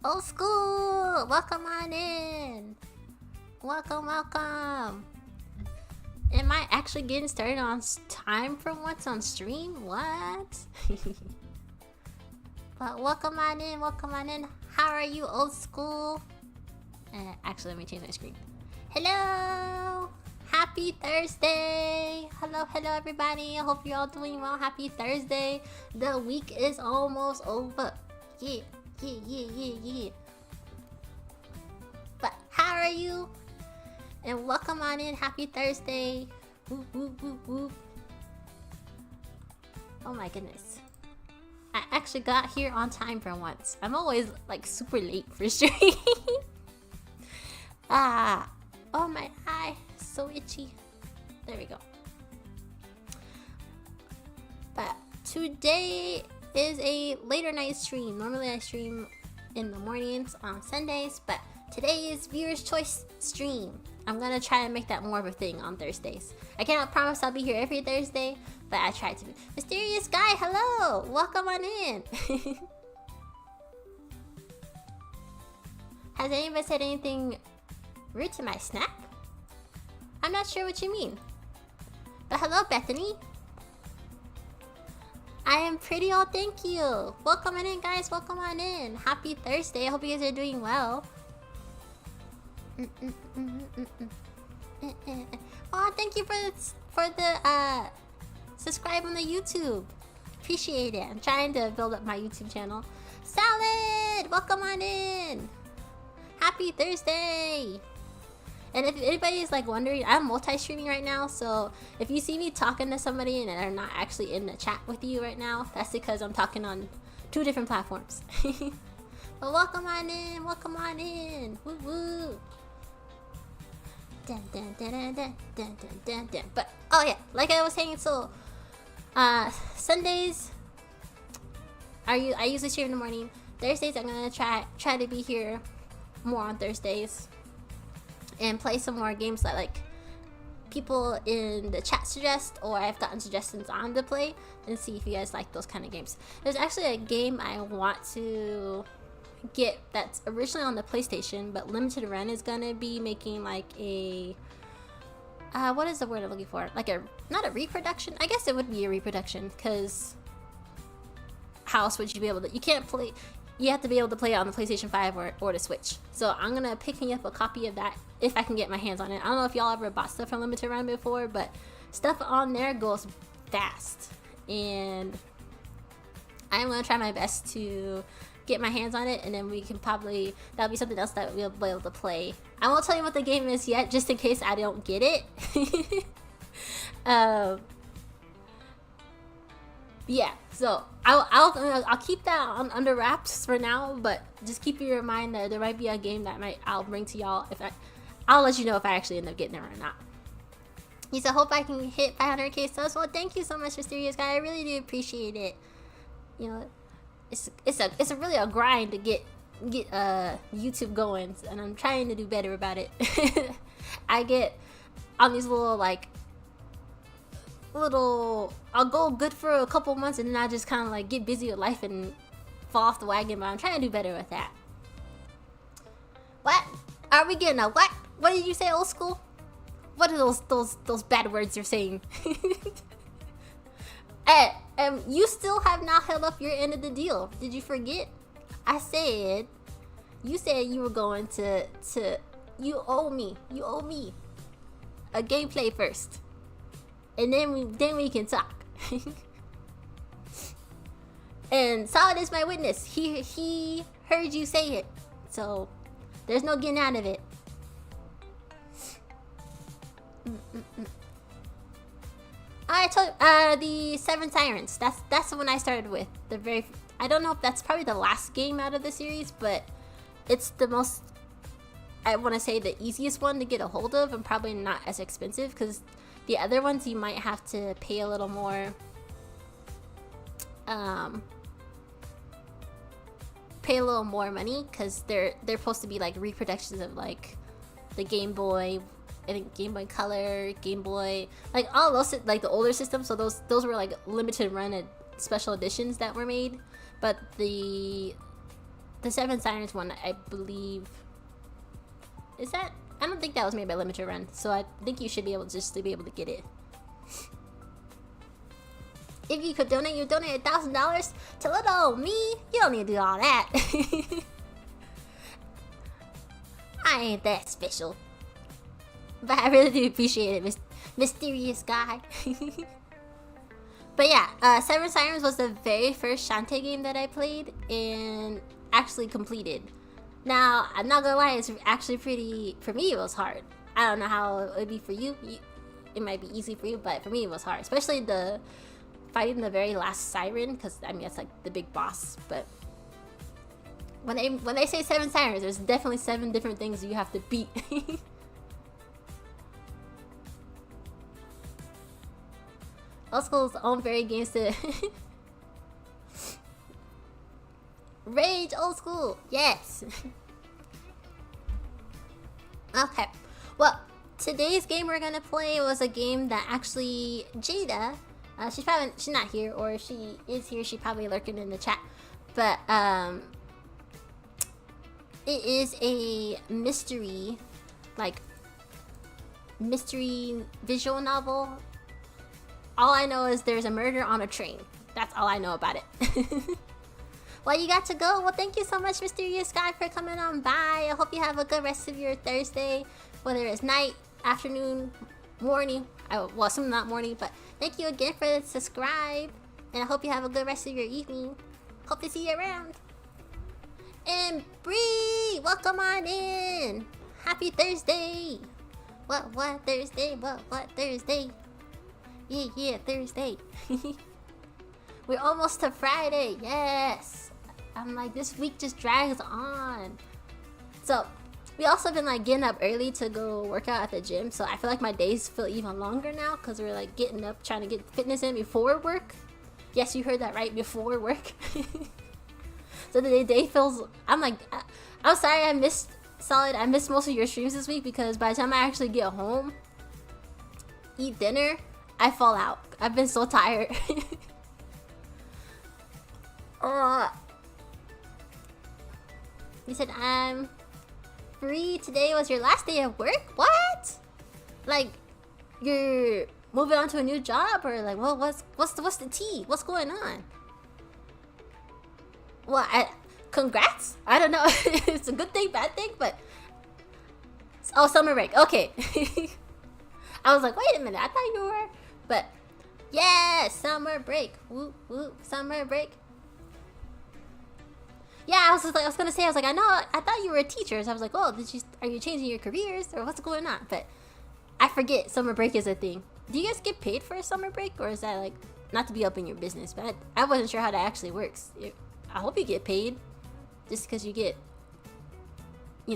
Old school! Welcome on in! Welcome! Am I actually getting started on time for once on stream? What? But welcome on in. How are you, old school? Actually, let me change my screen. Hello! Happy Thursday! Hello, everybody. I hope you're all doing well. Happy Thursday. The week is almost over. Yeah. But how are you? And welcome on in. Happy Thursday. Whoop. Oh my goodness. I actually got here on time for once. I'm always like super late for stream. Oh my eye. So itchy. There we go. But today is a later night stream. Normally I stream in the mornings on Sundays, but today is Viewer's Choice stream. I'm gonna try and make that more of a thing on Thursdays. I cannot promise I'll be here every Thursday, but I try to be. Mysterious Guy, hello! Welcome on in! Has anybody said anything rude to my snap? I'm not sure what you mean. But hello, Bethany. I am pretty all, thank you. Welcome on in, guys. Welcome on in. Happy Thursday. I hope you guys are doing well. Oh, thank you for the subscribe on the YouTube. Appreciate it. I'm trying to build up my YouTube channel. Salad, welcome on in. Happy Thursday. And if anybody is like wondering, I'm multi-streaming right now, so if you see me talking to somebody and they're not actually in the chat with you right now, that's because I'm talking on 2 different platforms. But welcome on in. Woo woo. Dun. But oh yeah, like I was saying, so Sundays I usually stream in the morning. Thursdays I'm gonna try to be here more on Thursdays and play some more games that like people in the chat suggest, or I've gotten suggestions on to play, and see if you guys like those kind of games. There's actually a game I want to get that's originally on the PlayStation, but Limited Run is gonna be making like a what is the word I'm looking for? Like not a reproduction. I guess it would be a reproduction, because how else would you be able to? You can't play. You have to be able to play it on the PlayStation 5 or the Switch. So I'm gonna pick me up a copy of that if I can get my hands on it. I don't know if y'all ever bought stuff from Limited Run before, but stuff on there goes fast, and I'm gonna try my best to get my hands on it, and then we can that'll be something else that we'll be able to play. I won't tell you what the game is yet, just in case I don't get it. Yeah, so I'll keep that under wraps for now, but just keep in mind that there might be a game that I'll bring to y'all. I'll let you know if I actually end up getting it or not. He said, hope I can hit 500k subs. Well, thank you so much, Mysterious Guy. I really do appreciate it. You know, it's really a grind to get YouTube going, and I'm trying to do better about it. I get on these I'll go good for a couple months, and then I just kind of like get busy with life and fall off the wagon, but I'm trying to do better with that. What? Are we getting a what? What did you say, old school? What are those bad words you're saying? Hey, you still have not held up your end of the deal. Did you forget? You said you were going to you owe me a gameplay first. And then we can talk. And Solid is my witness. He heard you say it, so there's no getting out of it. I told the 7 Sirens. That's the one I started with. I don't know if that's probably the last game out of the series, but it's the most, I want to say, the easiest one to get a hold of, and probably not as expensive, because the other ones you might have to pay a little more, money, because they're supposed to be like reproductions of like the Game Boy, I think Game Boy Color, Game Boy, like all those, like the older systems. So those were like limited run special editions that were made. But the the Seven Sirens one, I believe, is that? I don't think that was made by Limited Run, so I think you should be able to be able to get it. If you could donate, you donate $1,000 to little old me. You don't need to do all that. I ain't that special, but I really do appreciate it, mysterious guy. But yeah, Seven Sirens was the very first Shantae game that I played and actually completed. Now, I'm not gonna lie, it's actually pretty, for me it was hard. I don't know how it would be for you. It might be easy for you, but for me it was hard. Especially the fighting the very last siren, because I mean, that's like the big boss. But when they say 7 sirens, there's definitely 7 different things you have to beat. Old School's own very games to Rage Old School, yes. Okay, well, today's game we're gonna play was a game that actually Jada, she's not here, or if she is here, she's probably lurking in the chat. But it is a mystery visual novel. All I know is there's a murder on a train. That's all I know about it. Well, you got to go. Well, thank you so much, Mysterious Guy, for coming on by. I hope you have a good rest of your Thursday, whether it's night, afternoon, morning. Well, some not morning, but thank you again for the subscribe. And I hope you have a good rest of your evening. Hope to see you around. And Bree, welcome on in. Happy Thursday. What Thursday? What Thursday? Yeah, Thursday. We're almost to Friday. Yes. I'm like, this week just drags on. So we also been like getting up early to go work out at the gym. So I feel like my days feel even longer now because we're like getting up, trying to get fitness in before work. Yes, you heard that right, before work. So the day feels, I'm like, I'm sorry I missed most of your streams this week, because by the time I actually get home, eat dinner, I fall out. I've been so tired. You said I'm free today. Was your last day of work? What? Like, you're moving on to a new job, or like, well, what's the tea? What's going on? Well, congrats. I don't know. It's a good thing, bad thing, but oh, summer break. Okay. I was like, wait a minute. I thought you were, but yeah, summer break. Woo woo, summer break. Yeah, I was gonna say, I thought you were a teacher. So I was like, oh, are you changing your careers, or what's going on? But I forget summer break is a thing. Do you guys get paid for a summer break, or is that like, not to be up in your business, but I wasn't sure how that actually works. I hope you get paid, just because you get, you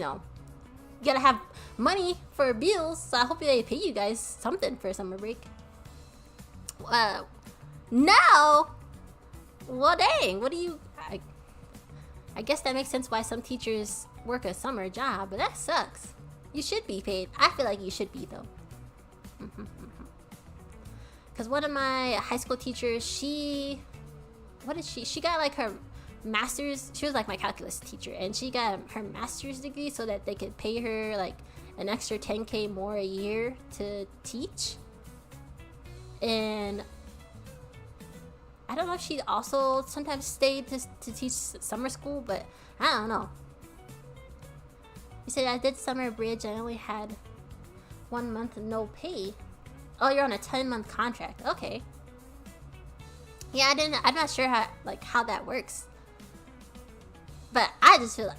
gotta have money for bills. So I hope they pay you guys something for a summer break. No. Well, dang. What do you? I guess that makes sense why some teachers work a summer job, but that sucks. You should be paid. I feel like you should be, though. Because one of my high school teachers, she got like her master's. She was like my calculus teacher, and she got her master's degree so that they could pay her like an extra 10K more a year to teach. And I don't know if she also sometimes stayed to teach summer school, but I don't know. You said I did summer bridge. I only had 1 month no pay. Oh, you're on a 10-month contract. Okay. Yeah, I'm not sure how that works. But I just feel like,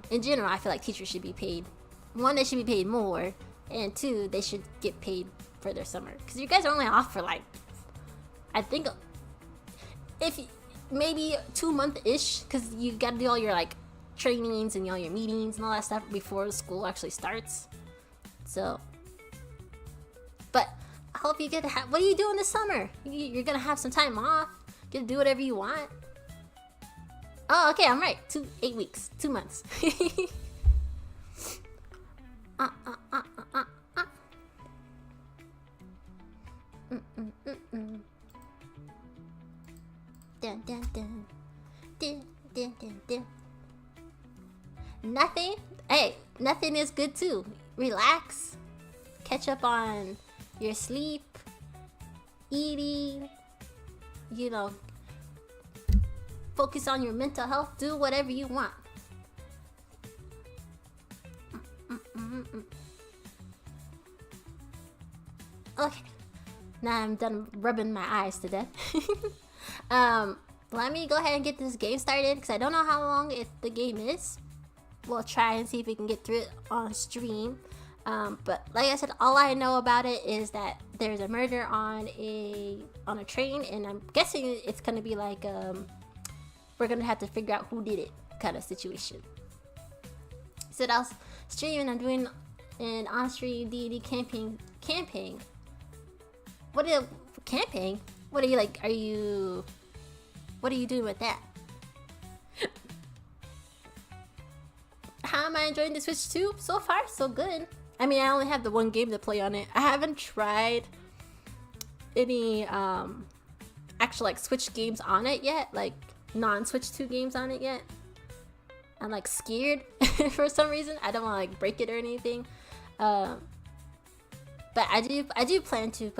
in general, I feel like teachers should be paid. 1, they should be paid more, and 2, they should get paid for their summer. Because you guys are only off for like, I think, if maybe 2 month-ish, because you got to do all your like trainings and all your meetings and all that stuff before school actually starts. So, but I hope you get to have. What are you doing this summer? You're gonna have some time off. Get to do whatever you want. Oh, okay, I'm right. 8 weeks, 2 months. Dun, dun, dun. Dun, dun, dun, dun. nothing is good too. Relax, catch up on your sleep, eating, you know, focus on your mental health, do whatever you want. Okay, now I'm done rubbing my eyes to death. Let me go ahead and get this game started because I don't know how long the game is. We'll try and see if we can get through it on stream. But like I said, all I know about it is that there's a murder on a train, and I'm guessing it's gonna be like we're gonna have to figure out who did it kind of situation. So I was streaming. I'm doing an on-stream D&D camping. What are camping? What are you like? What are you doing with that? How am I enjoying the Switch 2? So far, so good. I mean, I only have the one game to play on it. I haven't tried any actual like Switch games on it yet, like non-Switch 2 games on it yet. I'm like scared for some reason. I don't want to like break it or anything. But I do plan to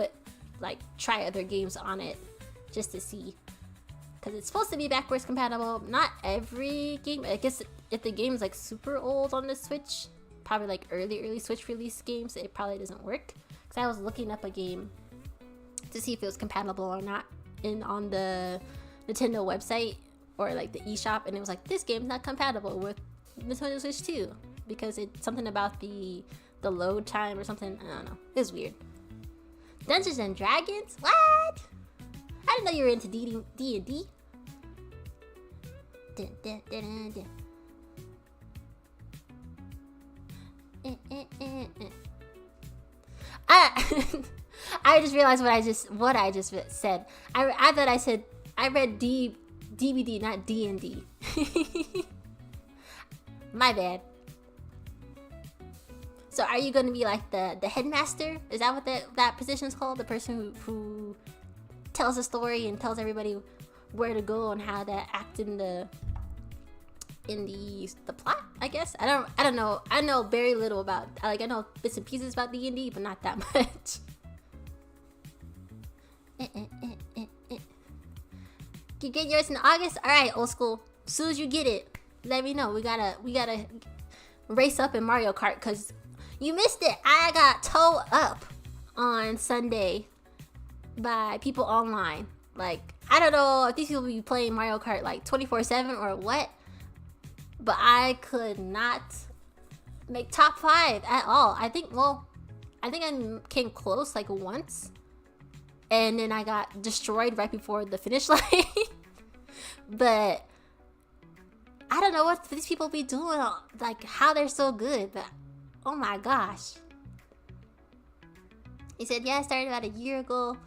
try other games on it just to see, because it's supposed to be backwards compatible. Not every game. I guess if the game's like super old on the Switch, probably like early Switch release games, it probably doesn't work. Because I was looking up a game to see if it was compatible or not on the Nintendo website or like the eShop, and it was like, this game's not compatible with Nintendo Switch 2 because it's something about the load time or something. I don't know. It was weird. Dungeons and Dragons? What? I didn't know you were into D&D. I just realized what I just said. I thought I read DVD, not D&D. My bad. So are you going to be like the headmaster? Is that what that position is called? The person who tells the story and tells everybody where to go and how to act in the plot, I guess. I don't know. I know very little about, like, I know bits and pieces about D&D, but not that much. You get yours in August? Alright, old school. As soon as you get it, let me know. We gotta race up in Mario Kart, because you missed it. I got towed up on Sunday by people online. Like, I don't know if these people be playing Mario Kart like 24/7 or what, but I could not make top 5 at all. I think I came close like once, and then I got destroyed right before the finish line. But I don't know what these people be doing, like how they're so good, but oh my gosh. He said, yeah, I started about a year ago.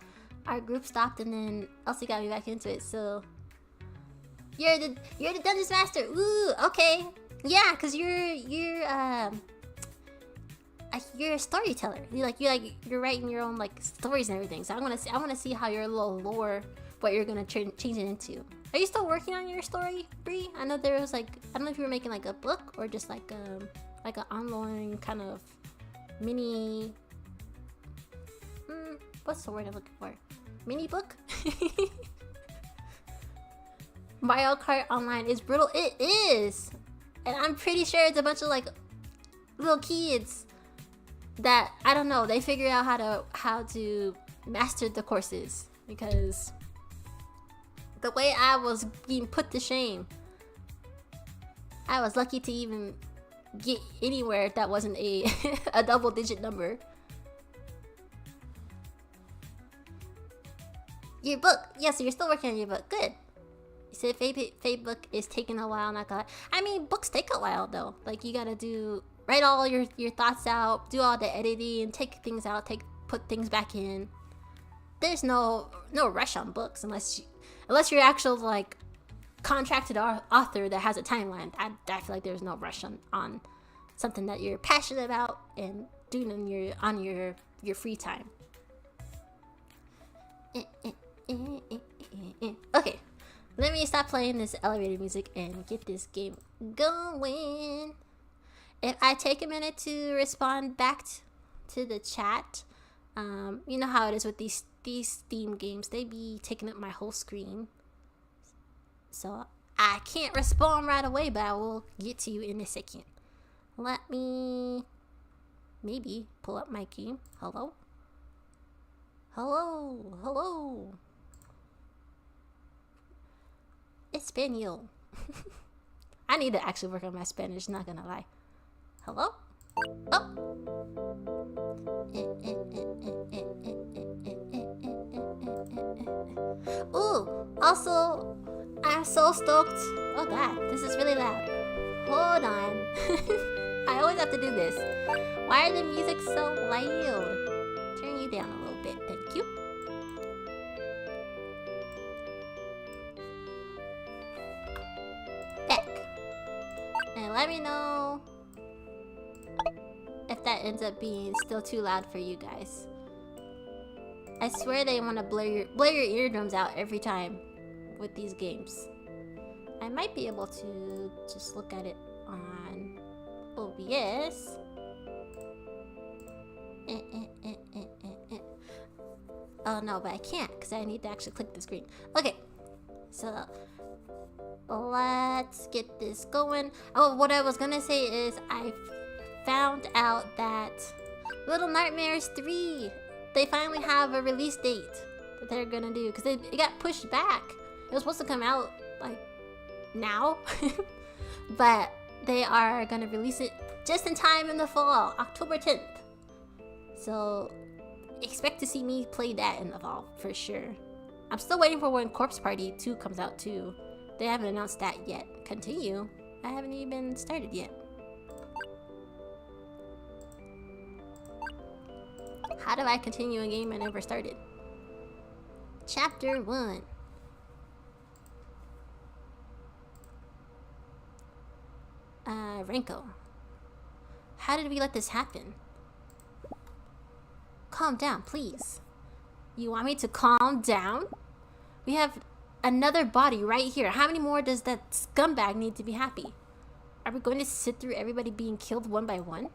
Our group stopped, and then Elsie got me back into it. So you're the Dungeons Master. Ooh, okay. Yeah, cause you're a storyteller. You're writing your own like stories and everything. So I want to see how your little lore, what you're gonna change it into. Are you still working on your story, Bree? I know there was like, I don't know if you were making like a book or just like an online kind of mini. What's the word I'm looking for? Mini book. Mario Kart Online is brutal. It is, and I'm pretty sure it's a bunch of like little kids that, I don't know, they figure out how to master the courses, because the way I was being put to shame, I was lucky to even get anywhere that wasn't a double digit number. Your book. Yeah, so you're still working on your book. Good. You said Faye book is taking a while, not gonna. I mean, books take a while though. Like, you gotta write all your thoughts out, do all the editing, take things out, put things back in. There's no rush on books unless you're actual like contracted author that has a timeline. I feel like there's no rush on something that you're passionate about and doing on your free time. Okay, let me stop playing this elevator music and get this game going. if I take a minute to respond back to the chat, you know how it is with these Steam games. They be taking up my whole screen. So I can't respond right away, but I will get to you in a second. Let me maybe pull up my game. Hello? Hello? Hello? Espanol. I need to actually work on my Spanish, not gonna lie. Hello? Oh! Ooh, also, I'm so stoked. Oh god, this is really loud. Hold on. I always have to do this. Why are the music so loud? Turn you down a little bit, thank you. Back. And let me know if that ends up being still too loud for you guys. I swear they want to blur your eardrums out every time with these games. I might be able to just look at it on OBS. Oh no, but I can't because I need to actually click the screen. Okay, so let's get this going. Oh, what I was gonna say is I found out that Little Nightmares 3, they finally have a release date that they're gonna do because it got pushed back. It was supposed to come out like now, but they are gonna release it just in time in the fall, October 10th. So expect to see me play that in the fall for sure. I'm still waiting for when Corpse Party 2 comes out too. They haven't announced that yet. Continue. I haven't even started yet. How do I continue a game I never started? Chapter 1. Renko. How did we let this happen? Calm down, please. You want me to calm down? We have another body right here. How many more does that scumbag need to be happy? Are we going to sit through everybody being killed one by one?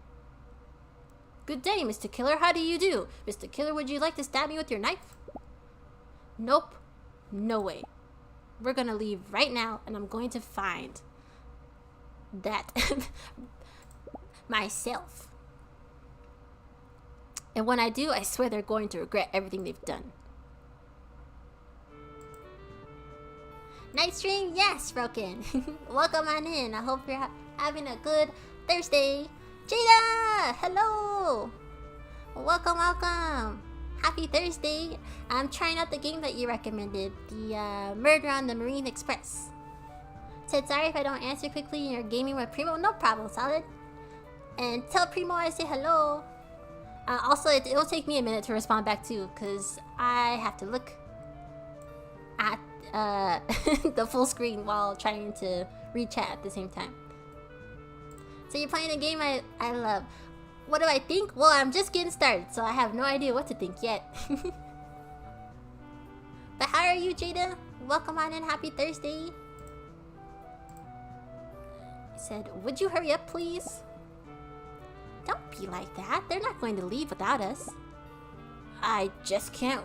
Good day, Mr. Killer. How do you do? Mr. Killer, would you like to stab me with your knife? Nope. No way. We're gonna leave right now, and I'm going to find that myself. And when I do, I swear they're going to regret everything they've done. Night stream? Yes, Broken. Welcome on in. I hope you're having a good Thursday. Jada! Hello! Welcome, welcome. Happy Thursday. I'm trying out the game that you recommended. The Murder on the Marine Express. Said sorry if I don't answer quickly and you're gaming with Primo. No problem, Solid. And tell Primo I say hello. Also, it'll take me a minute to respond back too, because I have to look at the full screen while trying to read chat at the same time. So you're playing a game I love. What do I think? Well, I'm just getting started, so I have no idea what to think yet. But how are you, Jada? Welcome on in. Happy Thursday. I said, would you hurry up, please? Don't be like that. They're not going to leave without us. I just can't,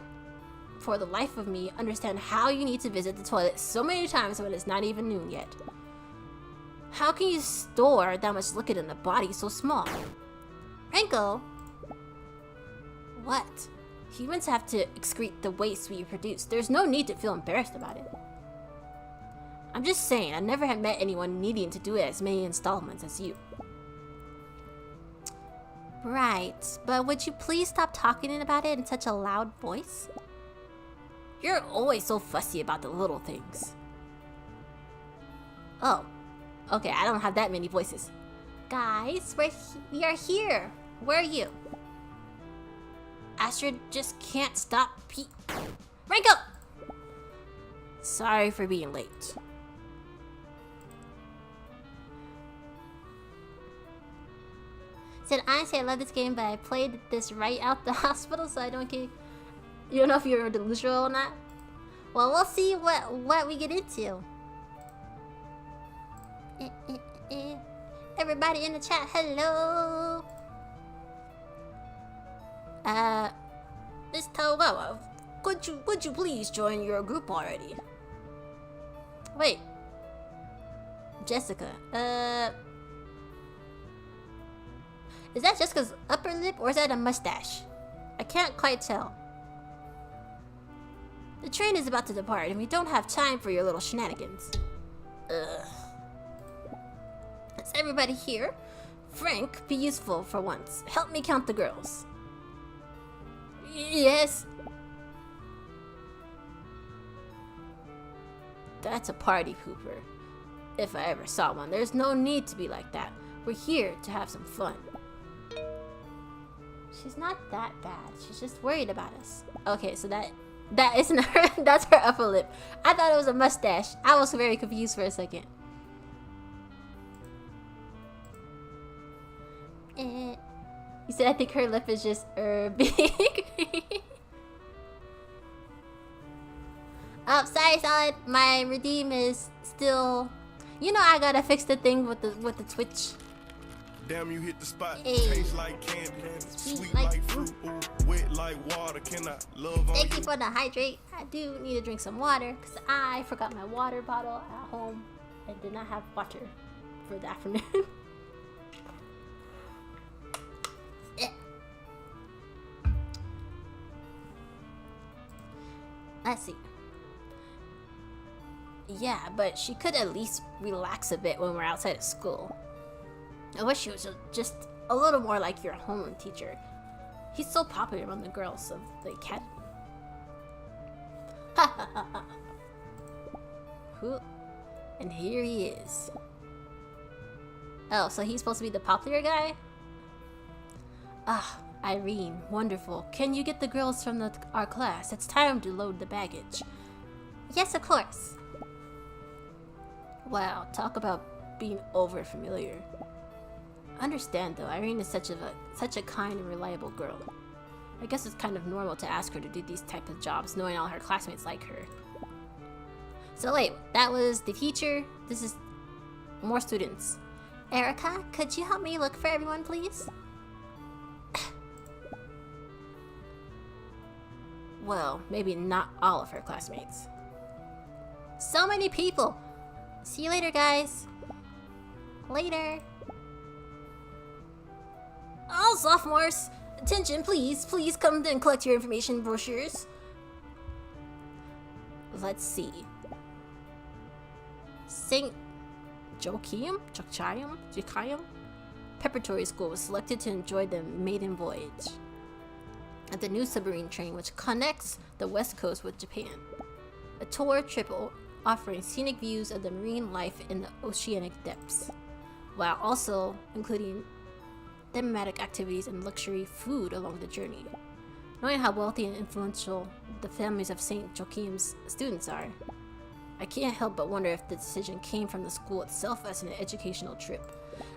for the life of me, understand how you need to visit the toilet so many times when it's not even noon yet. How can you store that much liquid in a body so small? Renko? What? Humans have to excrete the waste we produce. There's no need to feel embarrassed about it. I'm just saying, I never have met anyone needing to do it as many installments as you. Right, but would you please stop talking about it in such a loud voice? You're always so fussy about the little things. Oh, okay, I don't have that many voices. Guys, we are here. Where are you? Astrid just can't stop Renko! Sorry for being late. Said honestly, I love this game, but I played this right out the hospital, so I don't get. You don't know if you're delusional or not. Well, we'll see what we get into. Everybody in the chat, hello. Miss Tawawa, would you please join your group already? Wait. Jessica, is that Jessica's upper lip or is that a mustache? I can't quite tell. The train is about to depart and we don't have time for your little shenanigans. Ugh. Is everybody here? Frank, be useful for once. Help me count the girls. Yes. That's a party pooper. If I ever saw one. There's no need to be like that. We're here to have some fun. She's not that bad. She's just worried about us. Okay, so that isn't her. That's her upper lip. I thought it was a mustache. I was very confused for a second. You said I think her lip is just big. Oh, sorry, Solid. My redeem is still. You know I gotta fix the thing with the Twitch. Damn, you hit the spot. Hey. Tastes like candy, sweet like fruit, wet like water. Can I love on you? Thank you for the hydrate. I do need to drink some water because I forgot my water bottle at home and did not have water for the afternoon. Let's see. Yeah, but she could at least relax a bit when we're outside of school. I wish she was just a little more like your homeroom teacher. He's so popular among the girls of the academy. Ha ha ha ha. Who? And here he is. Oh, so he's supposed to be the popular guy? Ah, Irene, wonderful. Can you get the girls from our class? It's time to load the baggage. Yes, of course. Wow, talk about being over familiar. Understand though, Irene is such a kind and reliable girl. I guess it's kind of normal to ask her to do these types of jobs, knowing all her classmates like her. So wait, that was the teacher. This is more students. Erica, could you help me look for everyone, please? Well, maybe not all of her classmates. So many people! See you later, guys. Later. All sophomores, attention, please. Please come and collect your information brochures. Let's see. St. Joachim Preparatory School was selected to enjoy the maiden voyage at the new submarine train which connects the west coast with Japan. A tour trip offering scenic views of the marine life in the oceanic depths, while also including thematic activities and luxury food along the journey. Knowing how wealthy and influential the families of St. Joachim's students are, I can't help but wonder if the decision came from the school itself as an educational trip.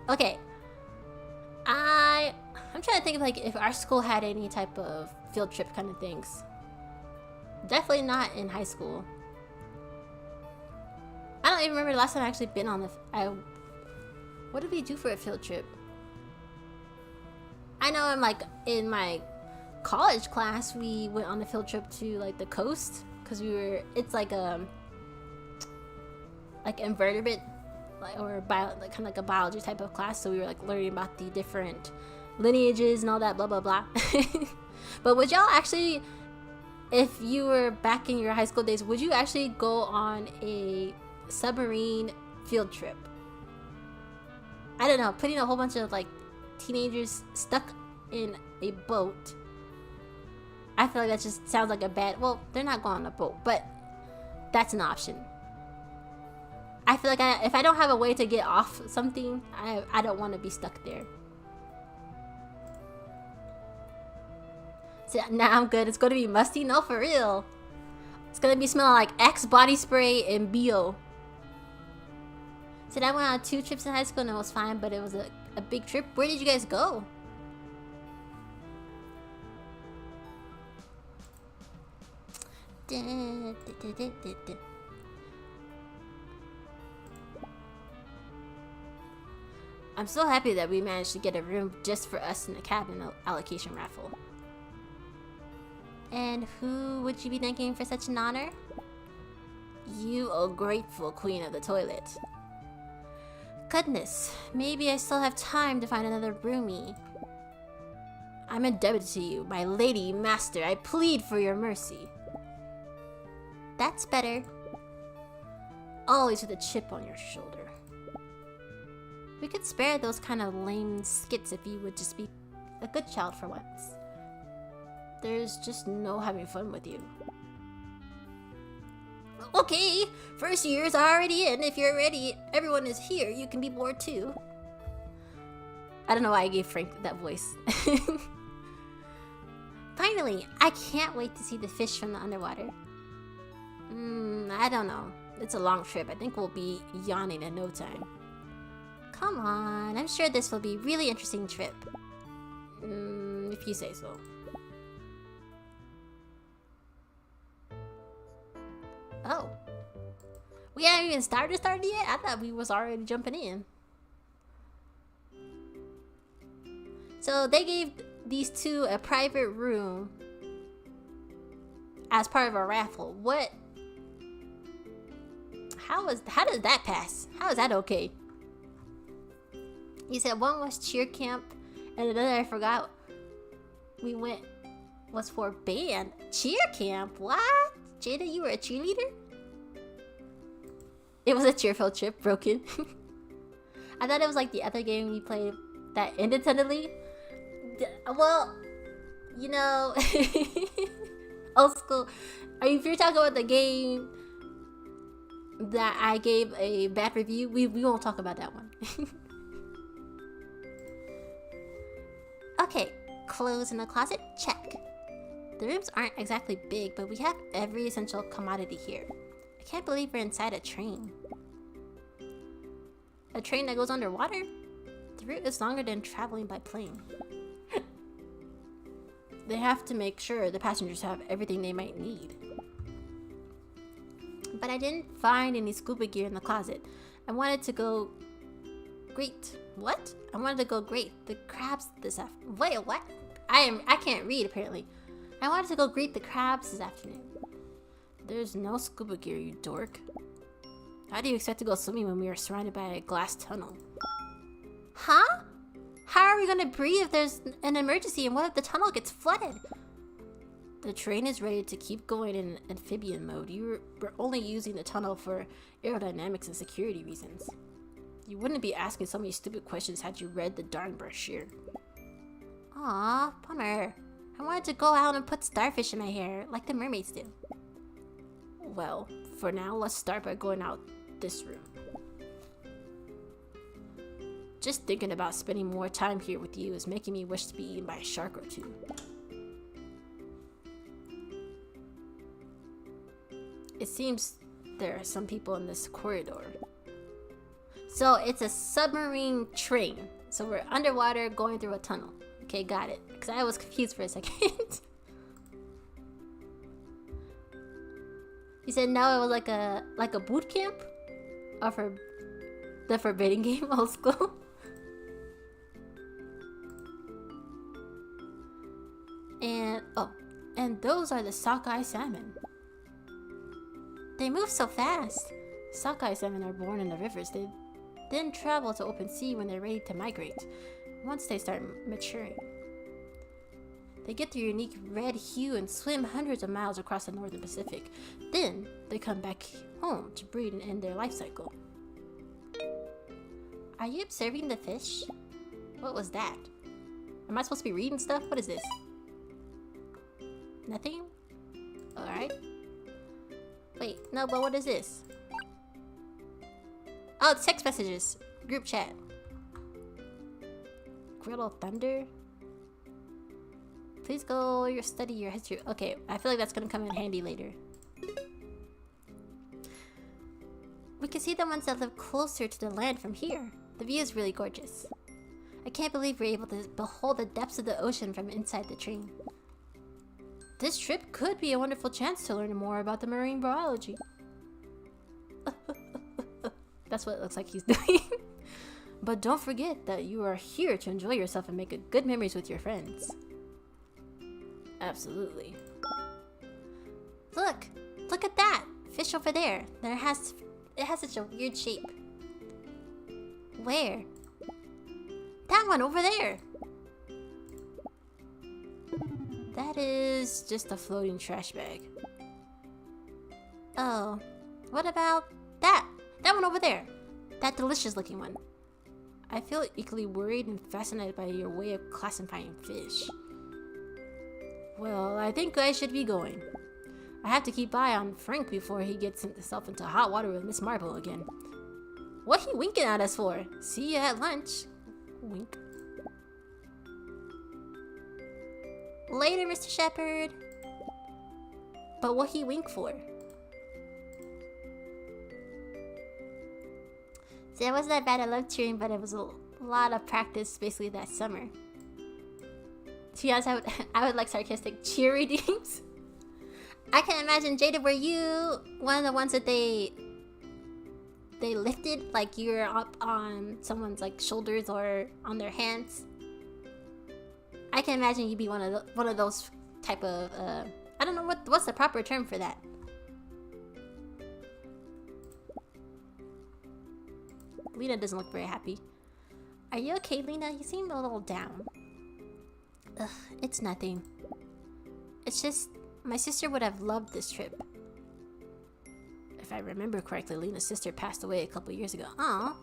Okay, I'm trying to think of like if our school had any type of field trip kind of things. Definitely not in high school. I don't even remember the last time I actually been on what did we do for a field trip? I know in my college class we went on a field trip to like the coast because it's like invertebrate or kind of like a biology type of class, so we were like learning about the different lineages and all that blah blah blah. But would y'all actually, if you were back in your high school days, would you actually go on a submarine field trip? I don't know, putting a whole bunch of like teenagers stuck in a boat. I feel like that just sounds like a bad, well, they're not going on a boat, but that's an option. I feel like if I don't have a way to get off something, I don't want to be stuck there. So now I'm good. It's going to be musty? No, for real. It's going to be smelling like Axe body spray and BO. So I went on 2 trips in high school and it was fine, but it was a big trip. Where did you guys go? I'm so happy that we managed to get a room just for us in the cabin allocation raffle. And who would you be thanking for such an honor? You, oh grateful queen of the toilet. Goodness, maybe I still have time to find another roomie. I'm indebted to you, my lady master. I plead for your mercy. That's better. Always with a chip on your shoulder. We could spare those kind of lame skits if you would just be a good child for once. There's just no having fun with you. Okay, first year's already in. If you're ready, everyone is here. You can be bored too. I don't know why I gave Frank that voice. Finally, I can't wait to see the fish from the underwater. I don't know. It's a long trip. I think we'll be yawning in no time. Come on, I'm sure this will be a really interesting trip. If you say so. Oh. We haven't even started yet? I thought we was already jumping in. So they gave these two a private room as part of a raffle. What? How does that pass? How is that okay? He said one was cheer camp and another I forgot was for band. Cheer camp? What? Jada, you were a cheerleader? It was a cheerful trip, broken. I thought it was like the other game we played that ended suddenly. Well, you know, old school. If you're talking about the game that I gave a bad review, we won't talk about that one. Okay, clothes in the closet, check. The rooms aren't exactly big, but we have every essential commodity here. I can't believe we're inside a train. A train that goes underwater? The route is longer than traveling by plane. They have to make sure the passengers have everything they might need. But I didn't find any scuba gear in the closet. I wanted to go greet. What? I wanted to go greet the crabs this afternoon. Wait, what? I can't read apparently. I wanted to go greet the crabs this afternoon. There's no scuba gear, you dork. How do you expect to go swimming when we are surrounded by a glass tunnel? Huh? How are we gonna breathe if there's an emergency and what if the tunnel gets flooded? The train is ready to keep going in amphibian mode. You were only using the tunnel for aerodynamics and security reasons. You wouldn't be asking so many stupid questions had you read the darn brochure. Aw, bummer. I wanted to go out and put starfish in my hair, like the mermaids do. Well, for now, let's start by going out this room. Just thinking about spending more time here with you is making me wish to be eaten by a shark or two. It seems there are some people in this corridor. So it's a submarine train. So we're underwater going through a tunnel. Okay, got it. Because I was confused for a second. You said no, it was like a boot camp? Or for the Forbidden Game, old school? And those are the sockeye salmon. They move so fast. Sockeye salmon are born in the rivers. They then travel to open sea when they're ready to migrate, once they start maturing. They get their unique red hue and swim hundreds of miles across the northern Pacific. Then they come back home to breed and end their life cycle. Are you observing the fish? What was that? Am I supposed to be reading stuff? What is this? Nothing? Alright. Wait, no, but what is this? Oh, it's text messages. Group chat. Griddle Thunder? Please go study your history. Okay, I feel like that's gonna come in handy later. We can see the ones that live closer to the land from here. The view is really gorgeous. I can't believe we're able to behold the depths of the ocean from inside the train. This trip could be a wonderful chance to learn more about the marine biology. That's what it looks like he's doing. But don't forget that you are here to enjoy yourself and make good memories with your friends. Absolutely. Look! Look at that! Fish over there. It has such a weird shape. Where? That one over there! That is just a floating trash bag. Oh, what about that? That one over there. That delicious looking one. I feel equally worried and fascinated by your way of classifying fish. Well, I think I should be going. I have to keep eye on Frank before he gets himself into hot water with Miss Marple again. What he winking at us for? See you at lunch. Wink. Later, Mr. Shepherd. But what he wink for? See, it wasn't that bad. I loved cheering, but it was a lot of practice basically that summer. To be honest, I would like sarcastic cheerleadings. I can imagine, Jada, were you one of the ones that they lifted? Like you were up on someone's like shoulders or on their hands? I can imagine you'd be one of those type of I don't know what's the proper term for that. Lena doesn't look very happy. Are you okay, Lena? You seem a little down. Ugh, it's nothing. It's just my sister would have loved this trip. If I remember correctly, Lena's sister passed away a couple years ago. Aw.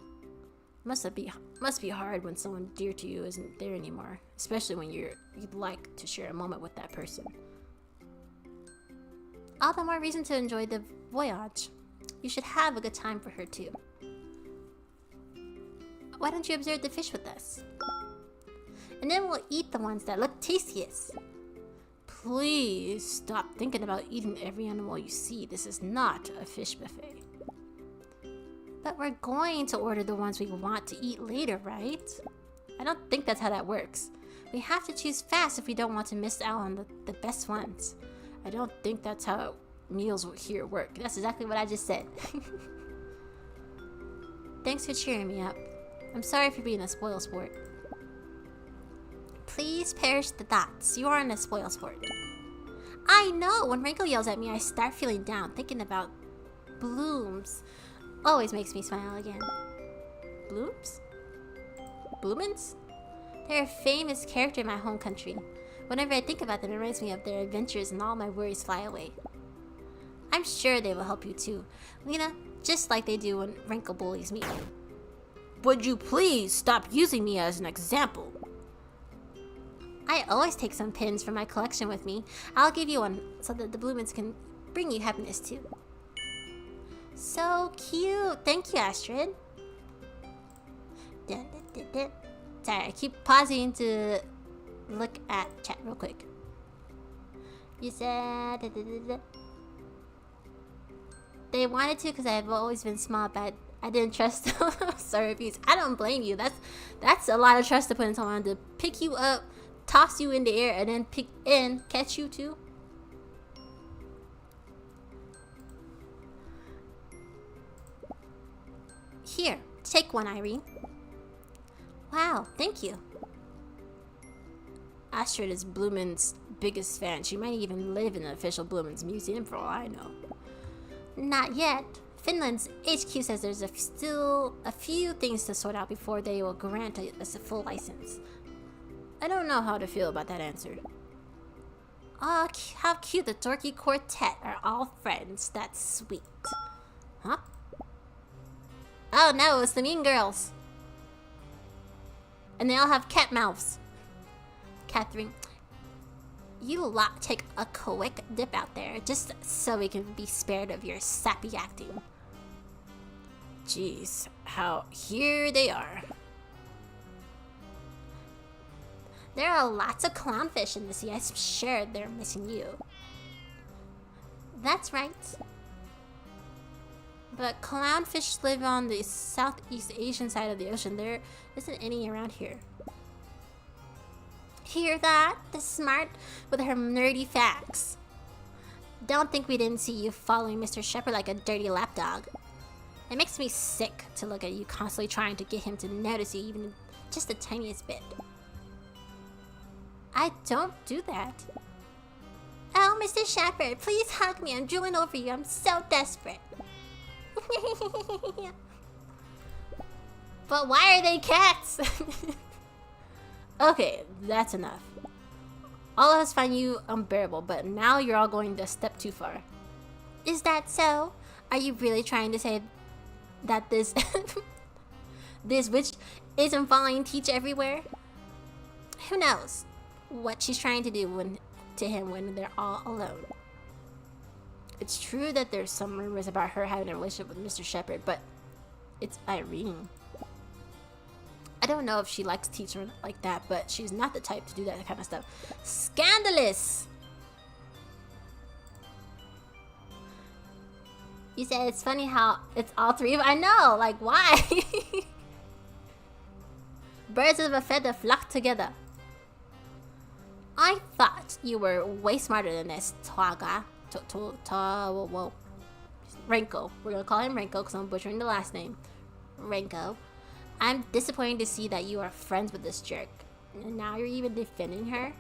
Must be hard when someone dear to you isn't there anymore, especially when you'd like to share a moment with that person. All the more reason to enjoy the voyage. You should have a good time for her too. Why don't you observe the fish with us? And then we'll eat the ones that look tastiest. Please stop thinking about eating every animal you see. This is not a fish buffet. But we're going to order the ones we want to eat later, right? I don't think that's how that works. We have to choose fast if we don't want to miss out on the best ones. I don't think that's how meals here work. That's exactly what I just said. Thanks for cheering me up. I'm sorry for being a spoil sport. Please perish the thoughts. You aren't a spoil sport. I know! When Ranko yells at me, I start feeling down, thinking about blooms. Always makes me smile again. Blooms? Bloomins? They're a famous character in my home country. Whenever I think about them, it reminds me of their adventures and all my worries fly away. I'm sure they will help you too, Lena, just like they do when Ranko bullies me. Would you please stop using me as an example? I always take some pins from my collection with me. I'll give you one so that the Bloomins can bring you happiness too. So cute! Thank you, Astrid. Sorry, I keep pausing to look at chat real quick. You said... They wanted to because I've always been small, but I didn't trust them. Sorry, abuse. I don't blame you. That's a lot of trust to put in someone to pick you up, toss you in the air, and then catch you too. Here, take one, Irene. Wow, thank you. Astrid is Bloomin's biggest fan. She might even live in the official Bloomin's museum for all I know. Not yet. Finland's HQ says there's still a few things to sort out before they will grant us a full license. I don't know how to feel about that answer. Oh, how cute, the Dorky Quartet are all friends. That's sweet. Huh? Oh no, it's the Mean Girls. And they all have cat mouths. Catherine, you lot take a quick dip out there just so we can be spared of your sappy acting. Jeez, here they are. There are lots of clownfish in the sea. I'm sure they're missing you. That's right. But clownfish live on the Southeast Asian side of the ocean. There isn't any around here. Hear that? The smart with her nerdy facts. Don't think we didn't see you following Mr. Shepherd like a dirty lapdog. It makes me sick to look at you constantly trying to get him to notice you even just the tiniest bit. I don't do that. Oh, Mr. Shepherd, please hug me. I'm drooling over you. I'm so desperate. But why are they cats? Okay, that's enough. All of us find you unbearable, but now you're all going a step too far. Is that so? Are you really trying to say that this this witch isn't following Teach everywhere? Who knows what she's trying to do to him when they're all alone. It's true that there's some rumors about her having a relationship with Mr. Shepherd, but it's Irene. I don't know if she likes Teach like that, but she's not the type to do that kind of stuff. Scandalous! You said it's funny how it's all three of them. I know, like why? Birds of a feather flock together. I thought you were way smarter than this, Twaga. Renko. We're gonna call him Renko because I'm butchering the last name. Renko. I'm disappointed to see that you are friends with this jerk. And now you're even defending her?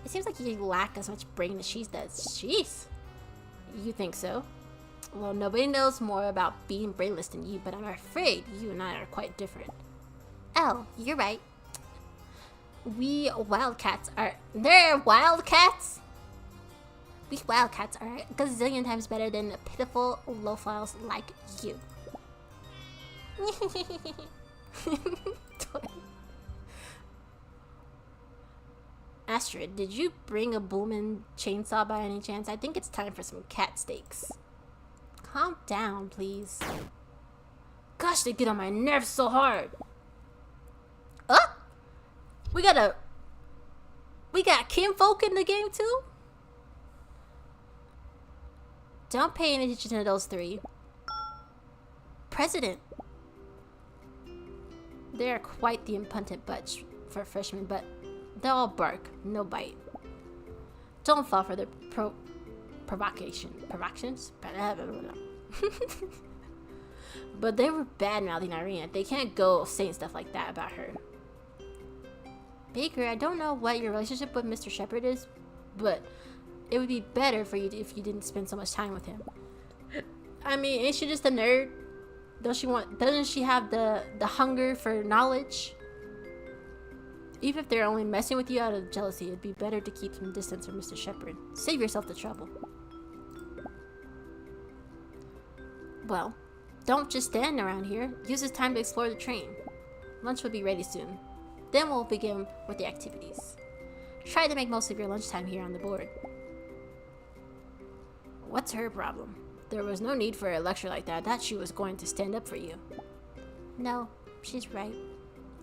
It seems like you lack as much brain as she does. Jeez. You think so? Well, nobody knows more about being brainless than you, but I'm afraid you and I are quite different. Oh, you're right. We wildcats are... They're wildcats? We wildcats are a gazillion times better than pitiful lowflies like you. Astrid, did you bring a booming chainsaw by any chance? I think it's time for some cat steaks. Calm down, please. Gosh, they get on my nerves so hard. Oh! We got kinfolk in the game too? Don't pay any attention to those three. President. They are quite the impudent bunch for freshmen, but they'll all bark, no bite. Don't fall for their provocations? But they were bad-mouthing Irene. They can't go saying stuff like that about her. Baker, I don't know what your relationship with Mr. Shepherd is, but it would be better for you if you didn't spend so much time with him. I mean, ain't she just a nerd? Doesn't she have the hunger for knowledge? Even if they're only messing with you out of jealousy, it'd be better to keep some distance from Mr. Shepherd. Save yourself the trouble. Well, don't just stand around here. Use this time to explore the train. Lunch will be ready soon. Then we'll begin with the activities. Try to make most of your lunchtime here on the board. What's her problem? There was no need for a lecture like that. That she was going to stand up for you. No, she's right.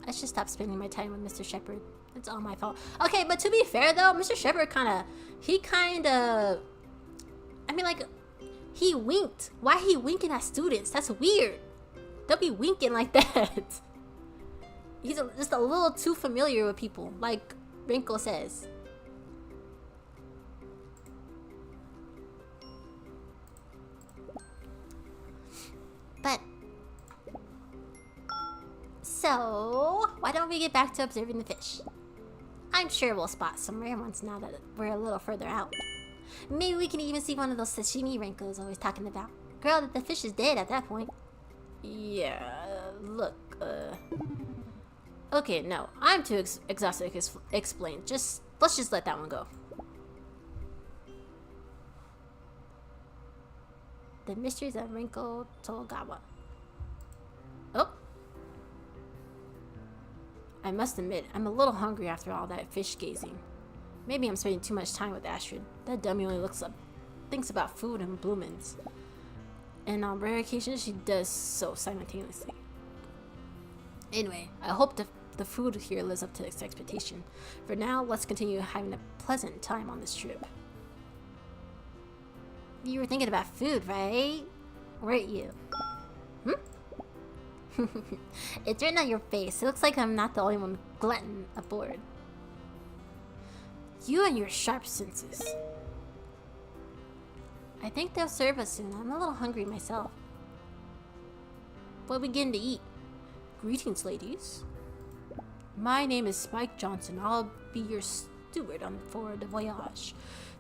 I should stop spending my time with Mr. Shepherd. It's all my fault. Okay, but to be fair though, Mr. Shepherd he winked. Why he winking at students? That's weird. Don't be winking like that. He's just a little too familiar with people, like Rinko says. But so why don't we get back to observing the fish? I'm sure we'll spot some rare ones now that we're a little further out. Maybe we can even see one of those sashimi Rinko's always talking about. Girl, the fish is dead at that point. Yeah, look, okay, no, I'm too exhausted to explain. Let's just let that one go. The Mysteries of Rinko Togawa. Oh. I must admit, I'm a little hungry after all that fish gazing. Maybe I'm spending too much time with Astrid. That dummy only thinks about food and bloomings. And on rare occasions, she does so simultaneously. Anyway, I hope the food here lives up to its expectation. For now, let's continue having a pleasant time on this trip. You were thinking about food, right? Weren't you? It's written on your face. It looks like I'm not the only one glutton aboard. You and your sharp senses. I think they'll serve us soon. I'm a little hungry myself. we'll begin to eat. Greetings, ladies. My name is Spike Johnson. I'll be your steward for the voyage.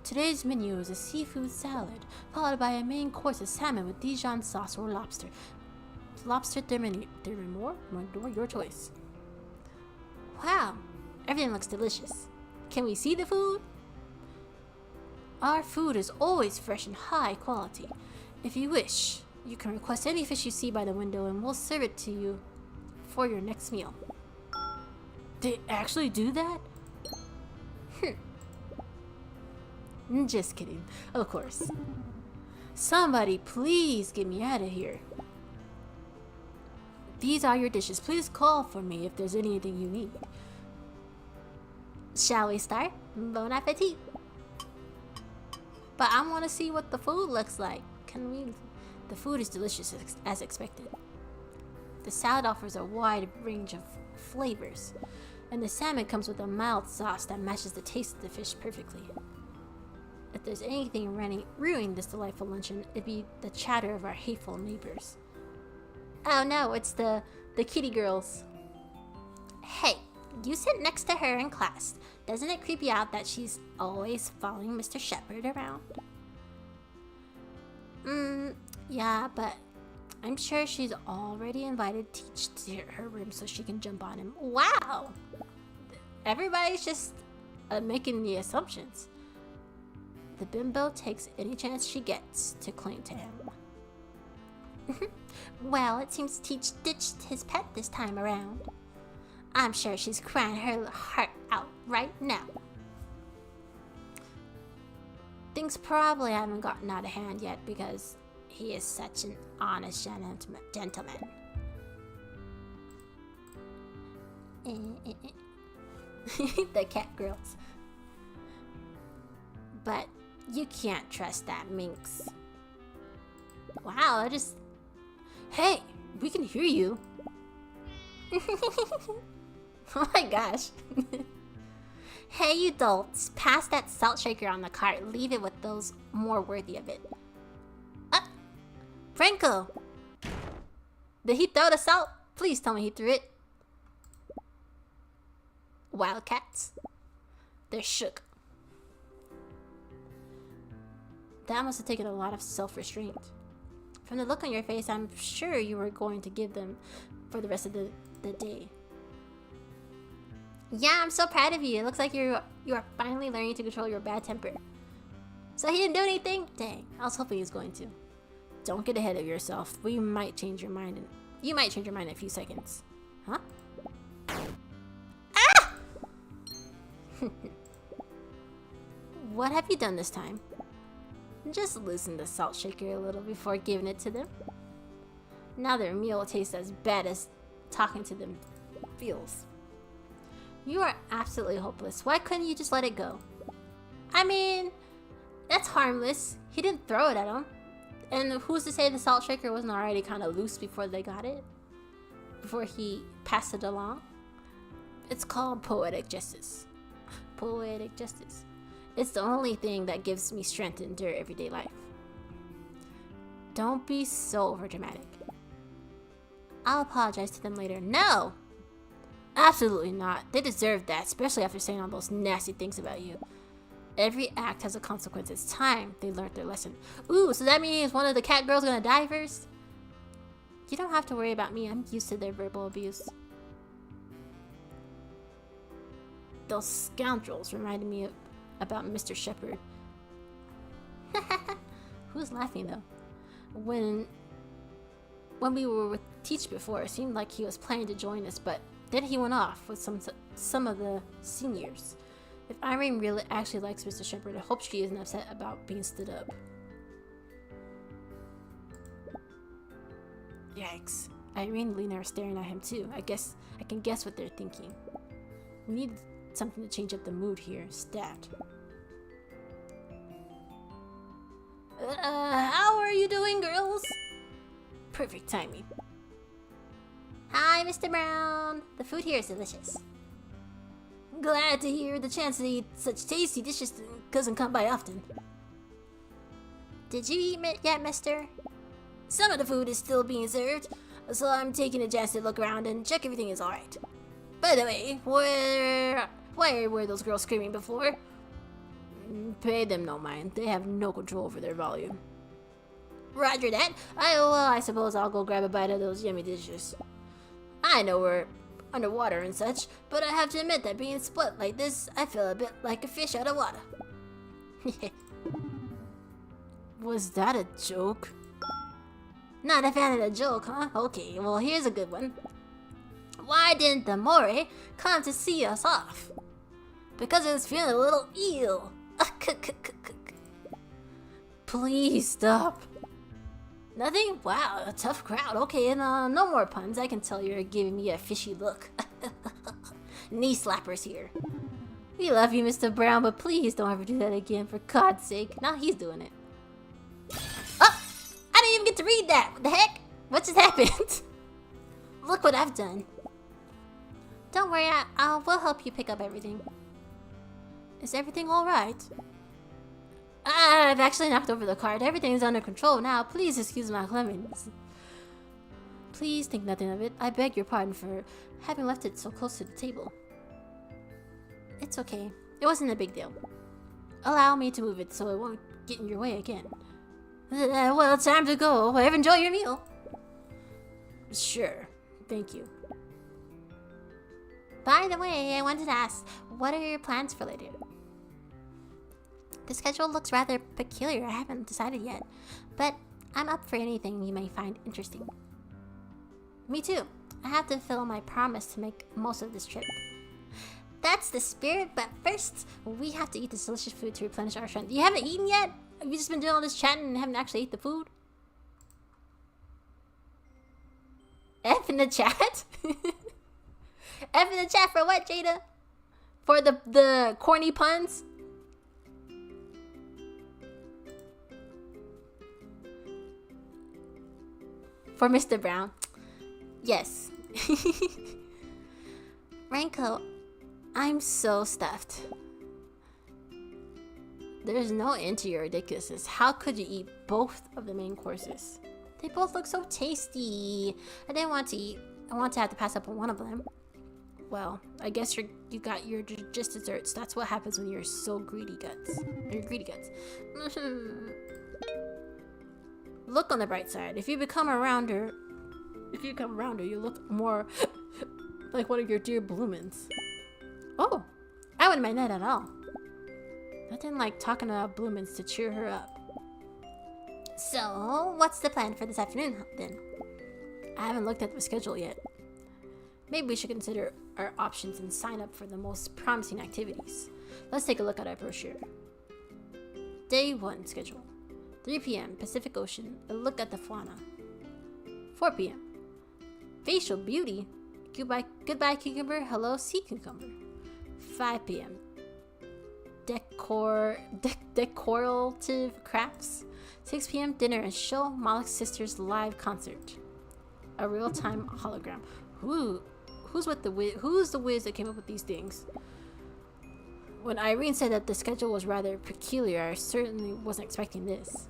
Today's menu is a seafood salad, followed by a main course of salmon with Dijon sauce or lobster. Lobster thermidor, your choice. Wow, everything looks delicious. Can we see the food? Our food is always fresh and high quality. If you wish, you can request any fish you see by the window and we'll serve it to you for your next meal. They actually do that? Just kidding, of course. Somebody please get me out of here. These are your dishes. Please call for me if there's anything you need. Shall we start? Bon appetit. But I want to see what the food looks like. Can we? The food is delicious as expected. The salad offers a wide range of flavors, and the salmon comes with a mild sauce that matches the taste of the fish perfectly. If there's anything ruining this delightful luncheon, it'd be the chatter of our hateful neighbors. Oh no, it's the kitty girls. Hey, you sit next to her in class. Doesn't it creep you out that she's always following Mr. Shepherd around? Yeah, but I'm sure she's already invited Teach to her room so she can jump on him. Wow! Everybody's just making the assumptions. The bimbo takes any chance she gets to cling to him. Well, it seems Teach ditched his pet this time around. I'm sure she's crying her heart out right now. Things probably haven't gotten out of hand yet because he is such an honest gentleman. The cat girls. But you can't trust that minx. Wow, Hey, we can hear you. Oh my gosh. Hey, you dolts, pass that salt shaker on the cart. Leave it with those more worthy of it. Franco! Did he throw the salt? Please tell me he threw it. Wildcats. They're shook. That must have taken a lot of self-restraint. From the look on your face, I'm sure you were going to give them for the rest of the day. Yeah, I'm so proud of you. It looks like you are finally learning to control your bad temper. So he didn't do anything? Dang, I was hoping he was going to. Don't get ahead of yourself. You might change your mind in a few seconds. Huh? Ah! What have you done this time? Just loosen the salt shaker a little before giving it to them. Now their meal tastes as bad as talking to them feels. You are absolutely hopeless. Why couldn't you just let it go? I mean, that's harmless. He didn't throw it at him. And who's to say the salt shaker wasn't already kind of loose before they got it? Before he passed it along? It's called poetic justice. Poetic justice. It's the only thing that gives me strength to endure everyday life. Don't be so overdramatic. I'll apologize to them later. No! Absolutely not. They deserve that, especially after saying all those nasty things about you. Every act has a consequence. It's time they learned their lesson. Ooh, so that means one of the cat girls gonna die first? You don't have to worry about me. I'm used to their verbal abuse. Those scoundrels reminded me about Mr. Shepherd. Who's laughing though? When we were with Teach before, it seemed like he was planning to join us, but then he went off with some of the seniors. If Irene really actually likes Mr. Shepherd, I hope she isn't upset about being stood up. Yikes. Irene and Lena are staring at him too. I can guess what they're thinking. We need something to change up the mood here. Stat. How are you doing, girls? Perfect timing. Hi, Mr. Brown. The food here is delicious. Glad to hear. The chance to eat such tasty dishes doesn't come by often. Did you eat yet, mister? Some of the food is still being served. so I'm taking a chance to look around and check everything is alright. By the way, why were those girls screaming before? Pay them no mind. They have no control over their volume. Roger that. I suppose I'll go grab a bite of those yummy dishes. I know we're underwater and such, but I have to admit that being split like this, I feel a bit like a fish out of water. Was that a joke? Not a fan of the joke, huh? Okay, well here's a good one. Why didn't the Moray come to see us off? Because I was feeling a little ill. Please stop. Nothing? Wow, a tough crowd. Okay, and no more puns. I can tell you're giving me a fishy look. Knee slappers here. We love you, Mr. Brown, but please don't ever do that again, for God's sake. Now he's doing it. Oh! I didn't even get to read that! What the heck? What just happened? Look what I've done. Don't worry, we'll help you pick up everything. Is everything alright? I've actually knocked over the cart. Everything's under control now. Please excuse my cleverness. Please think nothing of it. I beg your pardon for having left it so close to the table. It's okay. It wasn't a big deal. Allow me to move it so it won't get in your way again. Well, time to go. Enjoy your meal. Sure. Thank you. By the way, I wanted to ask, what are your plans for later? The schedule looks rather peculiar. I haven't decided yet, but I'm up for anything you may find interesting. Me too. I have to fulfill my promise to make most of this trip. That's the spirit, but first, we have to eat this delicious food to replenish our strength. You haven't eaten yet? Have you just been doing all this chatting and haven't actually ate the food? F in the chat? F in the chat for what, Jada? For the corny puns? For Mr. Brown. Yes. Renko, I'm so stuffed. There's no end to your ridiculousness. How could you eat both of the main courses? They both look so tasty. I didn't want to eat. I want to have to pass up on one of them. Well, I guess you got your just desserts. That's what happens when you're so greedy guts. You're greedy guts. Look on the bright side. If you become a rounder, you look more like one of your dear Bloomins. Oh, I wouldn't mind that at all. Nothing like talking about Bloomins to cheer her up. So, what's the plan for this afternoon then? I haven't looked at the schedule yet. Maybe we should consider our options and sign up for the most promising activities. Let's take a look at our brochure. Day 1 schedule. 3 p.m. Pacific Ocean, a look at the fauna. 4 p.m. Facial beauty. Goodbye cucumber, hello sea cucumber. 5 p.m. Decorative crafts. 6 p.m. dinner and show Moloch Sisters live concert. A real-time hologram. Who's the whiz that came up with these things? When Irene said that the schedule was rather peculiar, I certainly wasn't expecting this.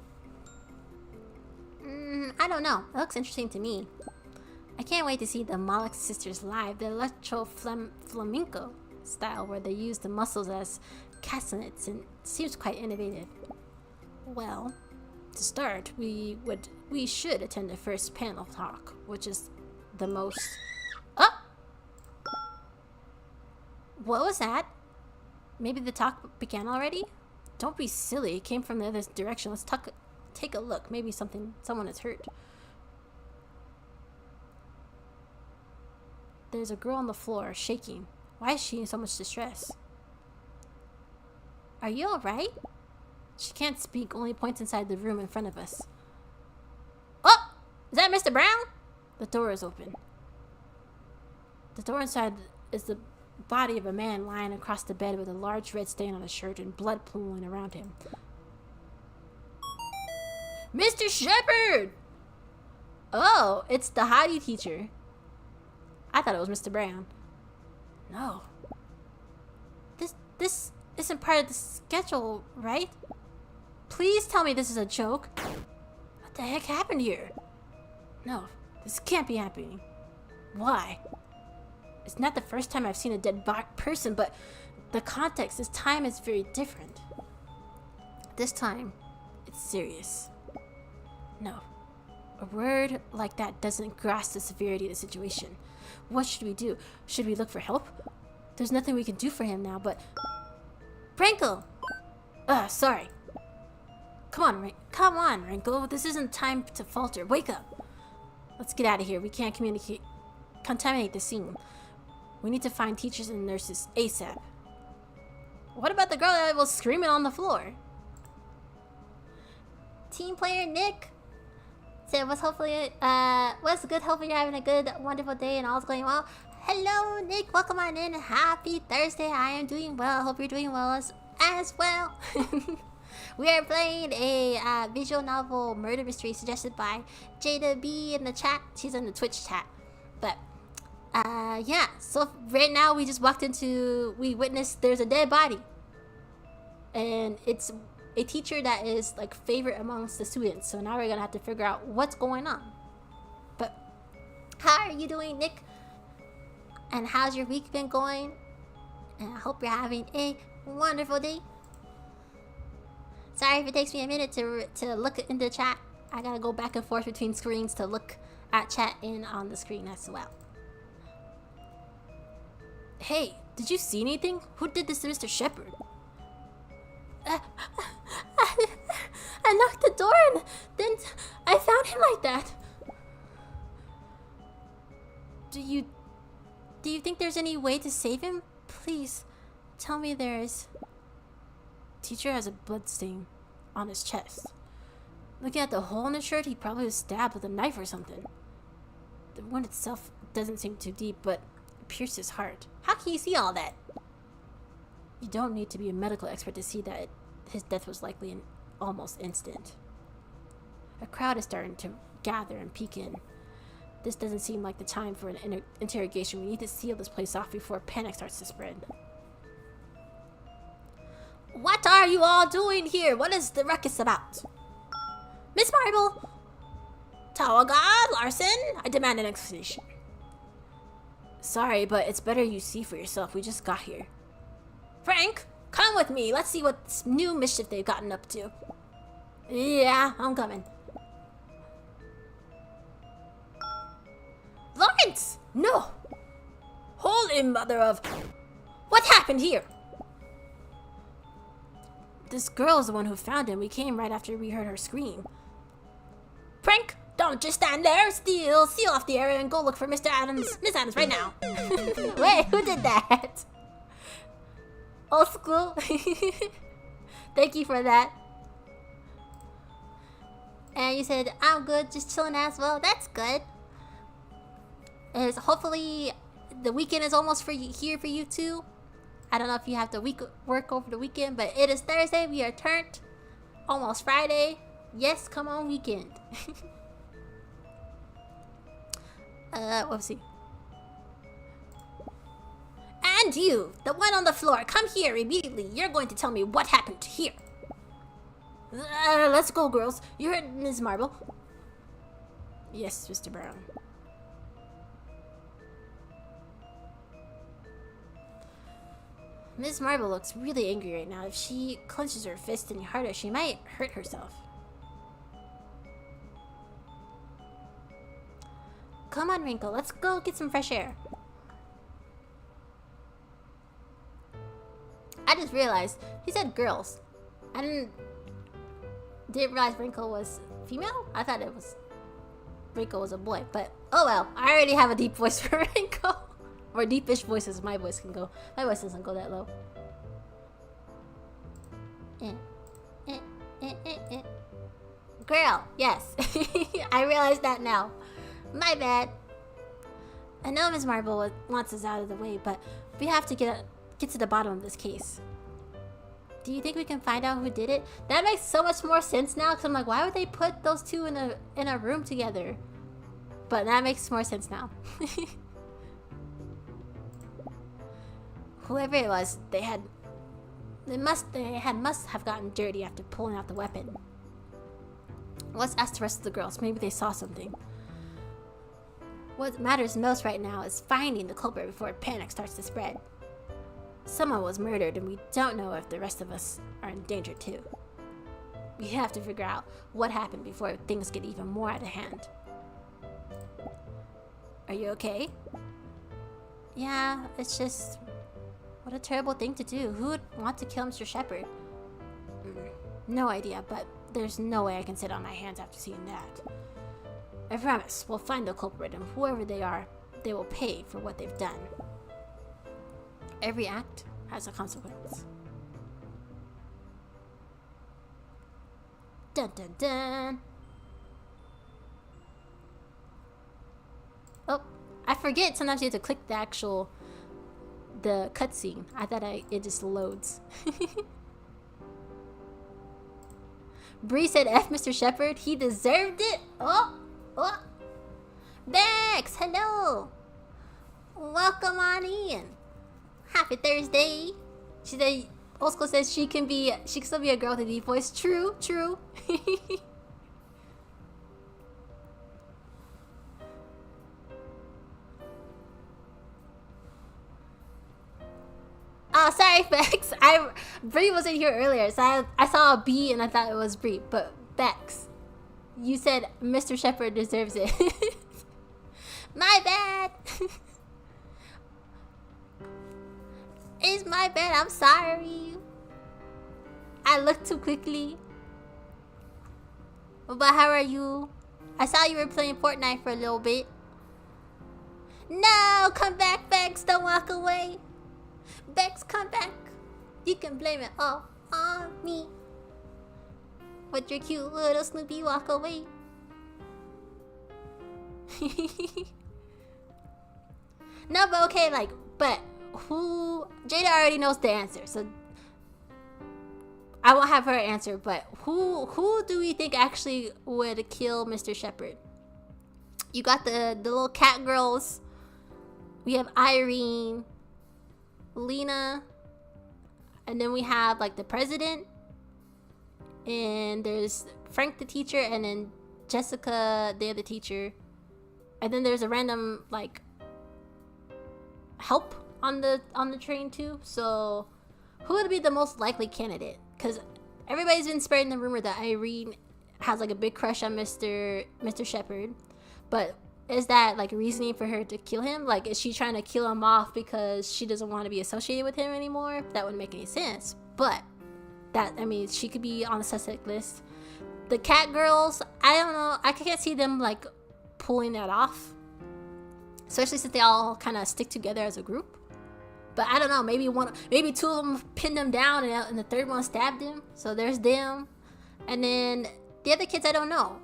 I don't know. It looks interesting to me. I can't wait to see the Moloch Sisters live, the electro flamenco style where they use the muscles as castanets, and it seems quite innovative. Well, to start, we should attend the first panel talk, which is the most... Oh! What was that? Maybe the talk began already? Don't be silly. It came from the other direction. Let's take a look. Maybe someone is hurt. There's a girl on the floor, shaking. Why is she in so much distress? Are you alright? She can't speak, only points inside the room in front of us. Oh! Is that Mr. Brown? The door is open. The door inside is the body of a man lying across the bed with a large red stain on his shirt and blood pooling around him. Mr. Shepherd! Oh, it's the hottie teacher. I thought it was Mr. Brown. No. This isn't part of the schedule, right? Please tell me this is a joke. What the heck happened here? No, This can't be happening. Why? It's not the first time I've seen a dead person, but the context this time is very different. This time, it's serious. No. A word like that doesn't grasp the severity of the situation. What should we do? Should we look for help? There's nothing we can do for him now, but... Wrinkle! Sorry. Come on, Wrinkle. This isn't time to falter. Wake up. Let's get out of here. We can't contaminate the scene. We need to find teachers and nurses ASAP. What about the girl that was screaming on the floor? Team player Nick said, what's good? Hopefully you're having a good, wonderful day and all's going well. Hello, Nick. Welcome on in. Happy Thursday. I am doing well. Hope you're doing well as well. We are playing a visual novel murder mystery suggested by Jada B in the chat. She's in the Twitch chat. But, yeah. So right now we witnessed there's a dead body. And it's a teacher that is like favorite amongst the students. So now we're gonna have to figure out what's going on. But how are you doing, Nick? And how's your week been going? And I hope you're having a wonderful day. Sorry if it takes me a minute to look into chat. I gotta go back and forth between screens to look at chat and on the screen as well. Hey, did you see anything? Who did this to Mr. Shepard? I knocked the door and then I found him like that. Do you think there's any way to save him? Please, tell me there is. Teacher has a blood stain on his chest. Looking at the hole in his shirt, he probably was stabbed with a knife or something. The wound itself doesn't seem too deep, but it pierced his heart. How can you see all that? You don't need to be a medical expert to see that his death was likely almost instant. A crowd is starting to gather and peek in. This doesn't seem like the time for an interrogation. We need to seal this place off before panic starts to spread. What are you all doing here? What is the ruckus about? Miss Marble! Tower God, Larson, I demand an explanation. Sorry, but it's better you see for yourself. We just got here. Frank, come with me. Let's see what new mischief they've gotten up to. Yeah, I'm coming. Lawrence! No! Holy mother of... What happened here? This girl is the one who found him. We came right after we heard her scream. Frank, don't just stand there. Seal off the area and go look for Mr. Adams. Miss Adams, right now. Wait, who did that? Old school. Thank you for that. And you said, I'm good, just chilling as well. That's good. Is hopefully the weekend is almost here for you too. I don't know if you have to work over the weekend, but it is Thursday. We are turned almost Friday. Yes, come on weekend. Let's see. And you, the one on the floor, come here immediately. You're going to tell me what happened here. Let's go, girls. You heard Ms. Marble? Yes, Mr. Brown. Ms. Marble looks really angry right now. If she clenches her fist any harder, she might hurt herself. Come on, Wrinkle. Let's go get some fresh air. I just realized he said girls. I didn't realize Wrinkle was female. I thought Wrinkle was a boy. But oh well. I already have a deep voice for Wrinkle. Or deepish voices my voice can go. My voice doesn't go that low. Girl, yes. I realize that now. My bad. I know Ms. Marble wants us out of the way, but we have to get to the bottom of this case. Do you think we can find out who did it? That makes so much more sense now, because I'm like, why would they put those two in a room together? But that makes more sense now. Whoever it was, they must have gotten dirty after pulling out the weapon. Let's ask the rest of the girls. Maybe they saw something. What matters most right now is finding the culprit before panic starts to spread. Someone was murdered and we don't know if the rest of us are in danger too. We have to figure out what happened before things get even more out of hand. Are you okay? Yeah, it's just... What a terrible thing to do. Who would want to kill Mr. Shepherd? No idea, but there's no way I can sit on my hands after seeing that. I promise, we'll find the culprit, and whoever they are, they will pay for what they've done. Every act has a consequence. Dun dun dun! Oh, I forget sometimes you have to click the cutscene. I thought it just loads. Bree said F Mr. Shepherd. He deserved it. Oh. Bex, hello. Welcome on in. Happy Thursday. She said, Old School says she can still be a girl with a deep voice. True. Oh, sorry, Bex. Bree wasn't here earlier, so I saw a B and I thought it was Bree. But Bex, you said Mr. Shepherd deserves it. My bad. It's my bad. I'm sorry. I looked too quickly. But how are you? I saw you were playing Fortnite for a little bit. No, come back, Bex. Don't walk away. Bex, come back. You can blame it all on me. With your cute little Snoopy walk away. No, but okay, but who... Jada already knows the answer, so... I won't have her answer, but who do we think actually would kill Mr. Shepherd? You got the little cat girls. We have Irene... Lena, and then we have the president, and there's Frank the teacher, and then Jessica the other teacher, and then there's a random help on the train too. So who would be the most likely candidate? Because everybody's been spreading the rumor that Irene has a big crush on Mr. Shepherd, but is that reasoning for her to kill him? Is she trying to kill him off because she doesn't want to be associated with him anymore? That wouldn't make any sense. But she could be on the suspect list. The cat girls, I don't know. I can't see them pulling that off, especially since they all kind of stick together as a group. But I don't know. Maybe two of them pinned him down, and the third one stabbed him. So there's them, and then the other kids, I don't know.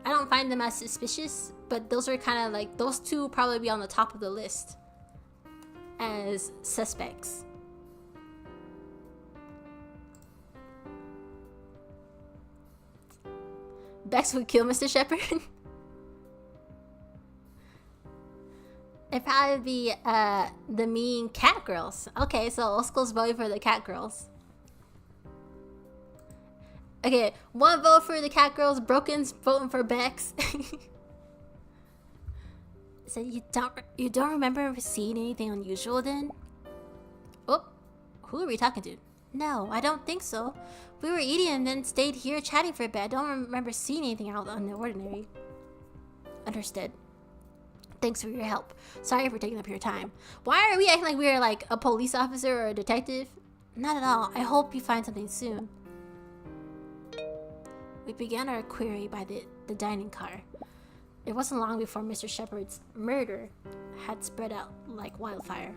I don't find them as suspicious, but those are kind of those two will probably be on the top of the list as suspects. Bex would kill Mr. Shepherd. It'd probably be the mean cat girls. Okay, so Old School's voting for the cat girls. Okay, one vote for the cat girls. Broken's voting for Bex. So you don't remember seeing anything unusual then? Oh, who are we talking to? No, I don't think so. We were eating and then stayed here chatting for a bit. I don't remember seeing anything out of the ordinary. Understood. Thanks for your help. Sorry for taking up your time. Why are we acting like we're a police officer or a detective? Not at all. I hope you find something soon. We began our query by the dining car. It wasn't long before Mr. Shepherd's murder had spread out like wildfire.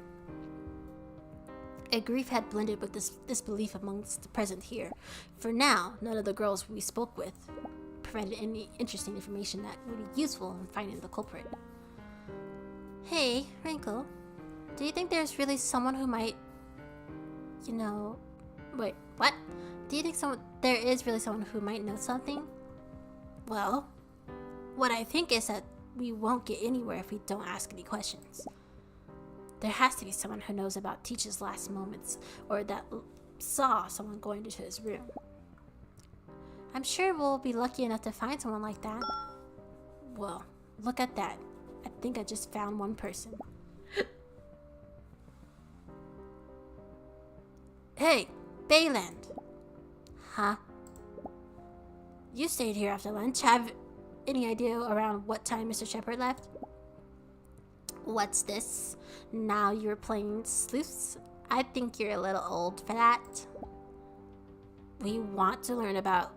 A grief had blended with disbelief amongst the present here. For now, none of the girls we spoke with provided any interesting information that would be useful in finding the culprit. Hey, Wrinkle, do you think there's really someone who might, wait, what? Do you think there is really someone who might know something? Well, what I think is that we won't get anywhere if we don't ask any questions. There has to be someone who knows about Teach's last moments, or that saw someone going into his room. I'm sure we'll be lucky enough to find someone like that. Well, Look at that. I think I just found one person. Hey, Bayland. Huh? You stayed here after lunch. Have any idea around what time Mr. Shepard left? What's this? Now you're playing sleuths? I think you're a little old for that. We want to learn about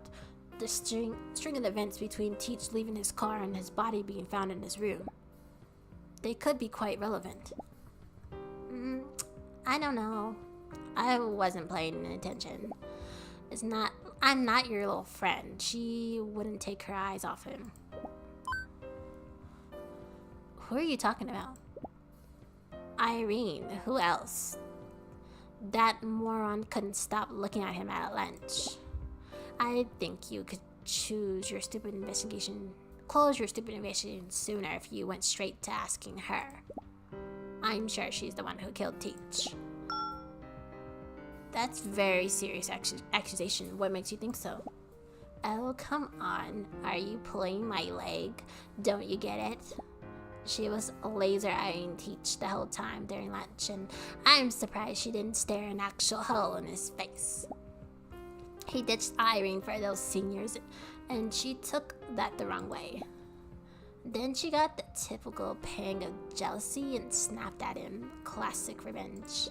the string of events between Teach leaving his car and his body being found in his room. They could be quite relevant. I don't know. I wasn't paying attention. I'm not your little friend. She wouldn't take her eyes off him. Who are you talking about? Irene. Who else? That moron couldn't stop looking at him at lunch. I think you could close your stupid investigation sooner if you went straight to asking her. I'm sure she's the one who killed Teach. That's very serious accusation. What makes you think so? Oh, come on. Are you pulling my leg? Don't you get it? She was laser eyeing Teach the whole time during lunch, and I'm surprised she didn't stare an actual hole in his face. He ditched Irene for those seniors, and she took that the wrong way. Then she got the typical pang of jealousy and snapped at him. Classic revenge.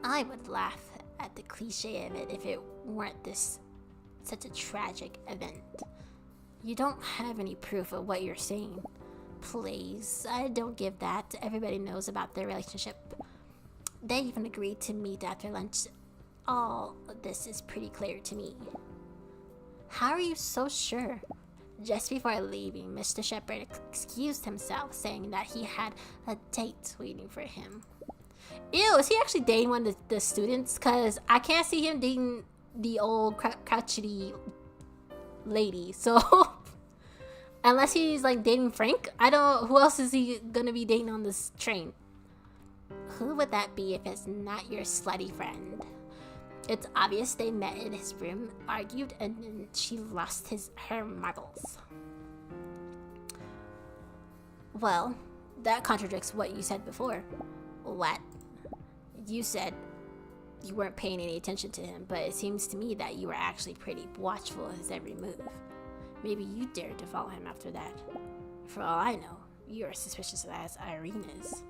I would laugh at the cliche of it if it weren't such a tragic event. You don't have any proof of what you're saying. Please, I don't give that. Everybody knows about their relationship. They even agreed to meet after lunch. All of this is pretty clear to me. How are you so sure? Just before leaving, Mr. Shepard excused himself, saying that he had a date waiting for him. Ew, is he actually dating one of the students? Because I can't see him dating the old crotchety lady. So, unless he's like dating Frank, I don't. Who else is he gonna be dating on this train? Who would that be if it's not your slutty friend? It's obvious they met in his room, argued, and then she lost her marbles. Well, that contradicts what you said before. What? You said you weren't paying any attention to him, but it seems to me that you were actually pretty watchful of his every move. Maybe you dared to follow him after that. For all I know, you're as suspicious as Irene is.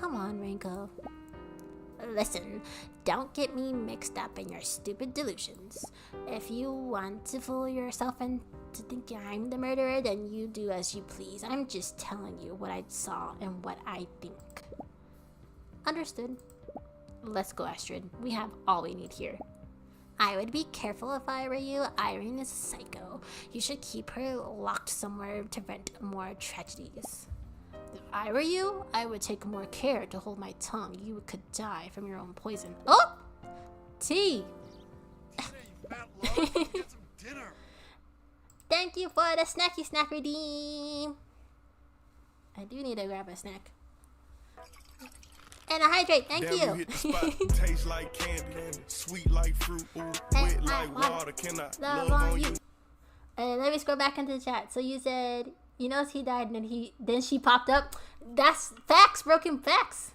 Come on, Rinko. Listen, don't get me mixed up in your stupid delusions. If you want to fool yourself into thinking I'm the murderer, then you do as you please. I'm just telling you what I saw and what I think. Understood. Let's go, Astrid. We have all we need here. I would be careful if I were you. Irene is a psycho. You should keep her locked somewhere to prevent more tragedies. If I were you, I would take more care to hold my tongue. You could die from your own poison. Oh! Tea! Thank you for the snacky snack redeem. I do need to grab a snack. And a hydrate, thank you. Hit the spot. Taste like candy, sweet like fruit, wet like water. Can I love on you? And let me scroll back into the chat. So you said, you know, he died and then she popped up. That's facts, broken facts.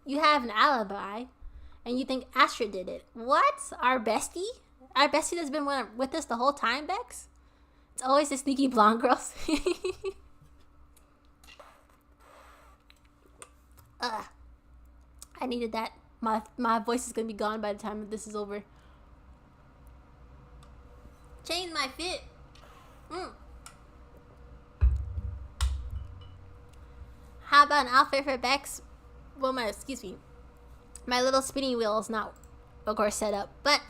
You have an alibi, and you think Astrid did it. What? Our bestie? Our bestie that's been with us the whole time, Bex? It's always the sneaky blonde girls. I needed that. My voice is gonna be gone by the time this is over. Change my fit. How about an outfit for Bex? Well, my little spinning wheel is not, of course, set up, but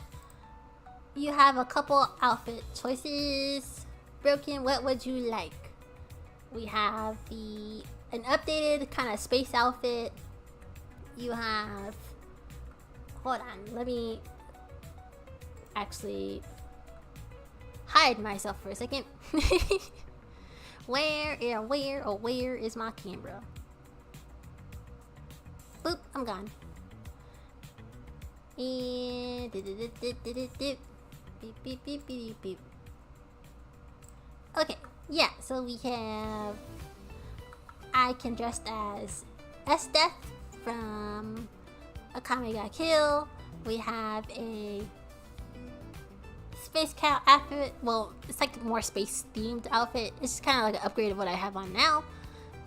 you have a couple outfit choices. Broken, what would you like? We have an updated kind of space outfit. You have, hold on, let me actually hide myself for a second. Where is my camera? Boop, I'm gone. And beep, beep, beep, beep, beep, beep, beep. Okay, yeah, so we have. I can dress as Esdeath from Akame ga Kill. We have a space cat outfit. Well, it's like more space themed outfit. It's just kind of like an upgrade of what I have on now.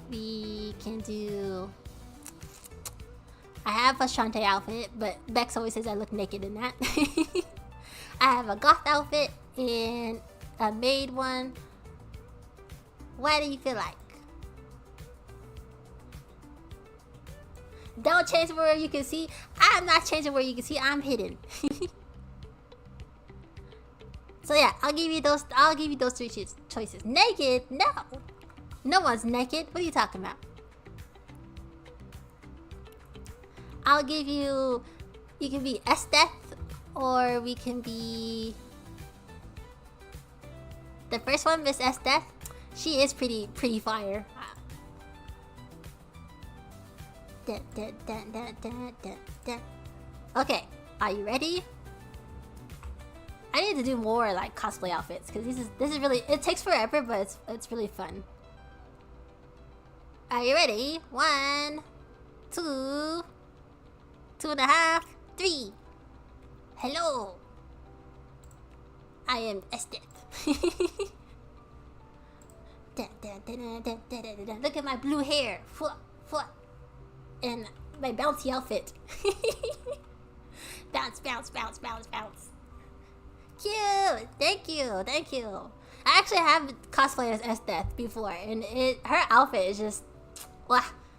We can do. I have a Shantae outfit, but Bex always says I look naked in that. I have a goth outfit and a maid one. What do you feel like? Don't change where you can see. I'm not changing where you can see. I'm hidden. So yeah, I'll give you those. I'll give you those three choices. Naked? No, no one's naked. What are you talking about? I'll give you. You can be Esdeath, or we can be. The first one, Miss Esdeath. She is pretty fire. Okay, are you ready? I need to do more like cosplay outfits because this is really, it takes forever, but it's really fun. Are you ready? 1, 2, 2.5, 3. Hello, I am Esdeath. Look at my blue hair. And my bouncy outfit. Bounce, bounce, bounce, bounce, bounce. Cute. Thank you. Thank you. I actually have cosplayed as Esdeath before, and her outfit is just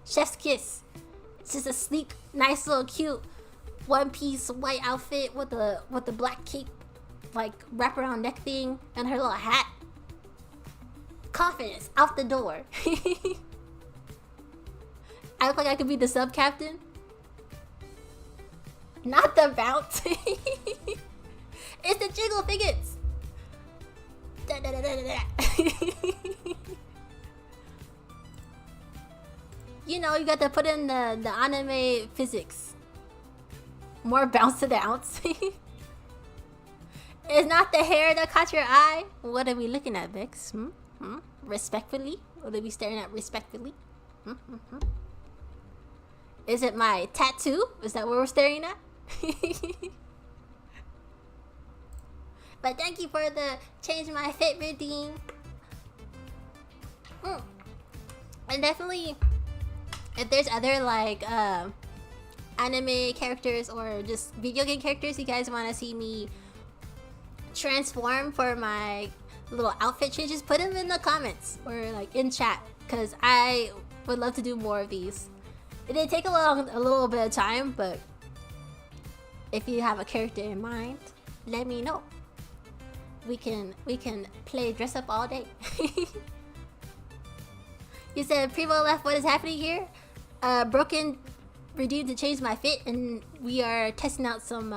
chef's kiss. It's just a sleek, nice little cute one-piece white outfit with the black cape, like wraparound neck thing, and her little hat. Confidence out the door. I look like I could be the sub captain. Not the bounce. It's the jiggle figures. You know, you got to put in the anime physics. More bounce to the ounce. It's not the hair that caught your eye. What are we looking at, Vix? Respectfully? What are we staring at respectfully? Is it my tattoo? Is that what we're staring at? But thank you for the change my fit routine. And definitely, if there's other like anime characters or just video game characters you guys want to see me transform for my little outfit changes, put them in the comments or like in chat, because I would love to do more of these. It did take a little bit of time, but if you have a character in mind, let me know. We can play dress up all day. You said Primo left. What is happening here? Broken redeemed to change my fit, and we are testing out some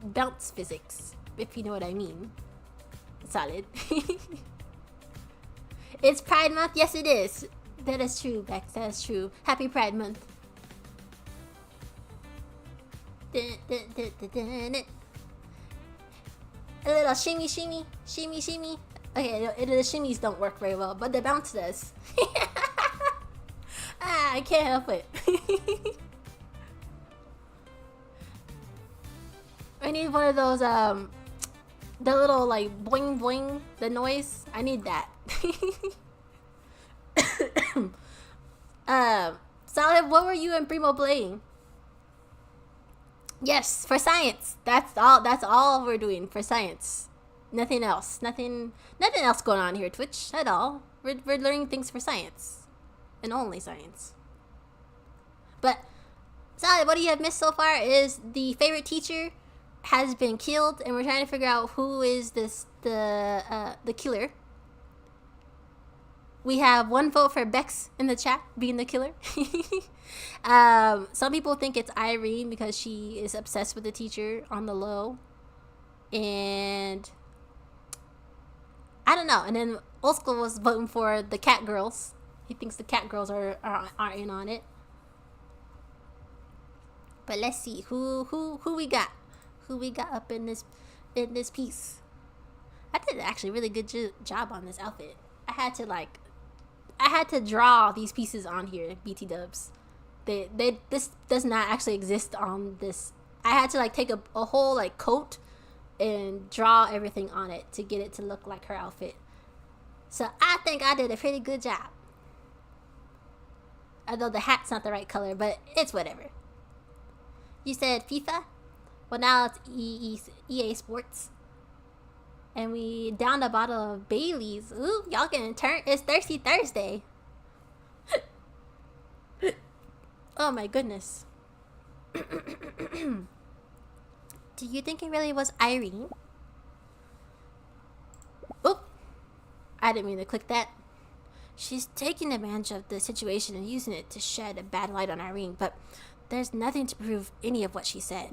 bounce physics, if you know what I mean. Solid. It's Pride Month. Yes, it is. That is true, Bex. That is true. Happy Pride Month. A little shimmy, shimmy, shimmy, shimmy. Okay, the shimmies don't work very well, but the bounce does. I can't help it. I need one of those, the little, like, boing boing, the noise. I need that. Solid, what were you and Primo playing? Yes, for science. That's all we're doing for science. Nothing else. Nothing else going on here, Twitch, at all. We're learning things for science. And only science. But Solid, what you have missed so far is the favorite teacher has been killed, and we're trying to figure out who is the killer. We have one vote for Bex in the chat being the killer. Some people think it's Irene because she is obsessed with the teacher on the low. And I don't know. And then Old School was voting for the cat girls. He thinks the cat girls are in on it. But let's see who we got. Who we got up in this piece. I did actually a really good job on this outfit. I had to draw these pieces on here, BT dubs. This does not actually exist on this. I had to like take a whole like coat and draw everything on it to get it to look like her outfit. So I think I did a pretty good job. Although the hat's not the right color, but it's whatever. You said FIFA? Well, now it's EA Sports. And we downed a bottle of Bailey's. Ooh, y'all getting turned. It's Thirsty Thursday. Oh my goodness. Do you think it really was Irene? Oop! I didn't mean to click that. She's taking advantage of the situation and using it to shed a bad light on Irene, but there's nothing to prove any of what she said.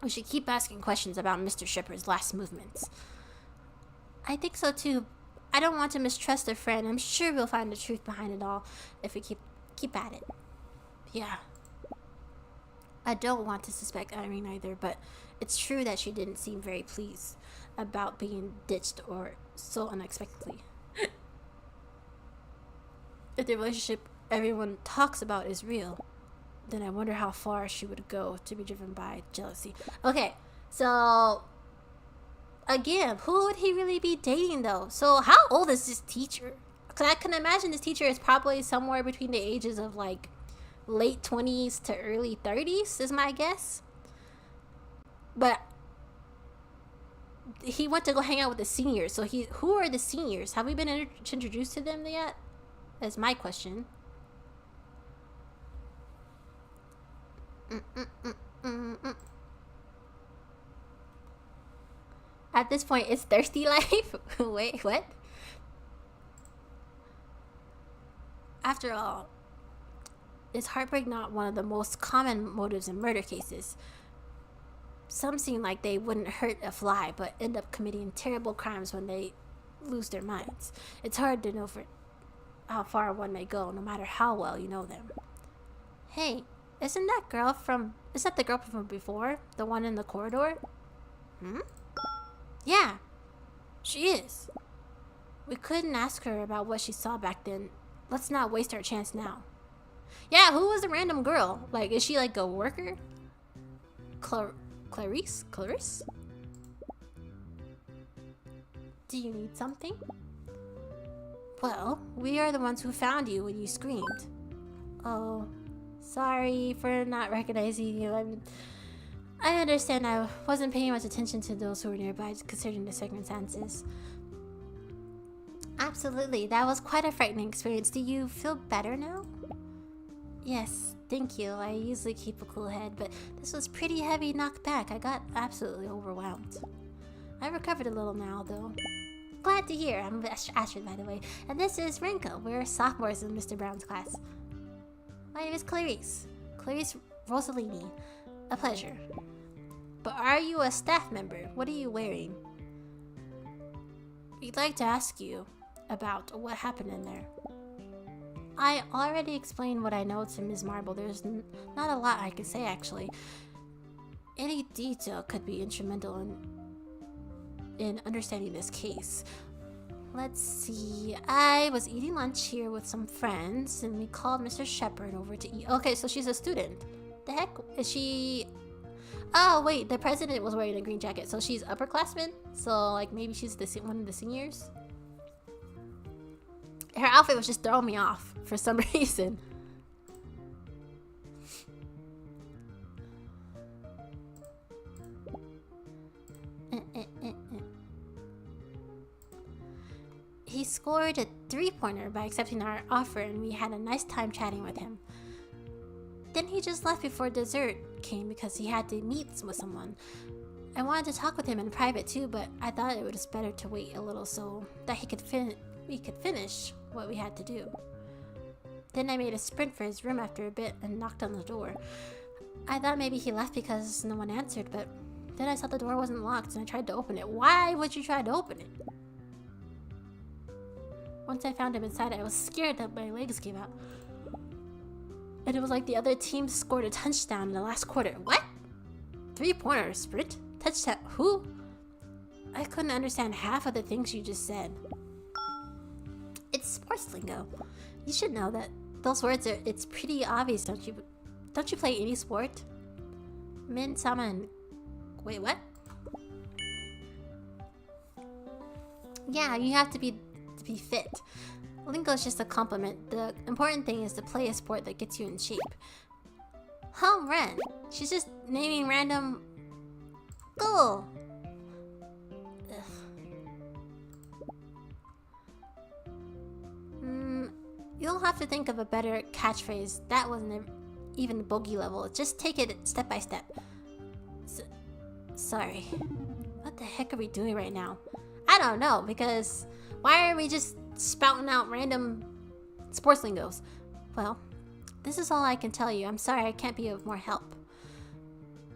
We should keep asking questions about Mr. Shepard's last movements. I think so too. I don't want to mistrust a friend. I'm sure we'll find the truth behind it all if we keep at it. Yeah. I don't want to suspect Irene either, but it's true that she didn't seem very pleased about being ditched or so unexpectedly. If the relationship everyone talks about is real, then I wonder how far she would go to be driven by jealousy. Okay, so again, who would he really be dating though? So how old is this teacher? Because I can imagine this teacher is probably somewhere between the ages of like late 20s to early 30s is my guess. But he went to go hang out with the seniors. So who are the seniors? Have we been introduced to them yet? That's my question. At this point, it's thirsty life? Wait, what? After all, is heartbreak not one of the most common motives in murder cases? Some seem like they wouldn't hurt a fly, but end up committing terrible crimes when they lose their minds. It's hard to know for how far one may go, no matter how well you know them. Hey, isn't that the girl from before? The one in the corridor? Yeah, she is. We couldn't ask her about what she saw back then. Let's not waste our chance now. Yeah, who was the random girl? Like, is she like a worker? Clarice? Do you need something? Well, we are the ones who found you when you screamed. Oh, sorry for not recognizing you. I understand I wasn't paying much attention to those who were nearby, considering the circumstances. Absolutely, that was quite a frightening experience. Do you feel better now? Yes, thank you. I usually keep a cool head, but this was pretty heavy knockback. I got absolutely overwhelmed. I recovered a little now, though. Glad to hear. I'm Astrid, by the way. And this is Renko. We're sophomores in Mr. Brown's class. My name is Clarice. Clarice Rossellini. A pleasure. But are you a staff member? What are you wearing? We'd like to ask you about what happened in there. I already explained what I know to Ms. Marble. There's not a lot I can say, actually. Any detail could be instrumental in understanding this case. Let's see. I was eating lunch here with some friends, and we called Mr. Shepard over to eat. Okay, so she's a student. The heck? Is she... Oh, wait, the president was wearing a green jacket, so she's upperclassman? So, like, maybe she's one of the seniors? Her outfit was just throwing me off for some reason. He scored a 3-pointer by accepting our offer, and we had a nice time chatting with him. Then he just left before dessert came because he had to meet with someone. I wanted to talk with him in private too, but I thought it was better to wait a little so that we could finish what we had to do. Then I made a sprint for his room after a bit and knocked on the door. I thought maybe he left because no one answered, but then I saw the door wasn't locked and I tried to open it. Why would you try to open it? Once I found him inside, I was scared that my legs gave out. And it was like the other team scored a touchdown in the last quarter. What? 3-pointer sprint? Touchdown? Who? I couldn't understand half of the things you just said. It's sports lingo. You should know that those words are. It's pretty obvious, don't you? Don't you play any sport? Min, sama, and wait, what? Yeah, you have to be fit. Lingo is just a compliment. The important thing is to play a sport that gets you in shape. Home run. She's just naming random goal. You'll have to think of a better catchphrase. That wasn't even bogey level. Just take it step by step. Sorry. What the heck are we doing right now? I don't know, because why are we just spouting out random sports lingos? Well, this is all I can tell you. I'm sorry I can't be of more help.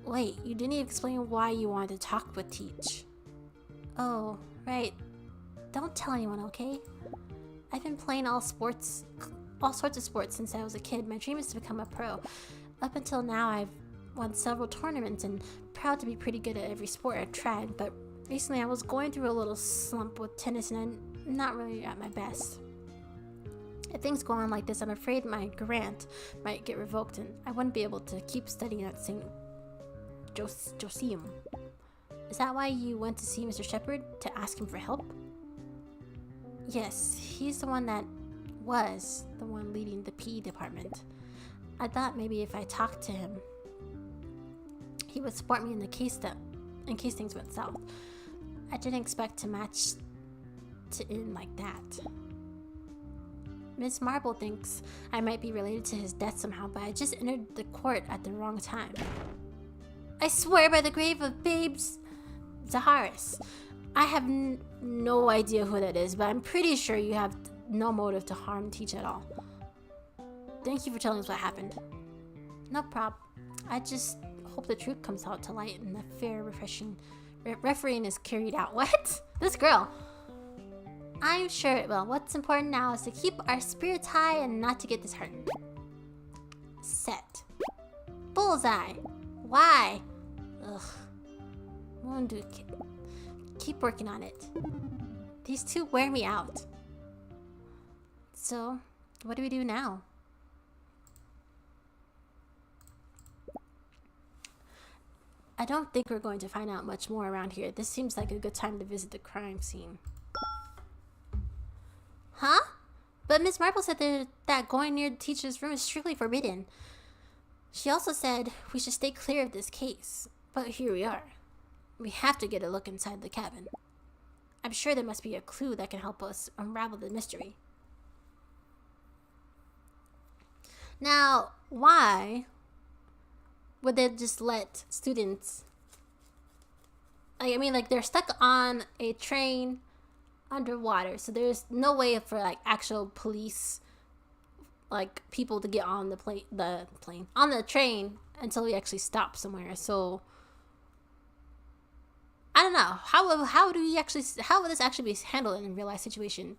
Wait, you didn't even explain why you wanted to talk with Teach. Oh, right. Don't tell anyone, okay? I've been playing all sorts of sports since I was a kid. My dream is to become a pro. Up until now, I've won several tournaments and proud to be pretty good at every sport I've tried, but recently I was going through a little slump with tennis and I'm not really at my best. If things go on like this, I'm afraid my grant might get revoked and I wouldn't be able to keep studying at St. Josium. Is that why you went to see Mr. Shepard to ask him for help? Yes, he's the one that was the one leading the PE department. I thought maybe if I talked to him, he would support me in case things went south. I didn't expect to match to end like that. Miss Marble thinks I might be related to his death somehow, but I just entered the court at the wrong time. I swear by the grave of Babes Zaharis. I have no idea who that is, but I'm pretty sure you have no motive to harm Teach at all. Thank you for telling us what happened. No prob. I just hope the truth comes out to light and the fair refereeing is carried out. What? This girl. I'm sure it will. What's important now is to keep our spirits high and not to get disheartened. Set. Bullseye. Why? Ugh. Won't do it. Keep working on it. These two wear me out. So, what do we do now? I don't think we're going to find out much more around here. This seems like a good time to visit the crime scene. Huh? But Miss Marple said that going near the teacher's room is strictly forbidden. She also said we should stay clear of this case. But here we are. We have to get a look inside the cabin. I'm sure there must be a clue that can help us unravel the mystery. Now, why would they just let students... I mean, like, they're stuck on a train underwater, so there's no way for, like, actual police, like, people to get on on the train until we actually stop somewhere. So I don't know. How would this actually be handled in a real life situation?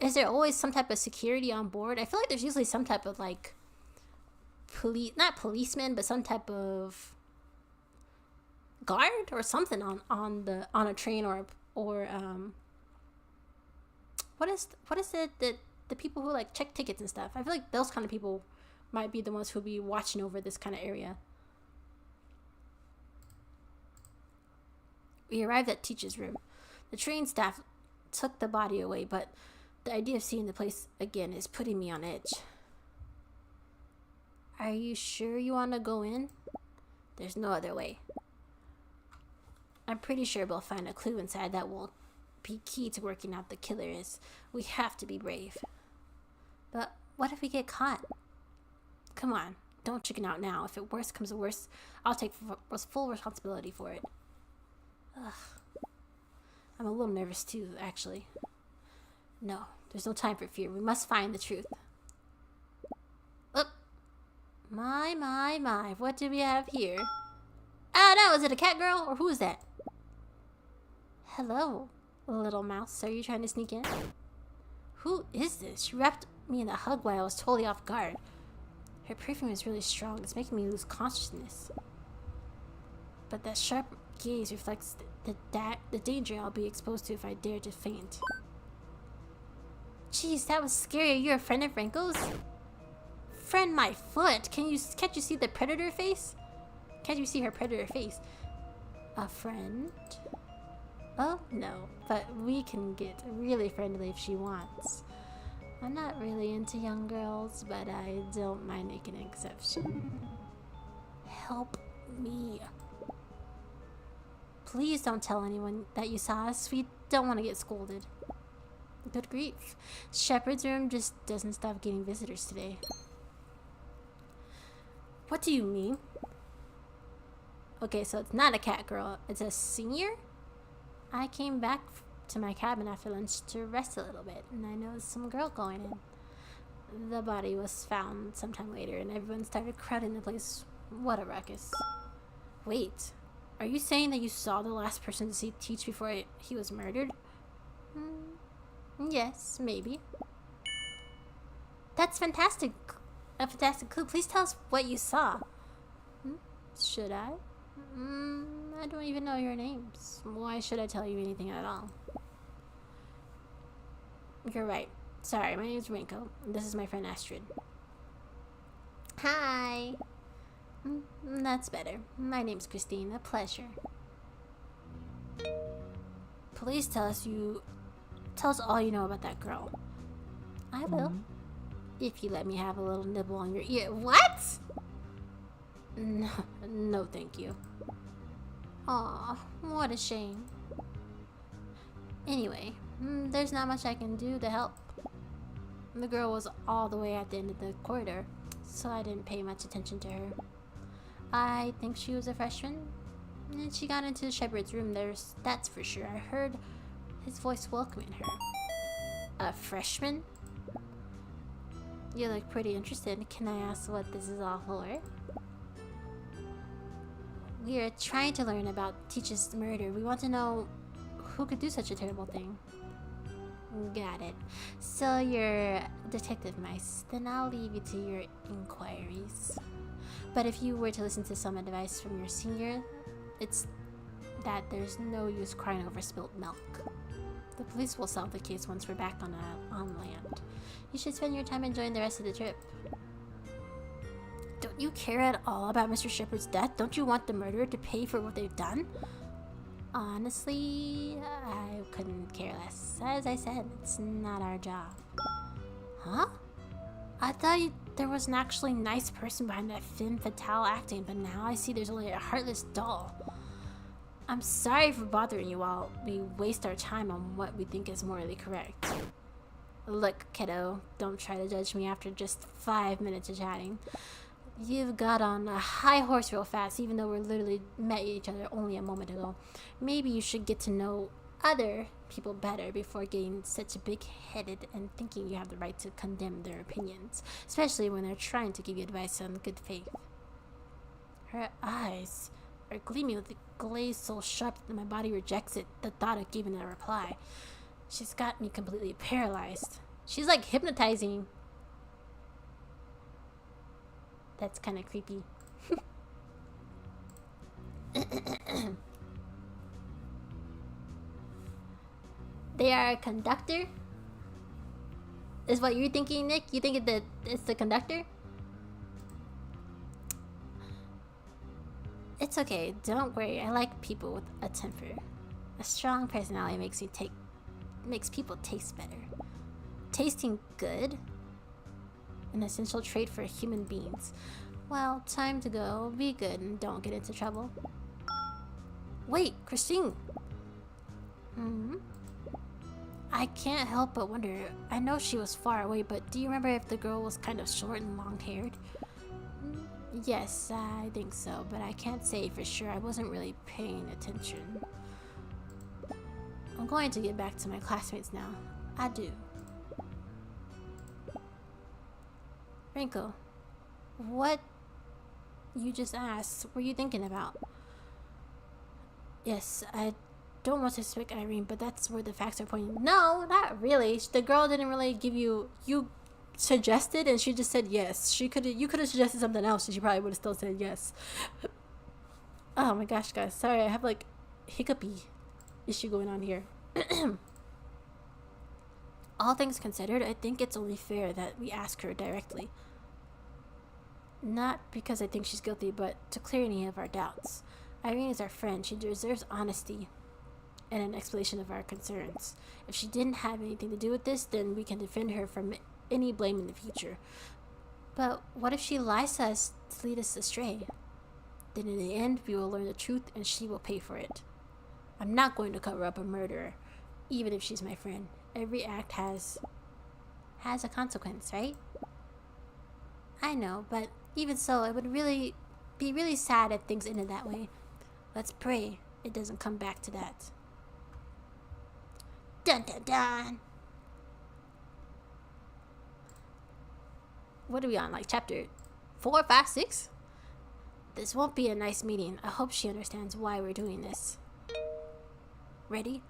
Is there always some type of security on board? I feel like there's usually some type of like not policeman, but some type of guard or something on a train or what is it that the people who like check tickets and stuff? I feel like those kind of people might be the ones who'll be watching over this kind of area. We arrived at Teach's room. The train staff took the body away, but the idea of seeing the place again is putting me on edge. Are you sure you want to go in? There's no other way. I'm pretty sure we'll find a clue inside that will be key to working out the killer is. We have to be brave. But what if we get caught? Come on, don't chicken out now. If it worst comes to worst, I'll take full responsibility for it. Ugh. I'm a little nervous too, actually. No, there's no time for fear. We must find the truth. Oh. My. What do we have here? Oh no, is it a cat girl? Or who is that? Hello, little mouse. Are you trying to sneak in? Who is this? She wrapped me in a hug while I was totally off guard. Her perfume is really strong. It's making me lose consciousness. But that sharp gaze reflects the danger I'll be exposed to if I dare to faint. Jeez, that was scary. Are you a friend of Franco's? Friend my foot. Can't you see the predator face? Can't you see her predator face? A friend? Oh no, but we can get really friendly if she wants. I'm not really into young girls, but I don't mind making an exception. Help me. Please don't tell anyone that you saw us. We don't want to get scolded. Good grief. Shepherd's room just doesn't stop getting visitors today. What do you mean? Okay, so it's not a cat girl. It's a senior? I came back to my cabin after lunch to rest a little bit, and I noticed some girl going in. The body was found sometime later, and everyone started crowding the place. What a ruckus. Wait, are you saying that you saw the last person to see Teach before he was murdered? Yes, maybe. That's fantastic. A fantastic clue. Please tell us what you saw. Should I? I don't even know your names. Why should I tell you anything at all? You're right. Sorry, my name's Rinko. This is my friend Astrid. Hi. That's better. My name's Christine. A pleasure. Please tell us all you know about that girl. I will. If you let me have a little nibble on your ear. What? No, thank you. Aw, what a shame. Anyway, there's not much I can do to help. The girl was all the way at the end of the corridor, so I didn't pay much attention to her. I think she was a freshman, and she got into Shepard's room. That's for sure. I heard his voice welcoming her. A freshman? You look pretty interested. Can I ask what this is all for? We are trying to learn about Teach's murder. We want to know who could do such a terrible thing. Got it. So you're Detective Mice. Then I'll leave you to your inquiries. But if you were to listen to some advice from your senior, it's that there's no use crying over spilt milk. The police will solve the case once we're back on land. You should spend your time enjoying the rest of the trip. Don't you care at all about Mr. Shepard's death? Don't you want the murderer to pay for what they've done? Honestly, I couldn't care less. As I said, it's not our job. Huh? I thought there was an actually nice person behind that femme fatale acting, but now I see there's only a heartless doll. I'm sorry for bothering you while we waste our time on what we think is morally correct. Look, kiddo, don't try to judge me after just 5 minutes of chatting. You've got on a high horse real fast, even though we literally met each other only a moment ago. Maybe you should get to know other people better before getting such big-headed and thinking you have the right to condemn their opinions, especially when they're trying to give you advice on good faith. Her eyes are gleaming with a glaze so sharp that my body rejects it, the thought of giving a reply. She's got me completely paralyzed. She's like hypnotizing. That's kind of creepy. They are a conductor? Is what you're thinking, Nick? You think that it's the conductor? It's okay, don't worry. I like people with a temper. A strong personality makes people taste better. Tasting good? An essential trait for human beings. Well, time to go. Be good and don't get into trouble. Wait, Christine! I can't help but wonder. I know she was far away, but do you remember if the girl was kind of short and long-haired? Yes, I think so, but I can't say for sure. I wasn't really paying attention. I'm going to get back to my classmates now. Adieu. Rinko, what you just asked, were you thinking about? Yes, I don't want to speak Irene, but that's where the facts are pointing. No, not really. The girl didn't really give you suggested and she just said yes. You could have suggested something else and she probably would have still said yes. Oh my gosh, guys, sorry, I have like hiccupy issue going on here. All things considered, I think it's only fair that we ask her directly. Not because I think she's guilty, but to clear any of our doubts. Irene is our friend. She deserves honesty and an explanation of our concerns. If she didn't have anything to do with this, then we can defend her from any blame in the future. But what if she lies to us to lead us astray? Then in the end, we will learn the truth and she will pay for it. I'm not going to cover up a murderer, even if she's my friend. Every act has a consequence, right? I know, but even so, it would be really sad if things ended that way. Let's pray it doesn't come back to that. Dun dun dun! What are we on, like chapter 4, 5, 6? This won't be a nice meeting. I hope she understands why we're doing this. Ready?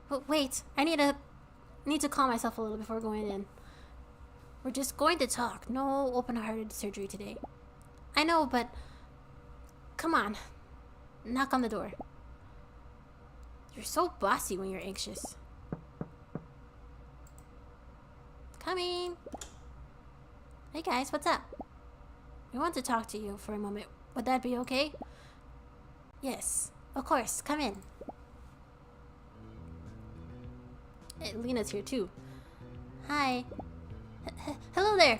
But wait, I need to calm myself a little before going in. We're just going to talk. No open-hearted surgery today. I know, but come on. Knock on the door. You're so bossy when you're anxious. Coming. Hey guys, what's up? We want to talk to you for a moment. Would that be okay? Yes, of course. Come in. Hey, Lena's here too. Hi. Hello there.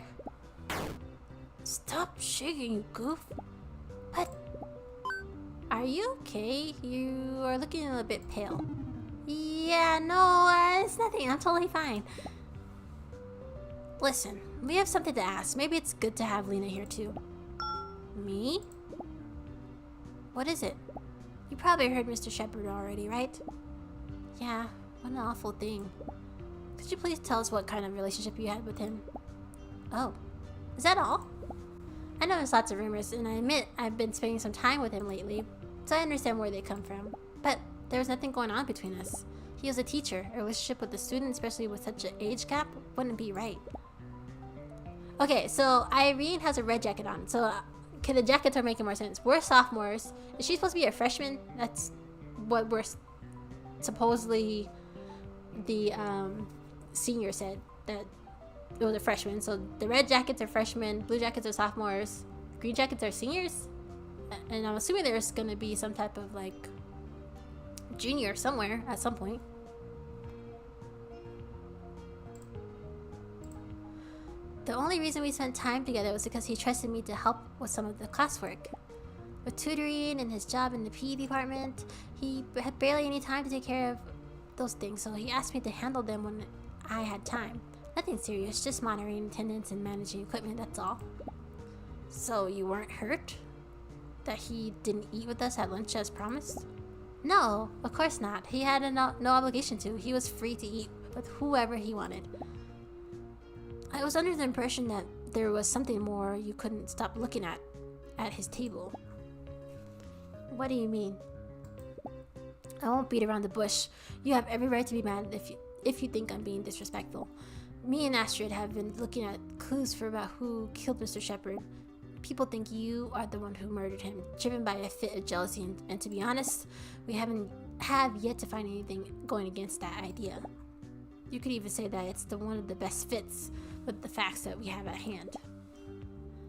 Stop shaking, you goof. What? Are you okay? You are looking a little bit pale. Yeah, no, it's nothing. I'm totally fine. Listen, we have something to ask. Maybe it's good to have Lena here too. Me? What is it? You probably heard Mr. Shepard already, right? Yeah, what an awful thing. Could you please tell us what kind of relationship you had with him? Oh, is that all? I know there's lots of rumors, and I admit I've been spending some time with him lately, so I understand where they come from. But there was nothing going on between us. He was a teacher. A relationship with a student, especially with such an age gap, wouldn't be right. Okay, so Irene has a red jacket on, so okay, the jackets are making more sense. We're sophomores. Is she supposed to be a freshman? That's what we're supposedly the senior said, that it was a freshman. So the red jackets are freshmen, blue jackets are sophomores, green jackets are seniors. And I'm assuming there's gonna be some type of like junior somewhere at some point. The only reason we spent time together was because he trusted me to help with some of the classwork. With tutoring and his job in the PE department, he had barely any time to take care of those things, so he asked me to handle them when I had time. Nothing serious, just monitoring attendance and managing equipment, that's all. So you weren't hurt that he didn't eat with us at lunch as promised? No, of course not. He had no obligation to. He was free to eat with whoever he wanted. I was under the impression that there was something more you couldn't stop looking at his table. What do you mean? I won't beat around the bush. You have every right to be mad if you think I'm being disrespectful. Me and Astrid have been looking at clues for about who killed Mr. Shepard. People think you are the one who murdered him, driven by a fit of jealousy, and to be honest, we have yet to find anything going against that idea. You could even say that it's one of the best fits with the facts that we have at hand.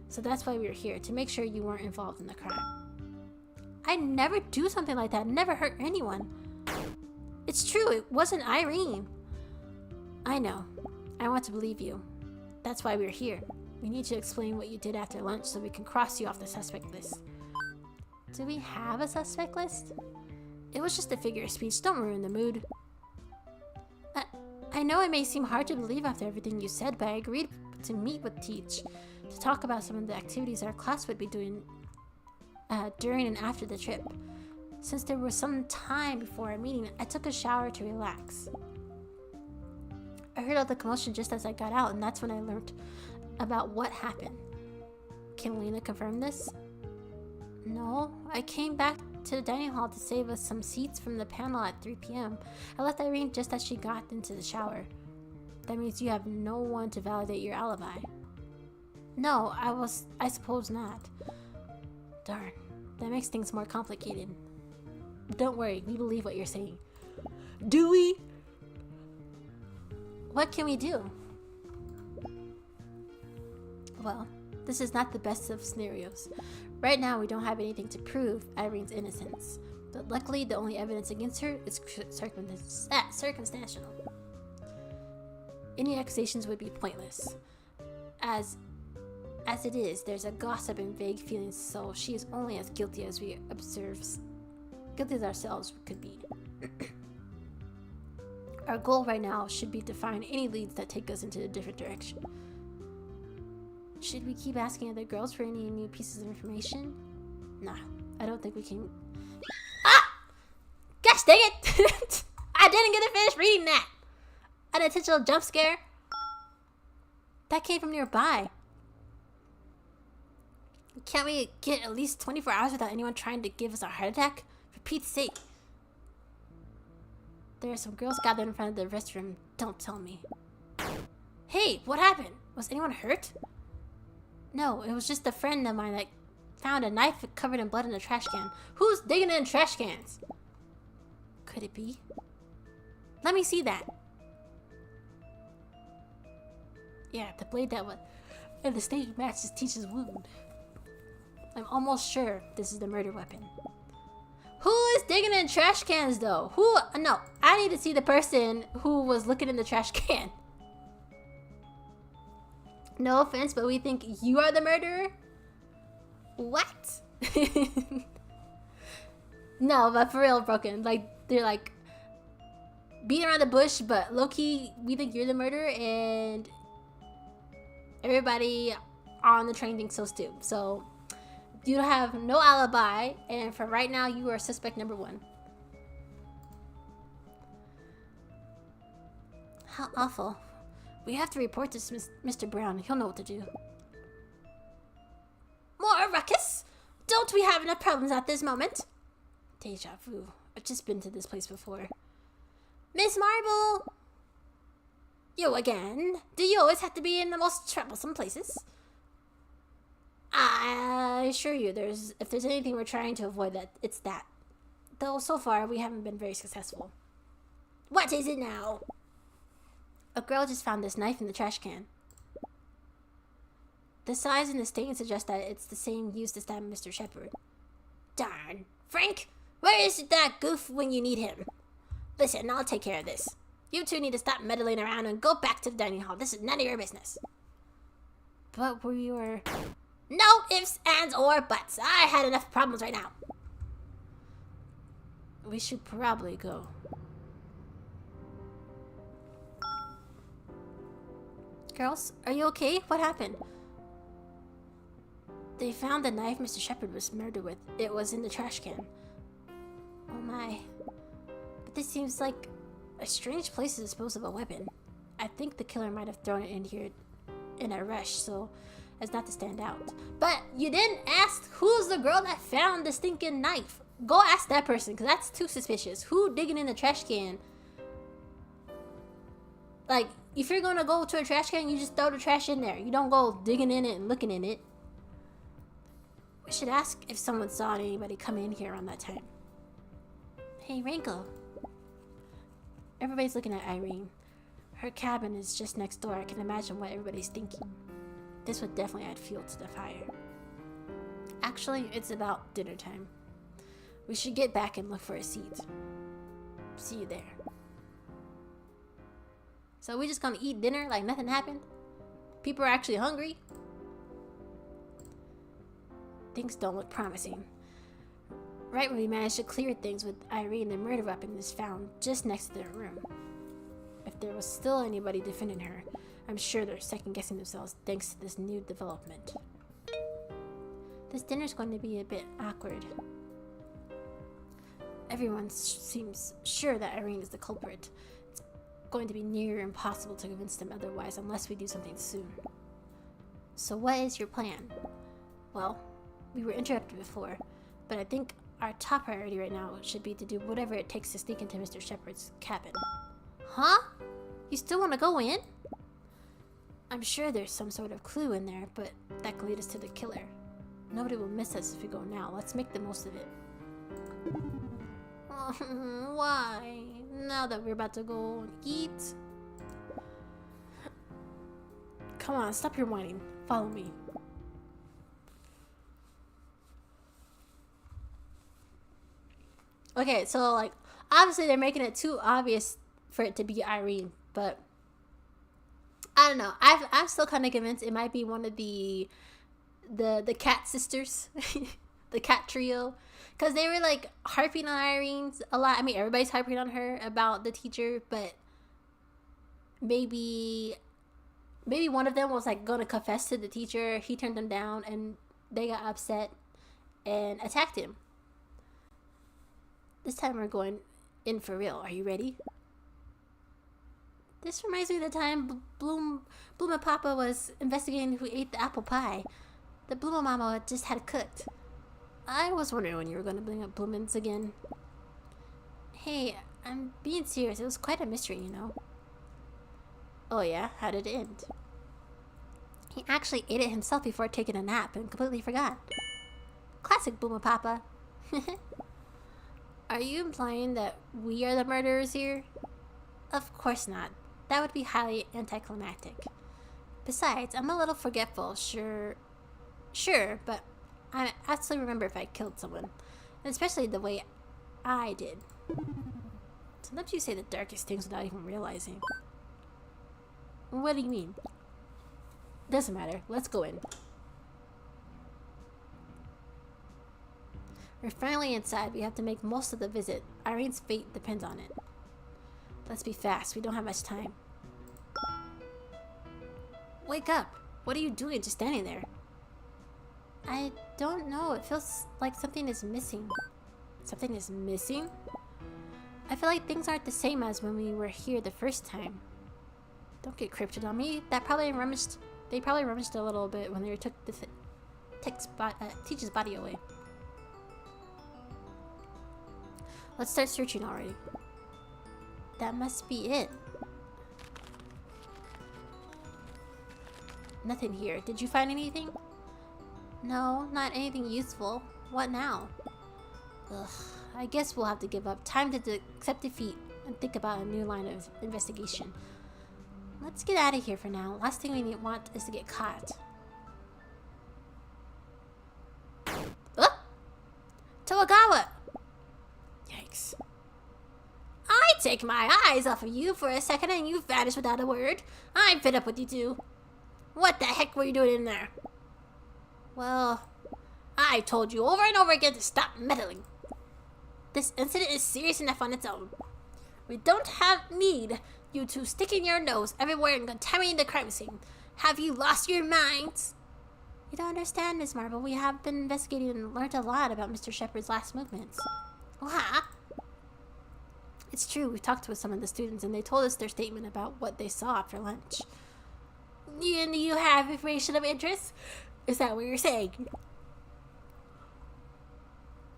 So that's why we were here, to make sure you weren't involved in the crime. I'd never do something like that, never hurt anyone. It's true, it wasn't Irene. I know. I want to believe you. That's why we're here. We need to explain what you did after lunch so we can cross you off the suspect list. Do we have a suspect list? It was just a figure of speech. Don't ruin the mood. I know it may seem hard to believe after everything you said, but I agreed to meet with Teach to talk about some of the activities our class would be doing during and after the trip. Since there was some time before our meeting, I took a shower to relax. I heard all the commotion just as I got out, and that's when I learned about what happened. Can Lena confirm this? No, I came back to the dining hall to save us some seats from the panel at 3 p.m. I left Irene just as she got into the shower. That means you have no one to validate your alibi. No, I suppose not. Darn, that makes things more complicated. Don't worry, we believe what you're saying. Do we? What can we do? Well, this is not the best of scenarios. Right now, we don't have anything to prove Irene's innocence. But luckily, the only evidence against her is circumstantial. Any accusations would be pointless. As it is, there's a gossip and vague feelings, so she is only as guilty as ourselves could be. Our goal right now should be to find any leads that take us into a different direction. Should we keep asking other girls for any new pieces of information? Nah, I don't think we can. Ah! Gosh dang it! I didn't get to finish reading that! An intentional jump scare? That came from nearby. Can't we get at least 24 hours without anyone trying to give us a heart attack? For Pete's sake. There are some girls gathered in front of the restroom. Don't tell me. Hey, what happened? Was anyone hurt? No, it was just a friend of mine that found a knife covered in blood in a trash can. Who's digging in trash cans? Could it be? Let me see that. Yeah, the blade that was in the stage matches Teach's wound. I'm almost sure this is the murder weapon. Who is digging in trash cans though? Who? No, I need to see the person who was looking in the trash can. No offense, but we think you are the murderer? What? No, but for real, Broken. Like, they're like beating around the bush, but low-key, we think you're the murderer, and everybody on the train thinks so too. So, you have no alibi, and for right now, you are suspect number 1. How awful. We have to report this to Mr. Brown. He'll know what to do. More ruckus? Don't we have enough problems at this moment? Deja vu. I've just been to this place before. Miss Marble! You again? Do you always have to be in the most troublesome places? I assure you, if there's anything we're trying to avoid, it's that. Though so far, we haven't been very successful. What is it now? A girl just found this knife in the trash can. The size and the stain suggest that it's the same used to stab Mr. Shepherd. Darn. Frank, where is that goof when you need him? Listen, I'll take care of this. You two need to stop meddling around and go back to the dining hall. This is none of your business. But we were... No ifs, ands, or buts. I had enough problems right now. We should probably go. Girls, are you okay? What happened? They found the knife Mr. Shepherd was murdered with. It was in the trash can. Oh my. But this seems like a strange place to dispose of a weapon. I think the killer might have thrown it in here in a rush, so as not to stand out. But you didn't ask who's the girl that found the stinking knife. Go ask that person, because that's too suspicious. Who digging in the trash can? Like, if you're gonna go to a trash can, you just throw the trash in there. You don't go digging in it and looking in it. We should ask if someone saw anybody come in here around that time. Hey, Rankle. Everybody's looking at Irene. Her cabin is just next door. I can imagine what everybody's thinking. This would definitely add fuel to the fire. Actually, it's about dinner time. We should get back and look for a seat. See you there. So we just gonna eat dinner like nothing happened? People are actually hungry? Things don't look promising. Right when we managed to clear things with Irene, the murder weapon is found just next to their room. If there was still anybody defending her, I'm sure they're second-guessing themselves thanks to this new development. This dinner's going to be a bit awkward. Everyone seems sure that Irene is the culprit. It's going to be near impossible to convince them otherwise unless we do something soon. So what is your plan? Well, we were interrupted before, but I think our top priority right now should be to do whatever it takes to sneak into Mr. Shepherd's cabin. Huh? You still want to go in? I'm sure there's some sort of clue in there, but that could lead us to the killer. Nobody will miss us if we go now. Let's make the most of it. Why? Now that we're about to go and eat. Come on, stop your whining. Follow me. Okay, so like obviously they're making it too obvious for it to be Irene, but I don't know. I'm still kind of convinced it might be one of the cat sisters, the cat trio, because they were like harping on Irene a lot. I mean, everybody's harping on her about the teacher, but maybe one of them was like gonna confess to the teacher. He turned them down, and they got upset and attacked him. This time we're going in for real. Are you ready? This reminds me of the time Bloom and Papa was investigating who ate the apple pie. The Bloom Mama just had cooked. I was wondering when you were going to bring up Bloomins again. Hey, I'm being serious. It was quite a mystery, you know. Oh yeah? How did it end? He actually ate it himself before taking a nap and completely forgot. Classic Bloom and Papa. Are you implying that we are the murderers here? Of course not. That would be highly anticlimactic. Besides, I'm a little forgetful, sure, but I actually remember if I killed someone. And especially the way I did. Sometimes you say the darkest things without even realizing. What do you mean? Doesn't matter. Let's go in. We're finally inside. We have to make most of the visit. Irene's fate depends on it. Let's be fast. We don't have much time. Wake up! What are you doing just standing there? I don't know. It feels like something is missing. Something is missing? I feel like things aren't the same as when we were here the first time. Don't get cryptid on me. They probably rummaged a little bit when they took the teacher's body away. Let's start searching already. That must be it. Nothing here. Did you find anything? No, not anything useful. What now? Ugh, I guess we'll have to give up. Time to accept defeat and think about a new line of investigation. Let's get out of here for now. Last thing we want is to get caught. Toagawa! Yikes. I take my eyes off of you for a second and you vanish without a word. I'm fed up with you two. What the heck were you doing in there? Well, I told you over and over again to stop meddling. This incident is serious enough on its own. We don't need you two sticking your nose everywhere and contaminating the crime scene. Have you lost your minds? You don't understand, Miss Marble. We have been investigating and learned a lot about Mr. Shepard's last movements. What? It's true. We talked with some of the students and they told us their statement about what they saw after lunch. You have information of interest? Is that what you're saying?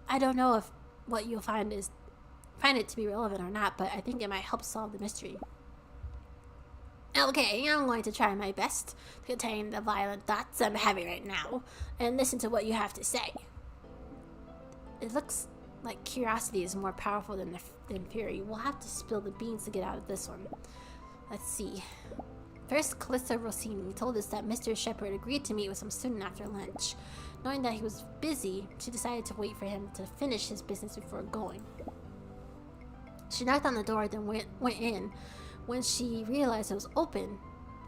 I don't know if what you'll find it to be relevant or not, but I think it might help solve the mystery. Okay, I'm going to try my best to contain the violent thoughts I'm having right now and listen to what you have to say. It looks like curiosity is more powerful than fury. We'll have to spill the beans to get out of this one. Let's see. First, Calista Rossini told us that Mr. Shepard agreed to meet with some student after lunch. Knowing that he was busy, she decided to wait for him to finish his business before going. She knocked on the door, then went in. When she realized it was open,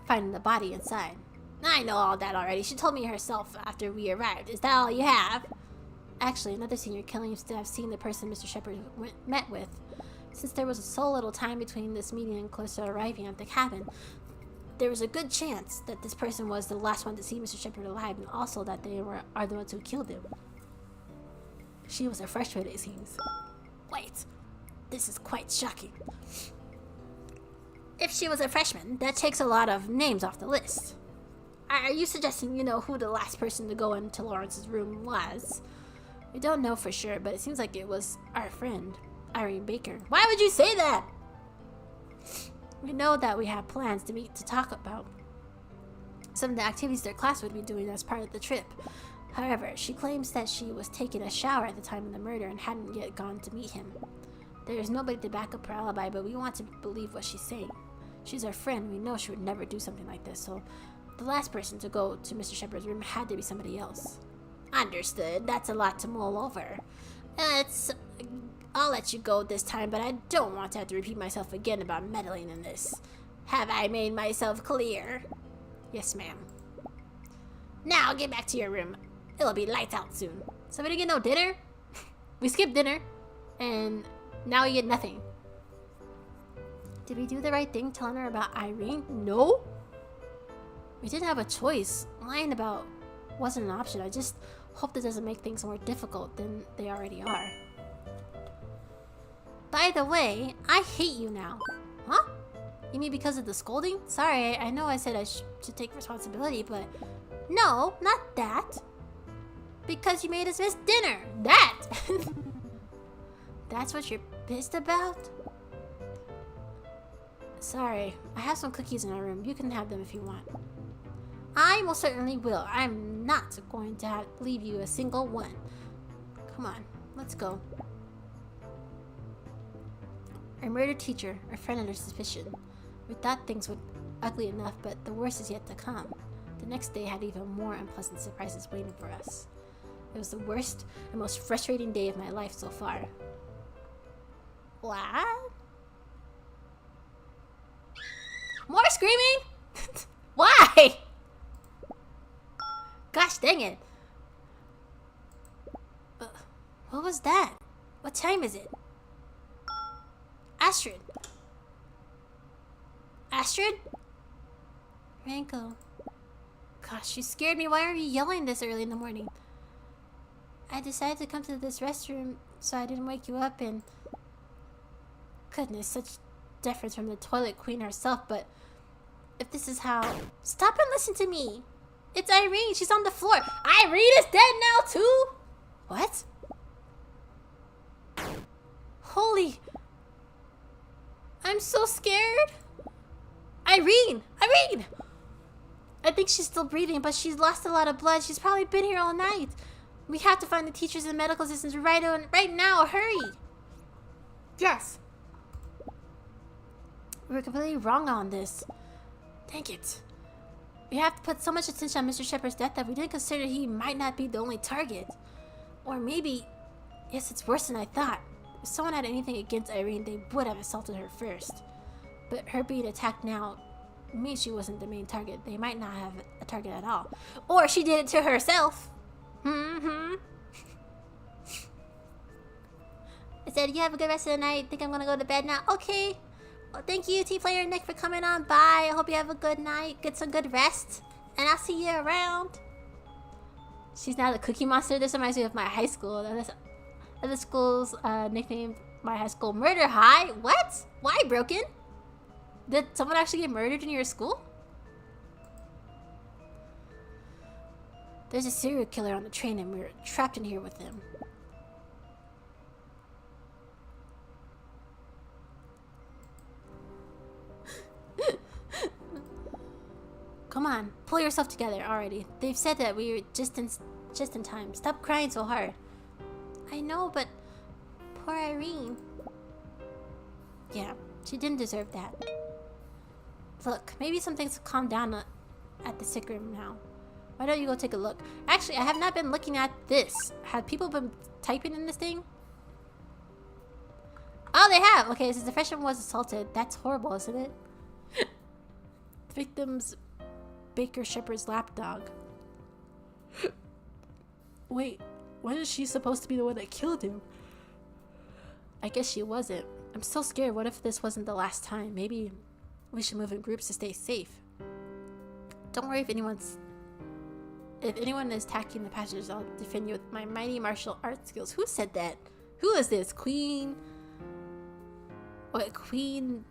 finding the body inside. I know all that already. She told me herself after we arrived. Is that all you have? Actually, another senior claims to have seen the person Mr. Shepard met with. Since there was so little time between this meeting and Calista arriving at the cabin, there was a good chance that this person was the last one to see Mr. Shepard alive, and also that they are the ones who killed him. She was a freshman, it seems. Wait, this is quite shocking. If she was a freshman, that takes a lot of names off the list. Are you suggesting you know who the last person to go into Lawrence's room was? We don't know for sure, but it seems like it was our friend, Irene Baker. Why would you say that? We know that we have plans to meet to talk about some of the activities their class would be doing as part of the trip. However, she claims that she was taking a shower at the time of the murder and hadn't yet gone to meet him. There's nobody to back up her alibi, but we want to believe what she's saying. She's our friend. We know she would never do something like this, so the last person to go to Mr. Shepard's room had to be somebody else. Understood. That's a lot to mull over. I'll let you go this time, but I don't want to have to repeat myself again about meddling in this. Have I made myself clear? Yes, ma'am. Now get back to your room. It'll be lights out soon. So we didn't get no dinner? We skipped dinner, and now we get nothing. Did we do the right thing telling her about Irene? No. We didn't have a choice. Lying about wasn't an option. I just hope this doesn't make things more difficult than they already are. By the way, I hate you now. Huh? You mean because of the scolding? Sorry, I know I said I should take responsibility, but no, not that. Because you made us miss dinner. That! That's what you're pissed about? Sorry, I have some cookies in our room. You can have them if you want. I most certainly will. I'm not going to leave you a single one. Come on, let's go. Our murdered teacher, our friend under suspicion. We thought things were ugly enough, but the worst is yet to come. The next day had even more unpleasant surprises waiting for us. It was the worst and most frustrating day of my life so far. What? More screaming? Why? Gosh dang it. What was that? What time is it? Astrid. Astrid? Ranko. Gosh, you scared me. Why are you yelling this early in the morning? I decided to come to this restroom so I didn't wake you up, and goodness, such deference from the toilet queen herself, but if this is how... Stop and listen to me. It's Irene. She's on the floor. Irene is dead now too? What? Holy... I'm so scared. Irene! Irene! I think she's still breathing, but she's lost a lot of blood. She's probably been here all night. We have to find the teachers and medical assistants right now. Hurry! Yes. We were completely wrong on this. Dang it. We have to put so much attention on Mr. Shepard's death that we didn't consider he might not be the only target. Or maybe... Yes, it's worse than I thought. If someone had anything against Irene, they would have assaulted her first. But her being attacked now means she wasn't the main target. They might not have a target at all. Or she did it to herself. I said, you have a good rest of the night. Think I'm gonna go to bed now. Okay. Well, thank you, Team Player Nick, for coming on by. I hope you have a good night. Get some good rest. And I'll see you around. She's now the Cookie Monster. This reminds me of my high school. The school's nicknamed my high school Murder High. What? Why, Broken? Did someone actually get murdered in your school? There's a serial killer on the train and we're trapped in here with him. Come on, pull yourself together already. They've said that we were just in time. Stop crying so hard. I know, but poor Irene. Yeah, she didn't deserve that. Look, maybe some things calm down at the sick room now. Why don't you go take a look? Actually, I have not been looking at this. Have people been typing in this thing? Oh, they have! Okay, since the freshman was assaulted. That's horrible, isn't it? The victim's Baker Shepard's lapdog. Wait, when is she supposed to be the one that killed him? I guess she wasn't. I'm so scared. What if this wasn't the last time? Maybe we should move in groups to stay safe. Don't worry if anyone is attacking the passengers, I'll defend you with my mighty martial arts skills. Who said that? Who is this? Queen... What? Queen...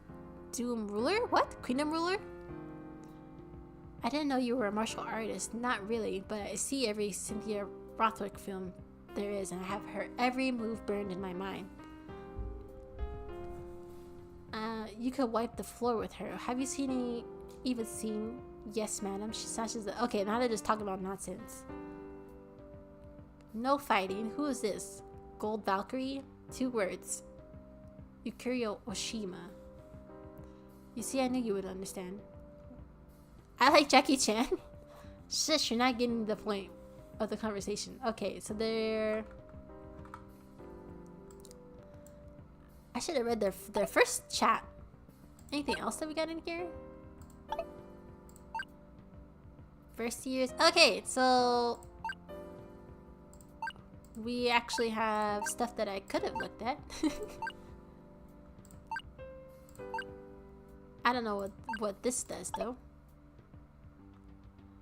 Doom Ruler? What? Queendom Ruler? I didn't know you were a martial artist. Not really, but I see every Cynthia Rothrock film there is, and I have her every move burned in my mind. You could wipe the floor with her. Have you even seen... Yes, madam. She slashes the... Okay, now they're just talking about nonsense. No fighting. Who is this? Gold Valkyrie? 2 words. Yukiro Oshima. You see, I knew you would understand. I like Jackie Chan. Shush, you're not getting the point of the conversation. Okay, so they're... I should have read their first chat. Anything else that we got in here? First years. Okay, so we actually have stuff that I could have looked at. I don't know what this does though.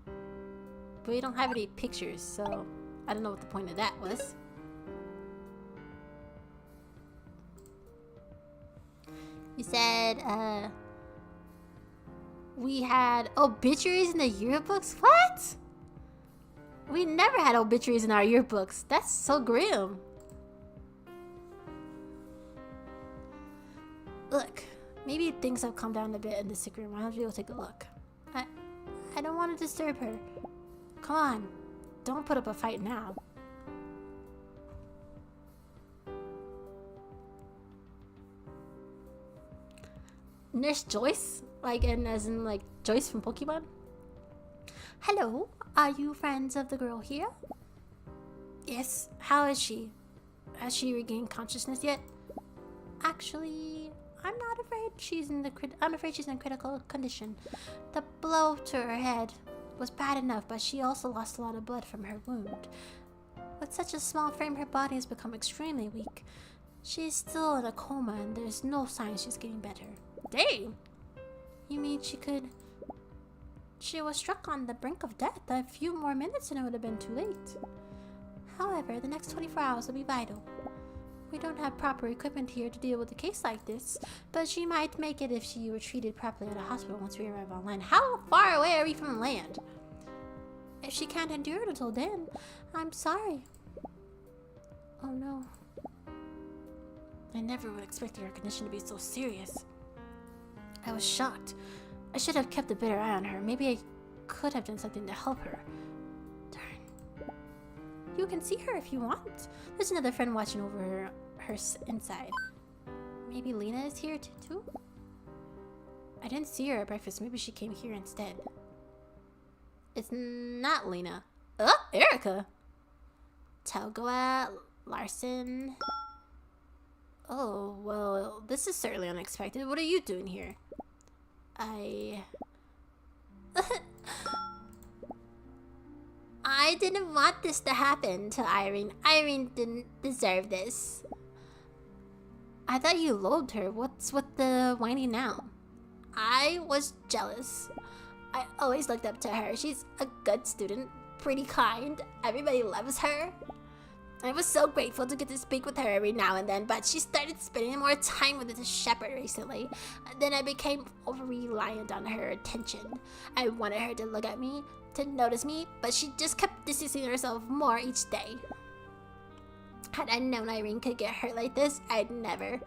But we don't have any pictures, so I don't know what the point of that was. You said, we had obituaries in the yearbooks? What? We never had obituaries in our yearbooks. That's so grim. Look, maybe things have calmed down a bit in the sick room. Why don't we go take a look? I don't want to disturb her. Come on, don't put up a fight now. Nurse Joyce? Like, and as in, like, Joyce from Pokemon? Hello, are you friends of the girl here? Yes, how is she? Has she regained consciousness yet? Actually, I'm not afraid I'm afraid she's in critical condition. The blow to her head was bad enough, but she also lost a lot of blood from her wound. With such a small frame, her body has become extremely weak. She is still in a coma, and there's no sign she's getting better. Dang! You mean she was struck on the brink of death? A few more minutes and it would have been too late. However, the next 24 hours will be vital. We don't have proper equipment here to deal with a case like this, but she might make it if she were treated properly at a hospital once we arrive on land. How far away are we from land? If she can't endure it until then, I'm sorry. Oh no. I never would expect her condition to be so serious. I was shocked. I should have kept a better eye on her. Maybe I could have done something to help her. Darn. You can see her if you want. There's another friend watching over her inside. Maybe Lena is here too? I didn't see her at breakfast. Maybe she came here instead. It's not Lena. Oh, Erica. Togawa, Larson. Oh, well, this is certainly unexpected. What are you doing here? I didn't want this to happen to Irene. Irene didn't deserve this. I thought you loathed her. What's with the whining now? I was jealous. I always looked up to her. She's a good student, pretty kind. Everybody loves her. I was so grateful to get to speak with her every now and then, but she started spending more time with the shepherd recently. Then I became over-reliant on her attention. I wanted her to look at me, to notice me, but she just kept distancing herself more each day. Had I known Irene could get hurt like this, I'd never...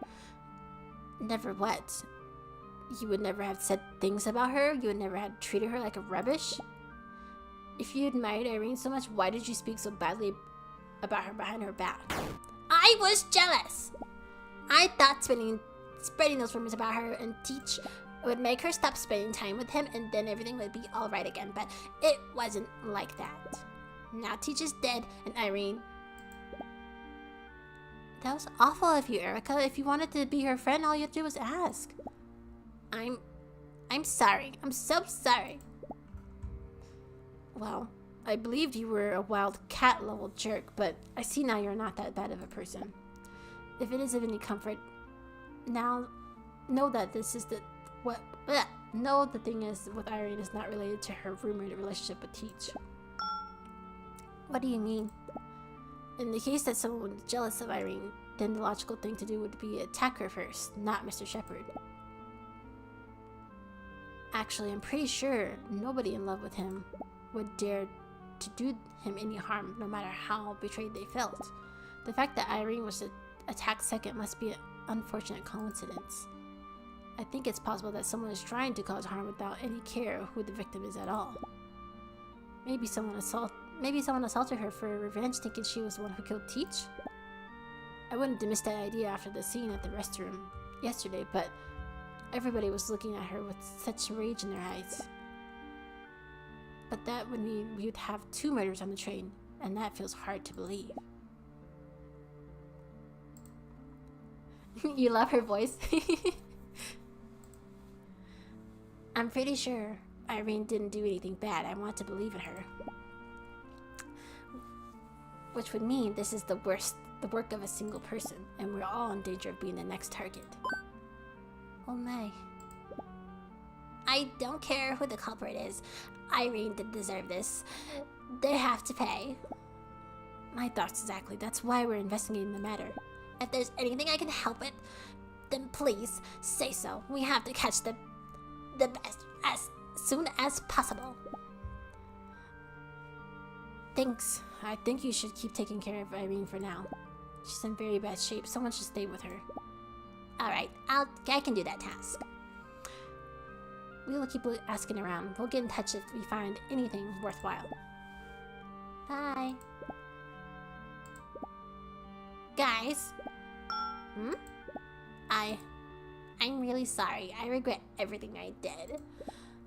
Never what? You would never have said things about her? You would never have treated her like a rubbish? If you admired Irene so much, why did you speak so badly about her behind her back? I was jealous. I thought spreading those rumors about her and Teach would make her stop spending time with him, and then everything would be all right again, but it wasn't like that. Now Teach is dead, and Irene... That was awful of you, Erica. If you wanted to be her friend, all you had to do was ask. I'm sorry. I'm so sorry. Well, I believed you were a wild cat-level jerk, but I see now you're not that bad of a person. If it is of any comfort, now know that this is the... Know the thing is with Irene is not related to her rumored relationship with Teach. What do you mean? In the case that someone was jealous of Irene, then the logical thing to do would be attack her first, not Mr. Shepherd. Actually, I'm pretty sure nobody in love with him would dare to do him any harm, no matter how betrayed they felt. The fact that Irene was attacked second must be an unfortunate coincidence. I think it's possible that someone is trying to cause harm without any care of who the victim is at all. Maybe someone assaulted her for revenge, thinking she was the one who killed Teach. I wouldn't dismiss that idea after the scene at the restroom. yesterday, but everybody was looking at her with such rage in their eyes. But that would mean we would have 2 murders on the train, and that feels hard to believe. You love her voice? I'm pretty sure Irene didn't do anything bad. I want to believe in her. Which would mean this is the work of a single person, and we're all in danger of being the next target. Oh my. I don't care who the culprit is. Irene didn't deserve this. They have to pay. My thoughts exactly. That's why we're investigating the matter. If there's anything I can help with, then please say so. We have to catch the best as soon as possible. Thanks. I think you should keep taking care of Irene for now. She's in very bad shape. Someone should stay with her. Alright, I can do that task. We will keep asking around. We'll get in touch if we find anything worthwhile. Bye. Guys. I'm really sorry. I regret everything I did.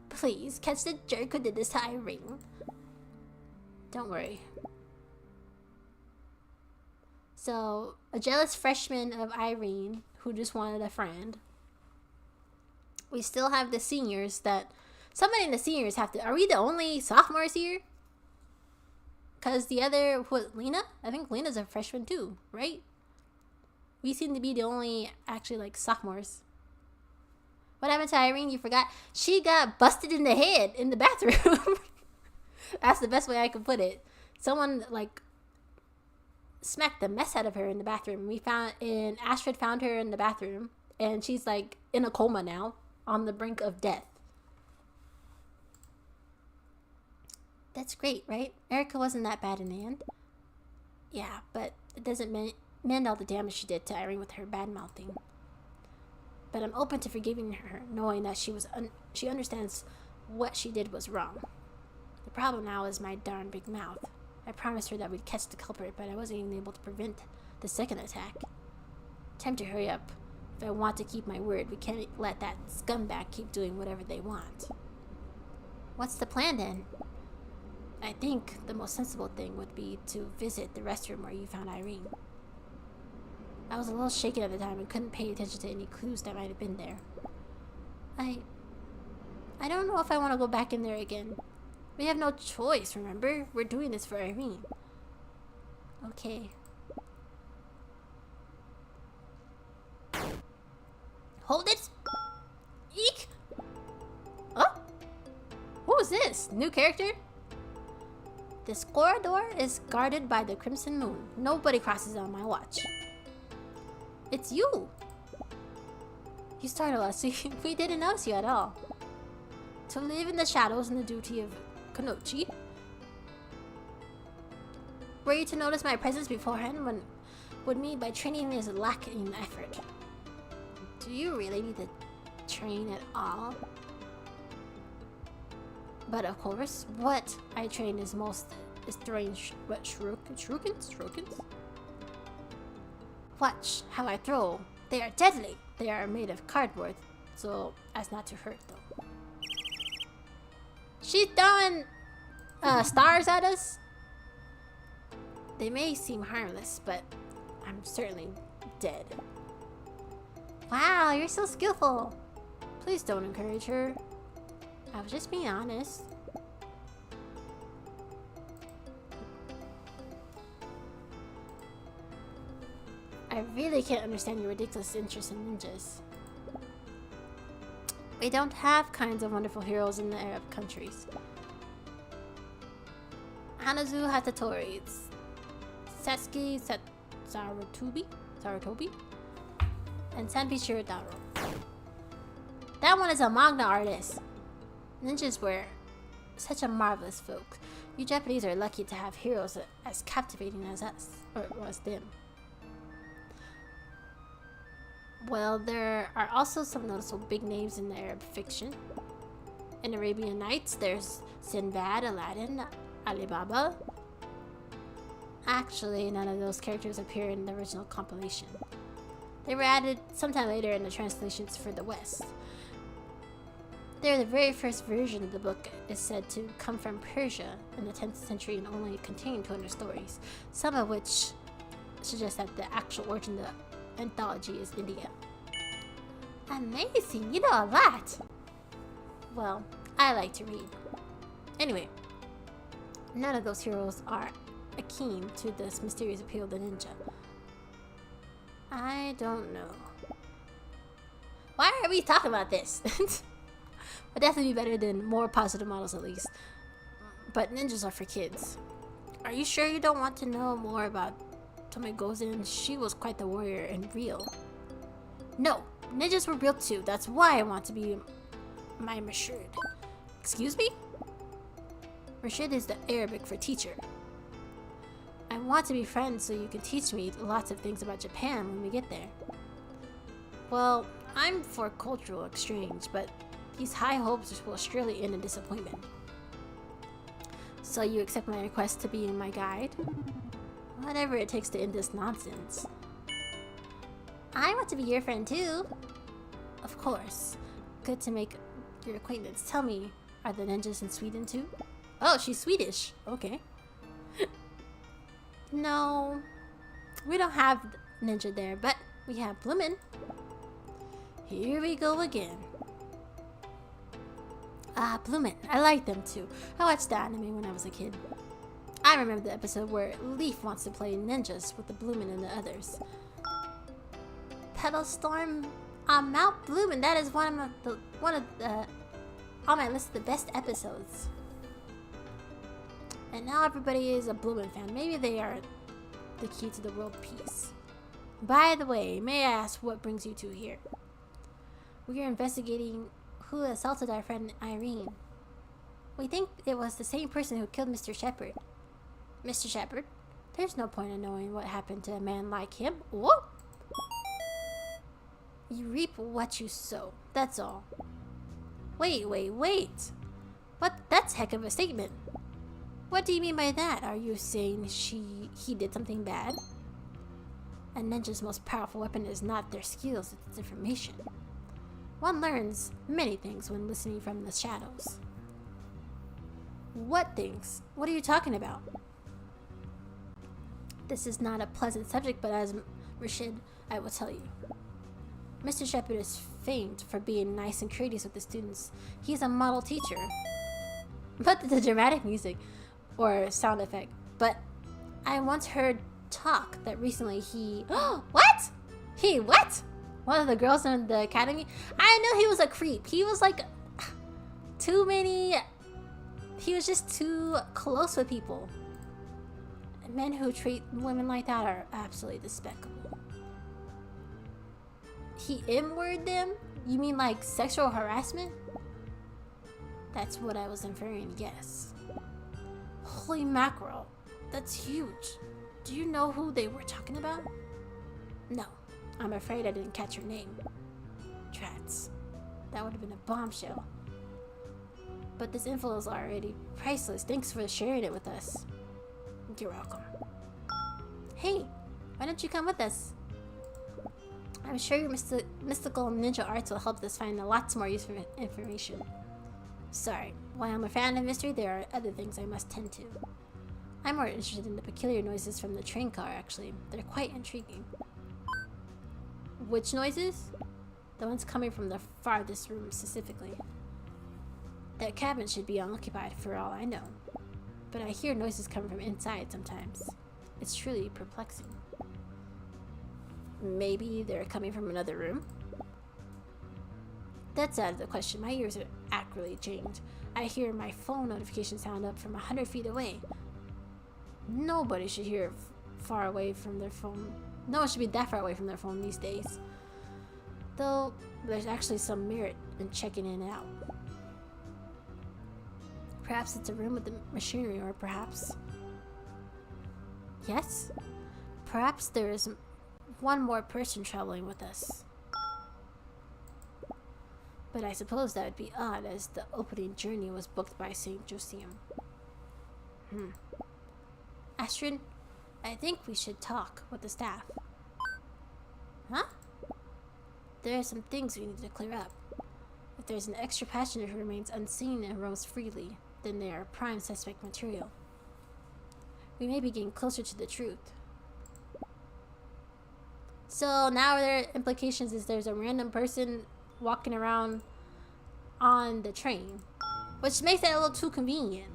Please, catch the jerk who did this to Irene. Don't worry. So, a jealous freshman of Irene who just wanted a friend. We still have the seniors that... Somebody in the seniors have to... Are we the only sophomores here? Because the other... What, Lena? I think Lena's a freshman too, right? We seem to be the only, actually, like, sophomores. What happened to Irene? You forgot? She got busted in the head in the bathroom. That's the best way I can put it. Someone, like, smacked the mess out of her in the bathroom. Astrid found her in the bathroom. And she's, like, in a coma now. On the brink of death. That's great, right? Erica wasn't that bad in the end. Yeah, but it doesn't mend all the damage she did to Irene with her bad-mouthing. But I'm open to forgiving her, knowing that she understands what she did was wrong. The problem now is my darn big mouth. I promised her that we'd catch the culprit, but I wasn't even able to prevent the second attack. Time to hurry up. If I want to keep my word, we can't let that scumbag keep doing whatever they want. What's the plan then? I think the most sensible thing would be to visit the restroom where you found Irene. I was a little shaken at the time and couldn't pay attention to any clues that might have been there. I don't know if I want to go back in there again. We have no choice, remember? We're doing this for Irene. Okay. Hold it! Eek! Oh? Who is this? New character? This corridor is guarded by the Crimson Moon. Nobody crosses on my watch. It's you! You startled us. We didn't notice you at all. To live in the shadows and the duty of Kunoichi. Were you to notice my presence beforehand would mean by training is lacking in effort. Do you really need to train at all? But of course, what I train is throwing shurikens? Watch how I throw. They are deadly. They are made of cardboard, so as not to hurt though. She's throwing stars at us? They may seem harmless, but I'm certainly dead. Wow, you're so skillful. Please don't encourage her. I was just being honest. I really can't understand your ridiculous interest in ninjas. We don't have kinds of wonderful heroes in the Arab countries. Hanazu Hatatori, Satsuki Sarutobi, and Sanpei Shirodaro. That one is a manga artist. Ninjas were such a marvelous folk. You Japanese are lucky to have heroes as captivating as us, or as them. Well, there are also some noticeable big names in the Arab fiction. In Arabian Nights, there's Sinbad, Aladdin, Alibaba. Actually, none of those characters appear in the original compilation. They were added sometime later in the translations for the West. They're the very first version of the book is said to come from Persia in the 10th century and only contain 200 stories, some of which suggest that the actual origin of the anthology is India. Amazing, you know a lot! Well, I like to read. Anyway, none of those heroes are akin to this mysterious appeal of the ninja. I don't know. Why are we talking about this? Would definitely be better than more positive models at least. But ninjas are for kids. Are you sure you don't want to know more about Tome Gozen? She was quite the warrior and real. No, ninjas were real too. That's why I want to be my Mashud. Excuse me? Mashud is the Arabic for teacher. I want to be friends so you can teach me lots of things about Japan when we get there. Well, I'm for cultural exchange, but these high hopes will surely end in disappointment. So you accept my request to be my guide? Whatever it takes to end this nonsense. I want to be your friend too. Of course. Good to make your acquaintance. Tell me, are the ninjas in Sweden too? Oh, she's Swedish. Okay. No, we don't have ninja there, but we have Bloomin'. Here we go again. Ah, Bloomin'. I like them too. I watched the anime when I was a kid. I remember the episode where Leaf wants to play ninjas with the Bloomin' and the others. Petal Storm on Mount Bloomin'. That is one of the on my list of the best episodes. And now everybody is a Bloomin' fan. Maybe they are the key to the world peace. By the way, may I ask what brings you two here? We are investigating who assaulted our friend Irene. We think it was the same person who killed Mr. Shepard. Mr. Shepard? There's no point in knowing what happened to a man like him. Whoa! You reap what you sow. That's all. Wait. What? That's heck of a statement. What do you mean by that? Are you saying he did something bad? A ninja's most powerful weapon is not their skills, it's information. One learns many things when listening from the shadows. What things? What are you talking about? This is not a pleasant subject, but as Rashid, I will tell you. Mr. Shepard is famed for being nice and courteous with the students. He's a model teacher. But the dramatic music or sound effect. But I once heard talk that recently he... What? He what? One of the girls in the academy? I knew he was a creep. He was like... too many... He was just too close with people. Men who treat women like that are absolutely despicable. He M-worded them? You mean like sexual harassment? That's what I was inferring, yes. Holy mackerel. That's huge. Do you know who they were talking about? No. I'm afraid I didn't catch her name. Trats. That would have been a bombshell. But this info is already priceless. Thanks for sharing it with us. You're welcome. Hey, why don't you come with us? I'm sure your mystical ninja arts will help us find lots more useful information. Sorry, while I'm a fan of mystery, there are other things I must tend to. I'm more interested in the peculiar noises from the train car, actually. They're quite intriguing. Which noises? The ones coming from the farthest room, specifically. That cabin should be unoccupied for all I know. But I hear noises coming from inside sometimes. It's truly perplexing. Maybe they're coming from another room? That's out of the question. My ears are accurately trained. I hear my phone notification sound up from 100 feet away. Nobody should hear far away from their phone. No one should be that far away from their phone these days. Though, there's actually some merit in checking in and out. Perhaps it's a room with the machinery, or perhaps... Yes? Perhaps there is one more person traveling with us. But I suppose that would be odd, as the opening journey was booked by St. Josium. Astrid, I think we should talk with the staff. Huh? There are some things we need to clear up. If there's an extra passenger who remains unseen and roams freely, then they are prime suspect material. We may be getting closer to the truth. So now their implications is there's a random person walking around on the train, which makes that a little too convenient.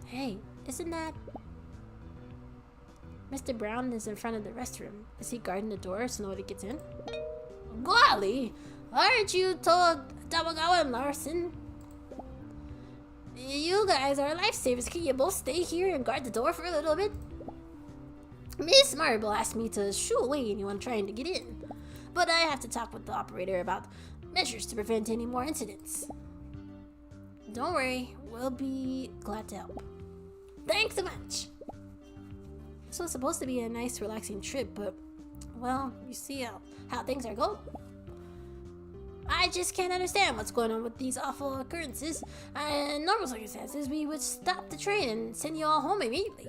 Hey, isn't that... Mr. Brown is in front of the restroom. Is he guarding the door so nobody gets in? Golly! Aren't you told Tamagawa and Larson? You guys are lifesavers. Can you both stay here and guard the door for a little bit? Miss Marble asked me to shoo away anyone trying to get in, but I have to talk with the operator about measures to prevent any more incidents. Don't worry, we'll be glad to help. Thanks so much! This was supposed to be a nice, relaxing trip, but, well, you see how things are going. I just can't understand what's going on with these awful occurrences. In normal circumstances, we would stop the train and send you all home immediately.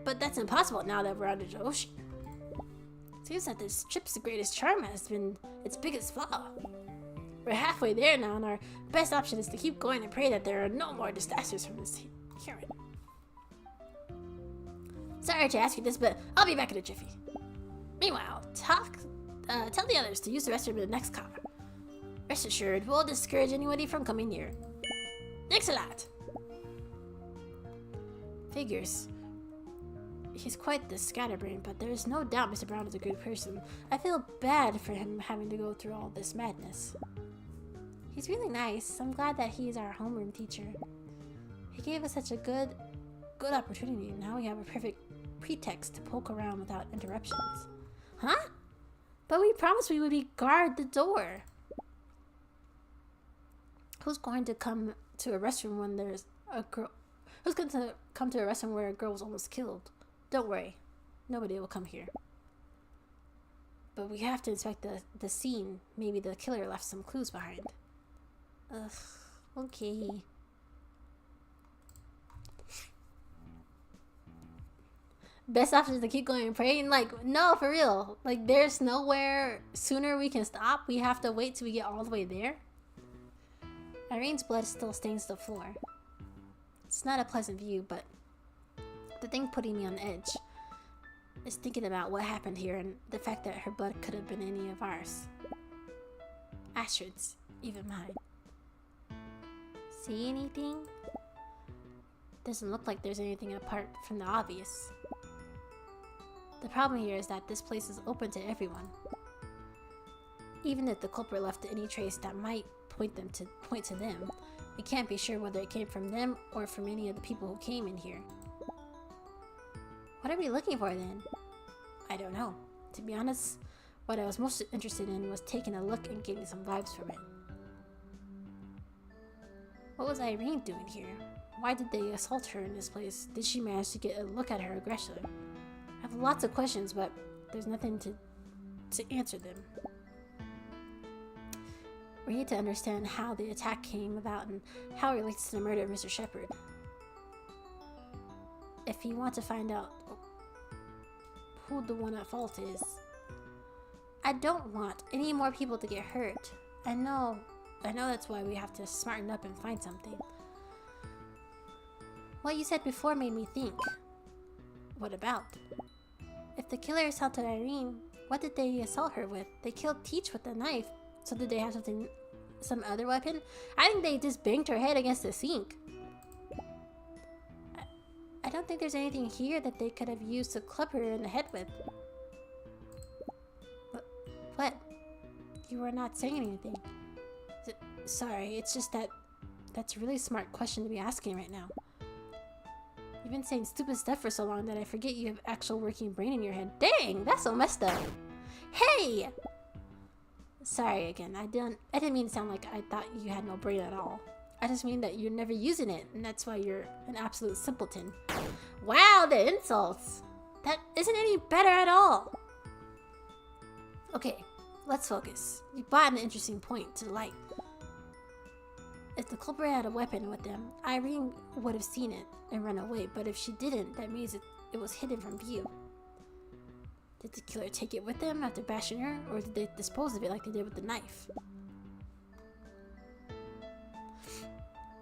But that's impossible now that we're out of the ocean. Seems that this trip's greatest charm has been its biggest flaw. We're halfway there now, and our best option is to keep going and pray that there are no more disasters from this hearing. Sorry to ask you this, but I'll be back in a jiffy. Meanwhile, tell the others to use the restroom in the next car. Rest assured, we'll discourage anybody from coming here. Thanks a lot. Figures. He's quite the scatterbrain, but there's no doubt Mr. Brown is a good person. I feel bad for him having to go through all this madness. He's really nice. I'm glad that he's our homeroom teacher. He gave us such a good opportunity. Now we have a perfect pretext to poke around without interruptions. Huh? But we promised we would guard the door. Who's going to come to a restroom when there's a girl? Who's going to come to a restroom where a girl was almost killed? Don't worry. Nobody will come here. But we have to inspect the scene. Maybe the killer left some clues behind. Ugh. Okay. Best option is to keep going and praying. Like, no, for real. Like, there's nowhere sooner we can stop. We have to wait till we get all the way there. Irene's blood still stains the floor. It's not a pleasant view, but the thing putting me on edge is thinking about what happened here and the fact that her blood could have been any of ours. Astrid's, even mine. See anything? Doesn't look like there's anything apart from the obvious. The problem here is that this place is open to everyone. Even if the culprit left any trace that might point to them, we can't be sure whether it came from them or from any of the people who came in here. What are we looking for then? I don't know. To be honest, what I was most interested in was taking a look and getting some vibes from it. What was Irene doing here? Why did they assault her in this place? Did she manage to get a look at her aggression? I have lots of questions, but there's nothing to answer them. We need to understand how the attack came about and how it relates to the murder of Mr. Shepard. If you want to find out who the one at fault is, I don't want any more people to get hurt. I know that's why we have to smarten up and find something. What you said before made me think. What about? If the killer assaulted Irene, what did they assault her with? They killed Teach with a knife. So did they have some other weapon? I think they just banged her head against the sink. I don't think there's anything here that they could have used to club her in the head with. What? You were not saying anything. Sorry, it's just that's a really smart question to be asking right now. You've been saying stupid stuff for so long that I forget you have actual working brain in your head. Dang, that's so messed up. Hey! Sorry again, I didn't mean to sound like I thought you had no brain at all. I just mean that you're never using it, and that's why you're an absolute simpleton. Wow, the insults! That isn't any better at all! Okay, let's focus. You brought an interesting point to light. If the culprit had a weapon with them, Irene would have seen it and run away, but if she didn't, that means it was hidden from view. Did the killer take it with them after bashing her, or did they dispose of it like they did with the knife?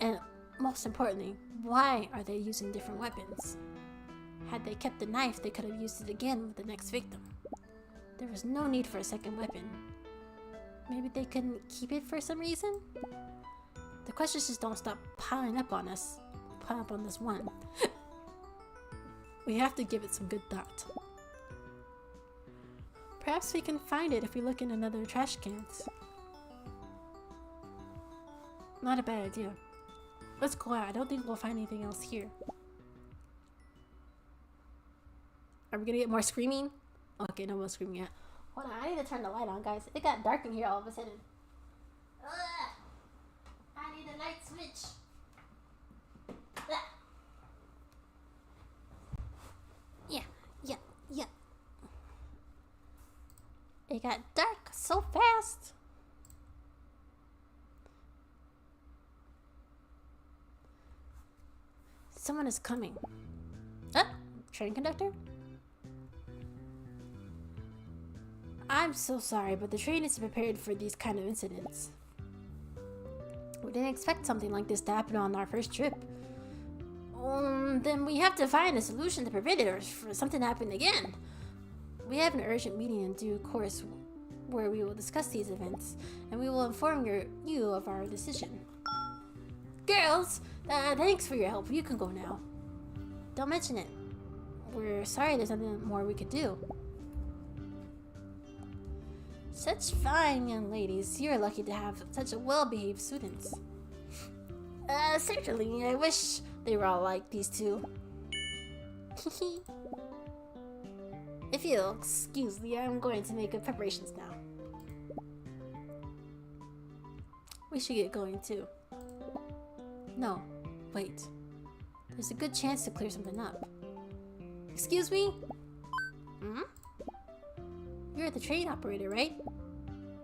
And most importantly, why are they using different weapons? Had they kept the knife, they could have used it again with the next victim. There was no need for a second weapon. Maybe they couldn't keep it for some reason? The questions just don't stop piling up on us. Piling up on this one. We have to give it some good thought. Perhaps we can find it if we look in another trash cans. Not a bad idea. Let's go out. I don't think we'll find anything else here. Are we gonna get more screaming? Okay, no more screaming yet. Hold on, I need to turn the light on, guys. It got dark in here all of a sudden. Ugh. I need a light switch. Ugh. Yeah. It got dark so fast. Someone is coming. Train conductor? I'm so sorry, but the train isn't prepared for these kind of incidents. We didn't expect something like this to happen on our first trip. Then we have to find a solution to prevent it or for something to happen again. We have an urgent meeting in due course where we will discuss these events, and we will inform you of our decision. Girls, thanks for your help. You can go now. Don't mention it. We're sorry there's nothing more we could do. Such fine young ladies. You're lucky to have such a well-behaved students. Certainly. I wish they were all like these two. If you'll excuse me, I'm going to make preparations now. We should get going too. No, wait. There's a good chance to clear something up. Excuse me? Hmm? You're the train operator, right?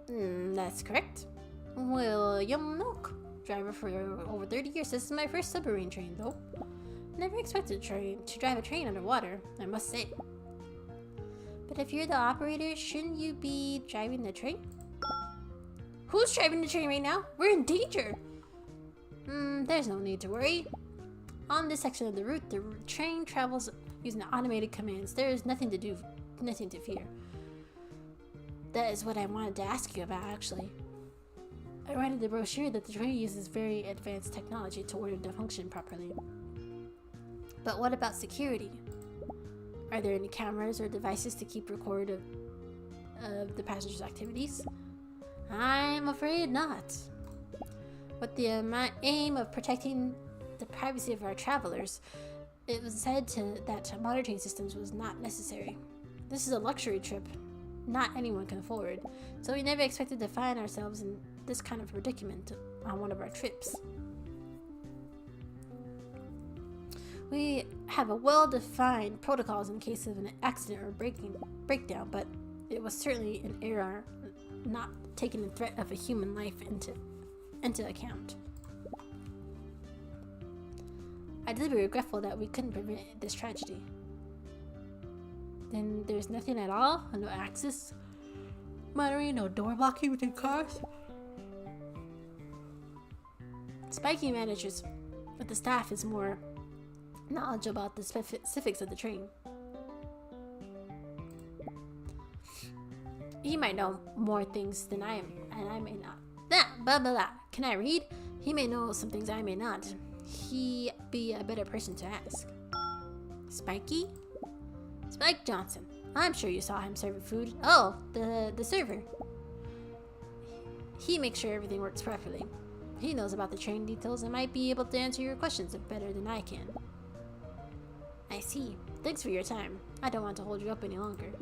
That's correct. William Milk. Driver for over 30 years. This is my first submarine train, though. Never expected to drive a train underwater, I must say. But if you're the operator, shouldn't you be driving the train? Who's driving the train right now? We're in danger! There's no need to worry. On this section of the route, the train travels using automated commands. There is nothing to fear. That is what I wanted to ask you about, actually. I read in the brochure that the train uses very advanced technology to order to function properly. But what about security? Are there any cameras or devices to keep record of the passengers' activities? I'm afraid not. With the aim of protecting the privacy of our travelers, it was said that monitoring systems was not necessary. This is a luxury trip. Not anyone can afford, so we never expected to find ourselves in this kind of predicament on one of our trips. We have a well-defined protocols in case of an accident or breakdown, but it was certainly an error not taking the threat of a human life into account. I did be regretful that we couldn't prevent this tragedy. Then there's nothing at all? No access monitoring, no door blocking within cars? Spiky manages, but the staff is more knowledgeable about the specifics of the train. He might know more things than I am, and I may not. Blah, blah, blah. Can I read? He may know some things I may not. He be a better person to ask. Spiky? Spike Johnson. I'm sure you saw him serving food. Oh, the server. He makes sure everything works properly. He knows about the train details and might be able to answer your questions better than I can. I see. Thanks for your time. I don't want to hold you up any longer.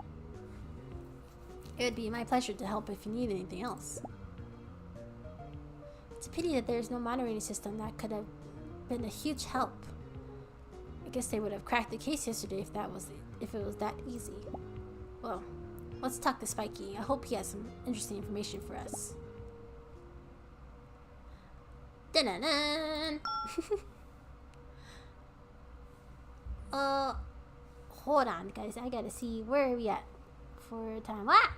It would be my pleasure to help if you need anything else. It's a pity that there's no monitoring system. That could have been a huge help. I guess they would have cracked the case yesterday if it was that easy. Well, let's talk to Spiky. I hope he has some interesting information for us. Dun-dun-dun. Hold on, guys. I gotta see, where are we at? for time. What?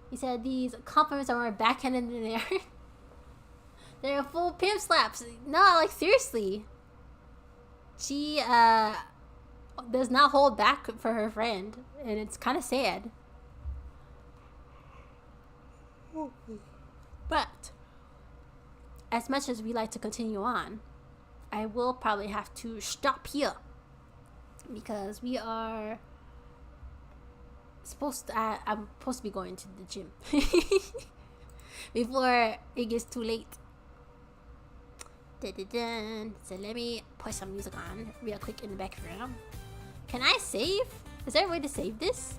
He said these compliments are more backhanded than they are. They're full pimp slaps. No, like seriously. She does not hold back for her friend, and it's kind of sad. But as much as we like to continue on, I will probably have to stop here because we are supposed to, I'm supposed to be going to the gym before it gets too late. Dun-dun-dun. So let me put some music on real quick in the background. Can I save? Is there a way to save this?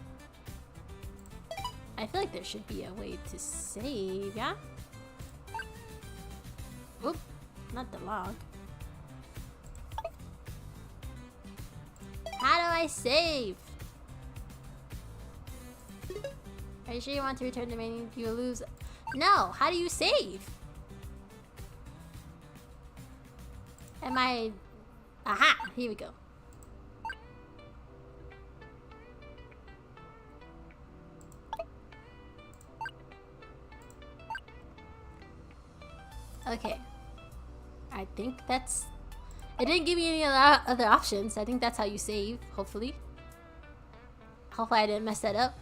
I feel like there should be a way to save, yeah? Oop, not the log. How do I save? Are you sure you want to return the menu? You will lose. No, how do you save? Am I... Aha, here we go. Okay. I think that's... It didn't give me any other options. I think that's how you save, hopefully. Hopefully I didn't mess that up.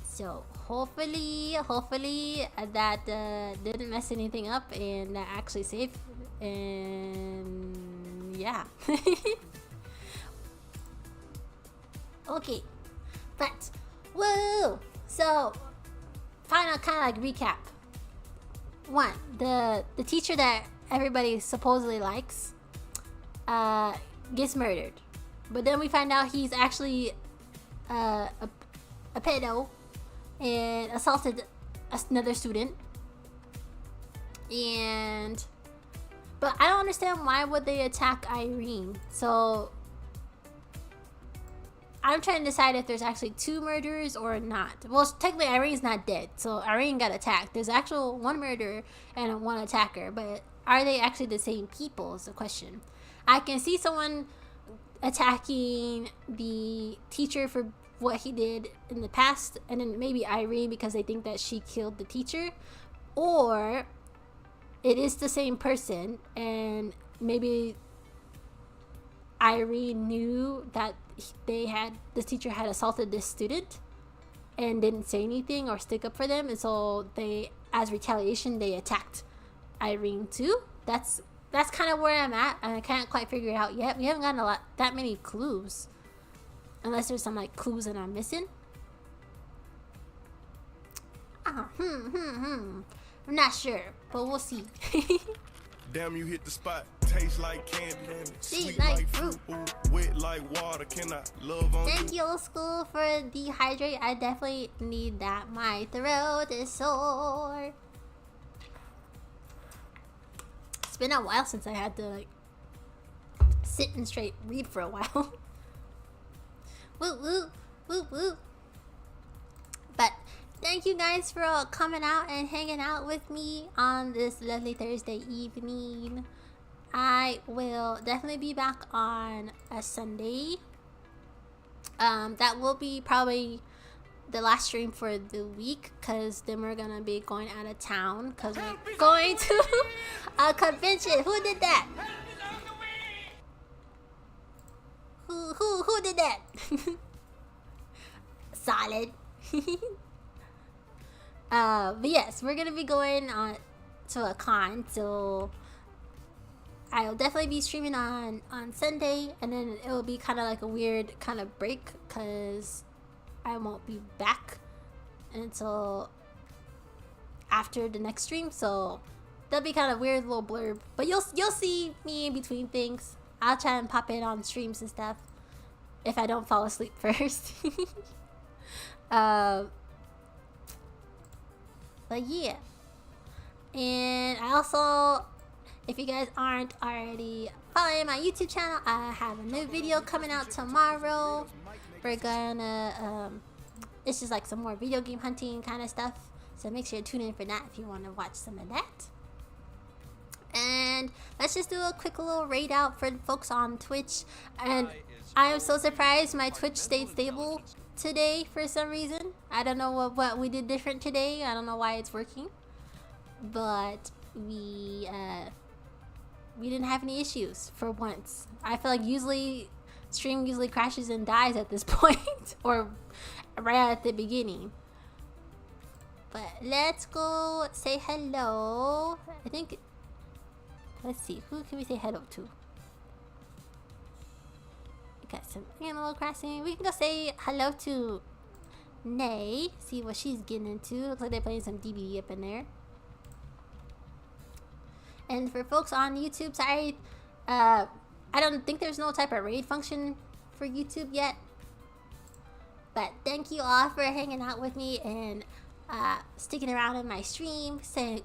So hopefully that didn't mess anything up and that actually saved. And yeah. Okay, but woo! So final kind of like recap. One, the teacher that everybody supposedly likes gets murdered, but then we find out he's actually a pedo and assaulted another student. And but I don't understand why would they attack Irene. So I'm trying to decide if there's actually two murderers or not. Well, technically Irene's not dead, so Irene got attacked. There's actual one murderer and one attacker, but are they actually the same people is the question. I can see someone attacking the teacher for what he did in the past, and then maybe Irene because they think that she killed the teacher, or it is the same person and maybe Irene knew that this teacher had assaulted this student and didn't say anything or stick up for them, and so they, as retaliation, they attacked Irene too. That's kind of where I'm at, and I can't quite figure it out yet. We haven't gotten that many clues, unless there's some like clues that I'm missing. I'm not sure, but we'll see. Damn, you hit the spot. Taste like candy, sweet like fruit, wet like water. Can I love on you? Thank you, old school, for dehydrate. I definitely need that. My throat is sore. It's been a while since I had to like sit and straight read for a while. Woo woo woo woo. But thank you guys for all coming out and hanging out with me on this lovely Thursday evening. I will definitely be back on a Sunday. That will be probably the last stream for the week, because then we're gonna be going out of town because we're going to a convention. Who did that? Who did that? Solid. But yes, we're gonna be going on to a con, so I'll definitely be streaming on Sunday, and then it will be kind of like a weird kind of break because I won't be back until after the next stream, so that'll be kind of weird little blurb. But you'll see me in between things. I'll try and pop in on streams and stuff if I don't fall asleep first. But yeah, and I also, if you guys aren't already following my YouTube channel, I have a new video coming out tomorrow. We're gonna it's just like some more video game hunting kind of stuff, So make sure to tune in for that if you want to watch some of that. And let's just do a quick little raid out for folks on Twitch. And I am so surprised my Twitch stayed stable today for some reason. I don't know what we did different today. I don't know why it's working. But we didn't have any issues for once. I feel like stream usually crashes and dies at this point. Or right at the beginning. But let's go say hello. I think... Let's see, who can we say hello to? We got some Animal Crossing. We can go say hello to Nay. See what she's getting into. Looks like they're playing some DBD up in there. And for folks on YouTube, sorry, I don't think there's no type of raid function for YouTube yet. But thank you all for hanging out with me and sticking around in my stream,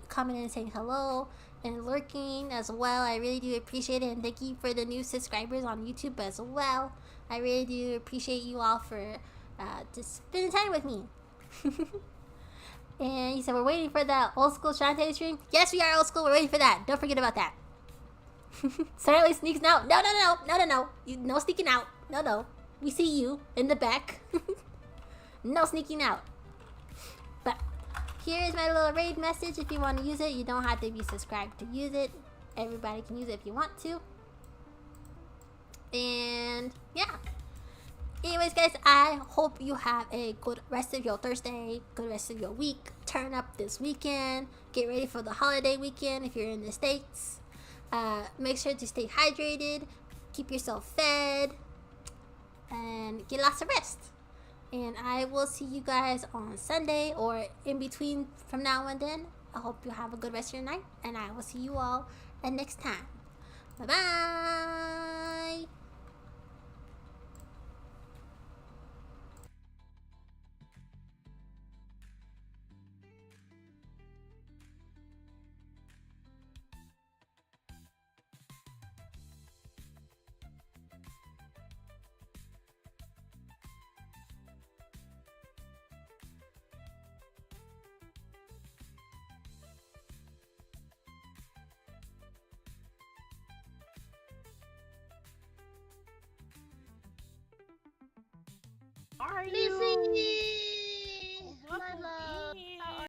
coming in and saying hello. And lurking as well. I really do appreciate it, and thank you for the new subscribers on YouTube as well. I really do appreciate you all for just spending time with me. And he said we're waiting for that old school Shantae stream. Yes, we are old school. We're waiting for that. Don't forget about that. Certainly sneaks out. No. No sneaking out. No. We see you in the back. No sneaking out. But here's my little raid message. If you want to use it, you don't have to be subscribed to use it. Everybody can use it if you want to. And yeah. Anyways, guys, I hope you have a good rest of your Thursday, good rest of your week. Turn up this weekend. Get ready for the holiday weekend if you're in the States. Make sure to stay hydrated. Keep yourself fed. And get lots of rest. And I will see you guys on Sunday or in between from now and then. I hope you have a good rest of your night. And I will see you all next time. Bye-bye. Lizzie!